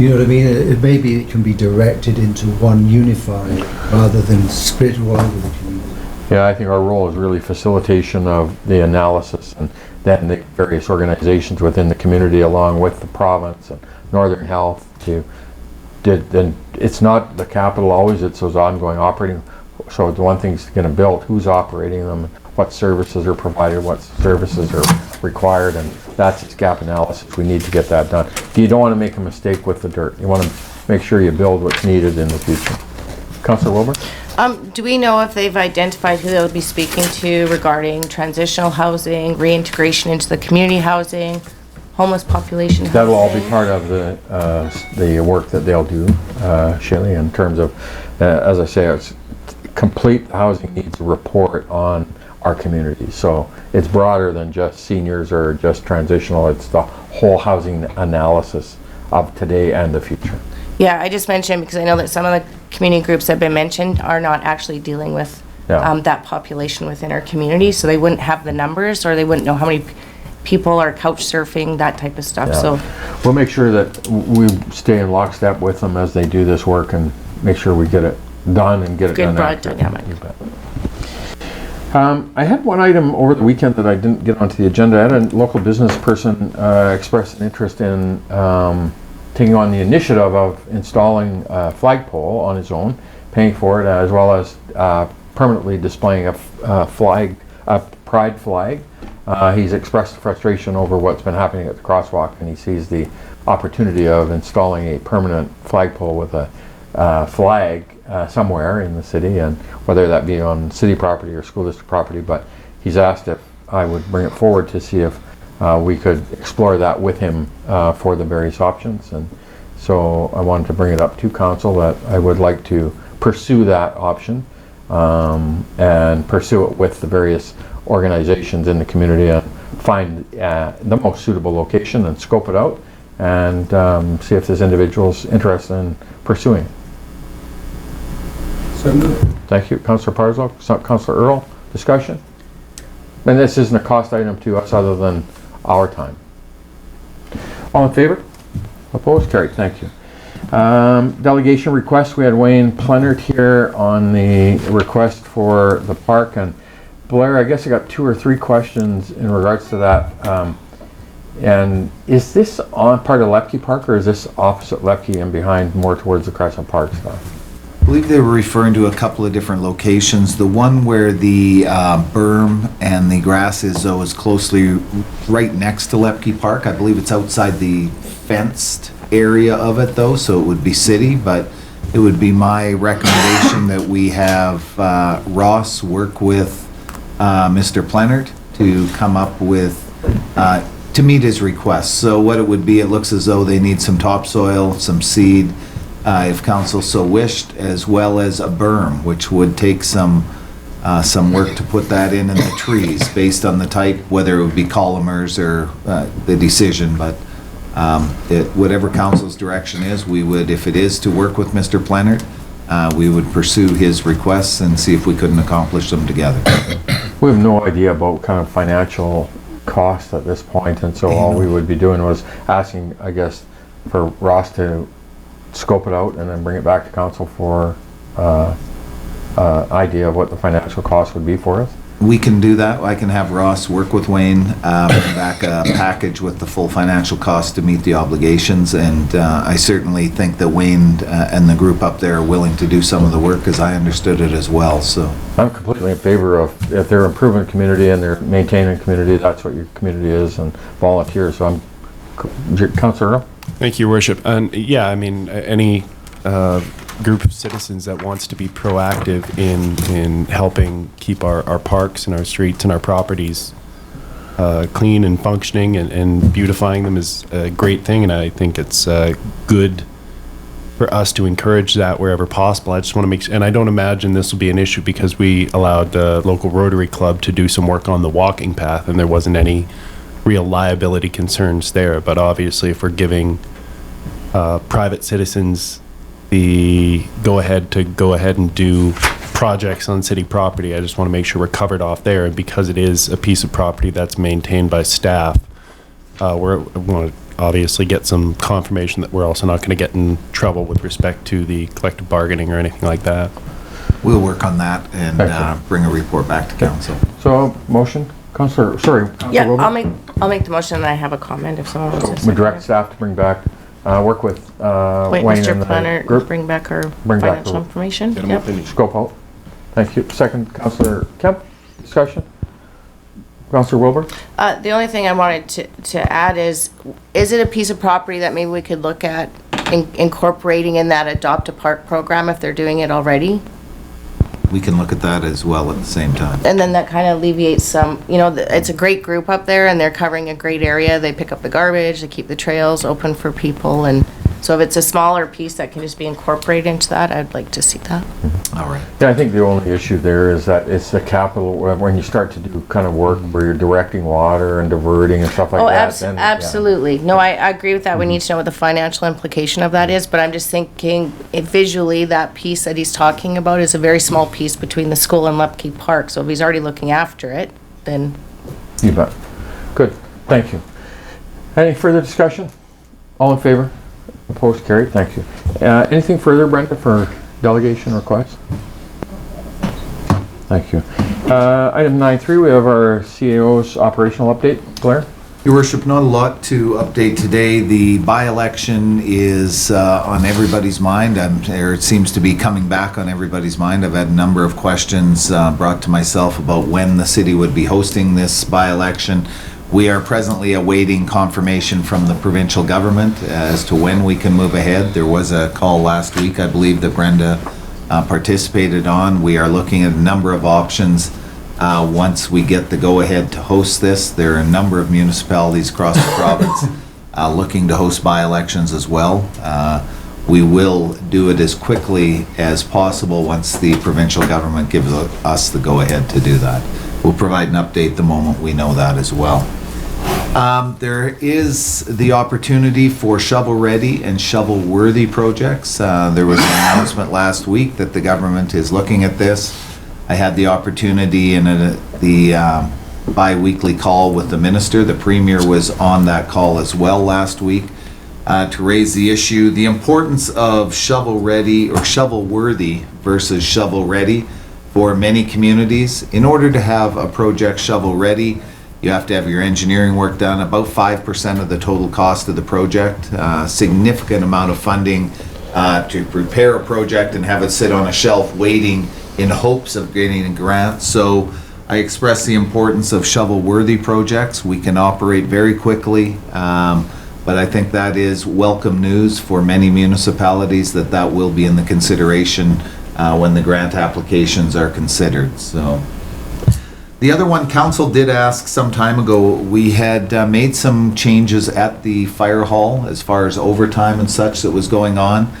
you know what I mean? Maybe it can be directed into one unified rather than split all over the community. Yeah, I think our role is really facilitation of the analysis, and then the various organizations within the community along with the province and Northern Health then it's not the capital always, it's those ongoing operating. So the one thing's going to build who's operating them, what services are provided, what services are required, and that's its gap analysis. We need to get that done. You don't want to make a mistake with the dirt. You want to make sure you build what's needed in the future. Councilor Wilbur? Do we know if they've identified who they'll be speaking to regarding transitional housing, reintegration into the community housing, homeless population housing? That'll all be part of the work that they'll do, Shelley, in terms of, as I say, it's complete housing needs a report on our community. So it's broader than just seniors or just transitional. It's the whole housing analysis of today and the future. Yeah, I just mentioned because I know that some of the community groups that have been mentioned are not actually dealing with that population within our community, so they wouldn't have the numbers or they wouldn't know how many people are couch surfing, that type of stuff. Yeah. So we'll make sure that we stay in lockstep with them as they do this work and make sure we get it done and get it done. Good broad dynamic. You bet. I had one item over the weekend that I didn't get onto the agenda. I had a local business person express an interest in taking on the initiative of installing a flagpole on his own, paying for it, as well as permanently displaying a pride flag. He's expressed frustration over what's been happening at the crosswalk, and he sees the opportunity of installing a permanent flagpole with a flag somewhere in the city, and whether that be on city property or school district property. But he's asked if I would bring it forward to see if we could explore that with him for the various options. And so I wanted to bring it up to council that I would like to pursue that option and pursue it with the various organizations in the community and find the most suitable location and scope it out and see if there's individuals interested in pursuing it. Thank you. Councillor Parslow, Councillor Earl, discussion? And this isn't a cost item to us other than our time. All in favor? Opposed? Carried. Thank you. Delegation request. We had Wayne Plenard here on the request for the park. And Blair, I guess I got 2 or 3 questions in regards to that. And is this on part of Lepke Park or is this opposite Lepke and behind more towards the Crescent Park stuff? I believe they were referring to a couple of different locations. The one where the berm and the grass is, though, is closely right next to Lepke Park. I believe it's outside the fenced area of it, though, so it would be city, but it would be my recommendation that we have Ross work with Mr. Plenard to come up with, to meet his request. So what it would be, it looks as though they need some topsoil, some seed, if council so wished, as well as a berm, which would take some work to put that in the trees based on the type, whether it would be columars or the decision. But whatever council's direction is, we would, if it is to work with Mr. Plenard, we would pursue his requests and see if we couldn't accomplish them together. We have no idea about kind of financial cost at this point, and so all we would be doing was asking, I guess, for Ross to scope it out and then bring it back to council for idea of what the financial cost would be for us. We can do that. I can have Ross work with Wayne, bring back a package with the full financial cost to meet the obligations, and I certainly think that Wayne and the group up there are willing to do some of the work, as I understood it as well. So I'm completely in favor of, if they're improving community and they're maintaining community, that's what your community is, and volunteers. So I'm, Councilor Earl? Thank you, Your Worship. And yeah, I mean, any group of citizens that wants to be proactive in helping keep our parks and our streets and our properties clean and functioning and beautifying them is a great thing, and I think it's good for us to encourage that wherever possible. I just want to make sure, and I don't imagine this will be an issue because we allowed the local Rotary Club to do some work on the walking path and there wasn't any real liability concerns there. But obviously if we're giving private citizens the go ahead and do projects on city property, I just want to make sure we're covered off there. And because it is a piece of property that's maintained by staff, we want to obviously get some confirmation that we're also not going to get in trouble with respect to the collective bargaining or anything like that. We'll work on that and Thank you. bring a report back to council. So, motion, Councilor, sorry. Councilor Yeah, Wilbur? I'll make the motion and I have a comment if someone wants to. We second direct it. staff to bring back, work with Wait, Wayne Mr. and the Planner, group. bring back our Bring back financial the- information. Get 'em Yep. up in- Scope out. Thank you. Second, Councilor Kemp, discussion? Councilor Wilbur? The only thing I wanted to add is it a piece of property that maybe we could look at incorporating in that Adopt a Park program if they're doing it already? We can look at that as well at the same time. And then that kind of alleviates some, it's a great group up there and they're covering a great area. They pick up the garbage, they keep the trails open for people. And so if it's a smaller piece that can just be incorporated into that, I'd like to see that. All right. Yeah, I think the only issue there is that it's the capital, when you start to do kind of work where you're directing water and diverting and stuff like Oh, that. then, yeah. absolutely. No, I agree with that. We need to know what the financial implication of that is, but I'm just thinking visually, that piece that he's talking about is a very small piece between the school and Lepke Park. So if he's already looking after it, then You bet. Good, thank you. Any further discussion? All in favor? Opposed, carried, thank you. Anything further, Brenda, for delegation requests? Thank you. Item 9.3, we have our CAO's operational update. Blair? Your Worship, not a lot to update today. The by-election is on everybody's mind, or it seems to be coming back on everybody's mind. I've had a number of questions brought to myself about when the city would be hosting this by-election. We are presently awaiting confirmation from the provincial government as to when we can move ahead. There was a call last week, I believe, that Brenda participated on. We are looking at a number of options. Once we get the go-ahead to host this, there are a number of municipalities across the province looking to host by-elections as well. We will do it as quickly as possible once the provincial government gives us the go-ahead to do that. We'll provide an update the moment we know that as well. There is the opportunity for shovel-ready and shovel-worthy projects. There was an announcement last week that the government is looking at this. I had the opportunity in the bi-weekly call with the minister. The premier was on that call as well last week to raise the issue, the importance of shovel-ready or shovel-worthy versus shovel-ready for many communities. In order to have a project shovel-ready, you have to have your engineering work done, about 5% of the total cost of the project, significant amount of funding to prepare a project and have it sit on a shelf waiting in hopes of getting a grant. So I express the importance of shovel-worthy projects. We can operate very quickly, but I think that is welcome news for many municipalities that will be in the consideration when the grant applications are considered. So the other one, council did ask some time ago, we had made some changes at the fire hall as far as overtime and such that was going on.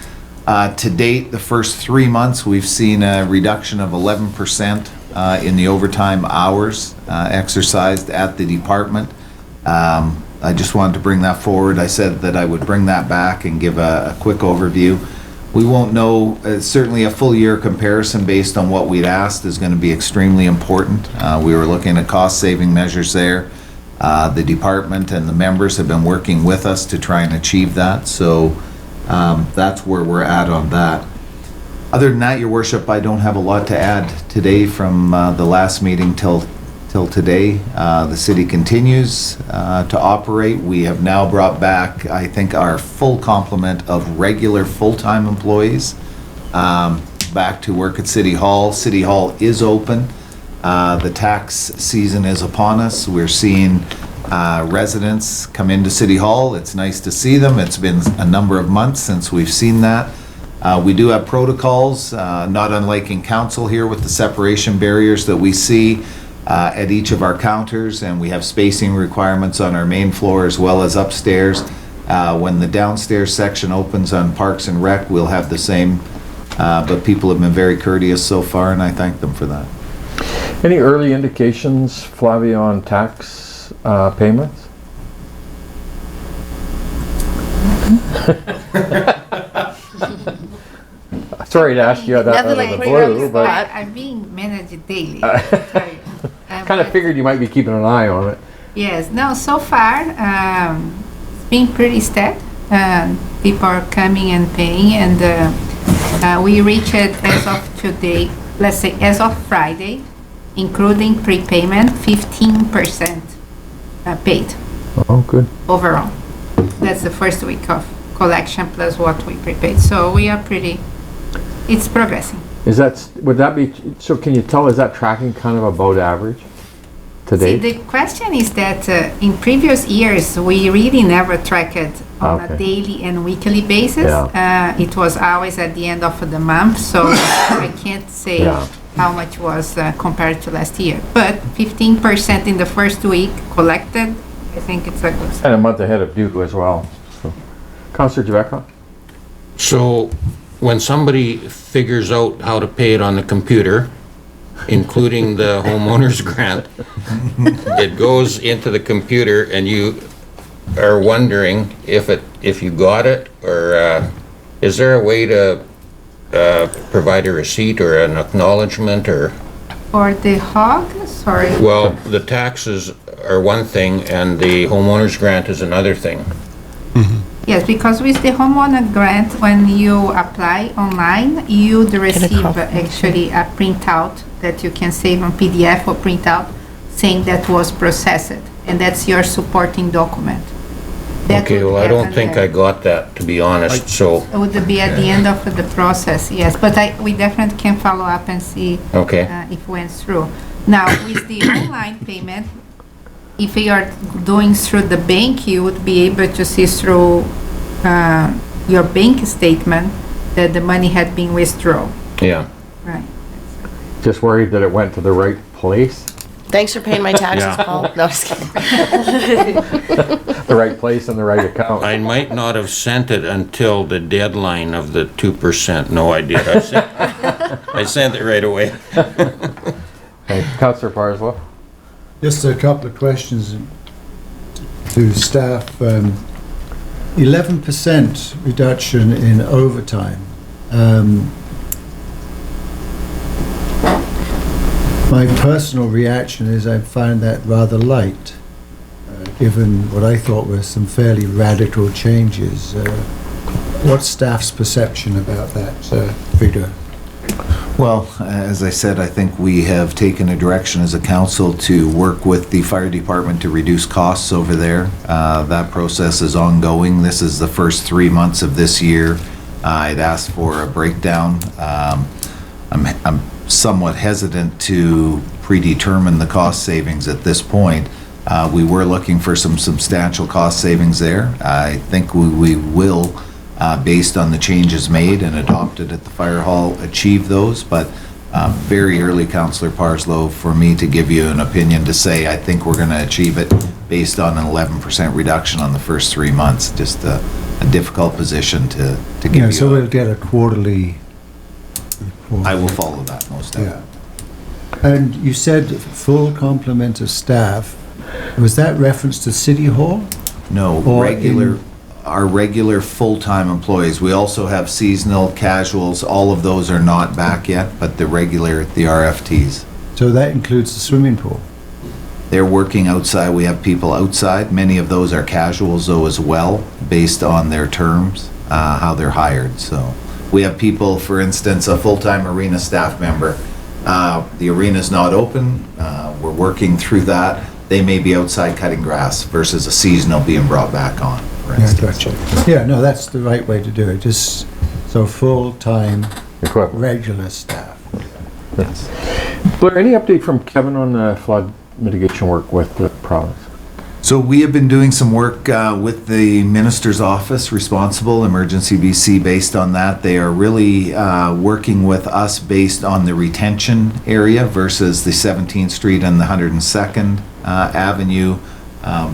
To date, the first 3 months, we've seen a reduction of 11% in the overtime hours exercised at the department. I just wanted to bring that forward. I said that I would bring that back and give a quick overview. We won't know, certainly a full year comparison based on what we'd asked is going to be extremely important. We were looking at cost saving measures there. The department and the members have been working with us to try and achieve that. So that's where we're at on that. Other than that, Your Worship, I don't have a lot to add today from the last meeting till today. The city continues to operate. We have now brought back, I think, our full complement of regular full-time employees back to work at City Hall. City Hall is open. The tax season is upon us. We're seeing residents come into City Hall. It's nice to see them. It's been a number of months since we've seen that. We do have protocols, not unlike in council here with the separation barriers that we see at each of our counters, and we have spacing requirements on our main floor as well as upstairs. When the downstairs section opens on Parks and Rec, we'll have the same, but people have been very courteous so far, and I thank them for that. Any early indications, Flavia, on tax payments? Sorry to ask you that out of Nothing the like blue, but I'm being managed daily. Sorry. kind of figured you might be keeping an eye on it. Yes, no, so far, it's been pretty steady. People are coming and paying, and We reached as of today, let's say as of Friday, including prepayment, 15% paid Oh, good. overall. That's the first week of collection plus what we prepaid. So we are it's progressing. Is that, would that be, so can you tell, is that tracking kind of above average to See, date? the question is that in previous years, we really never tracked it on Okay. a daily and weekly basis. Yeah. It was always at the end of the month, so I can't say Yeah. how much was compared to last year. But 15% in the first week collected, I think it's a good start. And a month ahead of due as well. So. Councillor Javetka? So when somebody figures out how to pay it on the computer, including the homeowner's grant, it goes into the computer and you are wondering if you got it, or is there a way to provide a receipt or an acknowledgement, or? For the hog, sorry. Well, the taxes are one thing and the homeowner's grant is another thing. Yes, because with the homeowner grant, when you apply online, you'd receive actually a printout that you can save on PDF or printout saying that was processed, and that's your supporting document. That Okay, would well, I don't happen think there. I got that, to be honest, so, It would be at the end of the process, yes, but we definitely can follow up and see okay. if it went through. Now, with the online payment, if you are doing through the bank, you would be able to see through your bank statement that the money had been withdrawn. Yeah. Right. Just worried that it went to the right place? Thanks for paying my taxes, Yeah. Paul. No, just kidding. The right place and the right account. I might not have sent it until the deadline of the 2%. No, I did. I sent it right away. Okay. Councillor Parslow? Just a couple of questions to staff. 11% reduction in overtime. My personal reaction is I found that rather light, given what I thought were some fairly radical changes. What's staff's perception about that figure? Well, as I said, I think we have taken a direction as a council to work with the fire department to reduce costs over there. That process is ongoing. This is the first 3 months of this year. I'd asked for a breakdown. I'm somewhat hesitant to predetermine the cost savings at this point. We were looking for some substantial cost savings there. I think we will, based on the changes made and adopted at the fire hall, achieve those, but very early, Councillor Parslow, for me to give you an opinion to say I think we're going to achieve it based on an 11% reduction on the first 3 months. Just a difficult position to give you. So we'll get a quarterly report. I will follow that most definitely. Yeah. And you said full complement of staff. Was that reference to City Hall? No, Or our regular full-time employees. We also have seasonal, casuals, all of those are not back yet, but the RFTs. So that includes the swimming pool? They're working outside, we have people outside. Many of those are casuals though as well, based on their terms, how they're hired, so. We have people, for instance, a full-time arena staff member. The arena's not open, we're working through that. They may be outside cutting grass versus a seasonal being brought back on, for Yeah, instance. gotcha. Yeah, no, that's the right way to do it, just so full-time, Equivalent. regular staff. Blair, any update from Kevin on the flood mitigation work with the province? So we have been doing some work with the Minister's Office responsible, Emergency BC, based on that. They are really working with us based on the retention area versus the 17th Street and the 102nd Avenue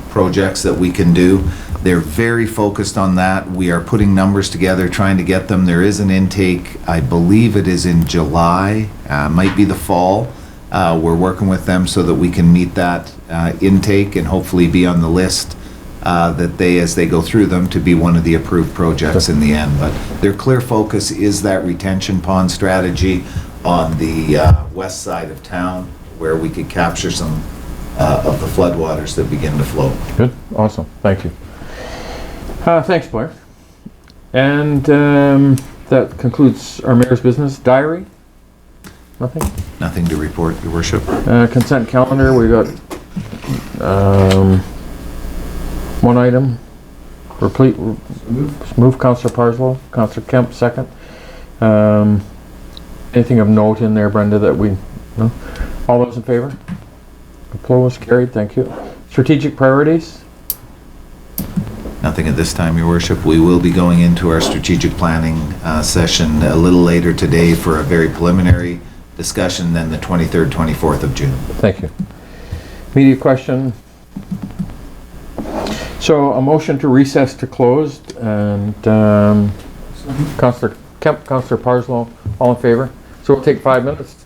projects that we can do. They're very focused on that. We are putting numbers together, trying to get them. There is an intake, I believe it is in July, might be the fall. We're working with them so that we can meet that intake and hopefully be on the list that they, as they go through them, to be one of the approved projects in the end. But their clear focus is that retention pond strategy on the west side of town, where we could capture some of the floodwaters that begin to flow. Good, awesome, thank you. Thanks, Blair. And That concludes our mayor's business. Diary? Nothing? Nothing to report, Your Worship. Consent calendar, we got one item. Replete, move Councilor Parslow, Councilor Kemp second. Anything of note in there, Brenda, that we, no? All those in favor? Opposed, carried, thank you. Strategic priorities? Nothing at this time, Your Worship. We will be going into our strategic planning session a little later today for a very preliminary discussion, then the 23rd, 24th of June. Thank you. Media question? So a motion to recess to closed, and Councilor Kemp, Councilor Parslow, all in favor? So we'll take 5 minutes.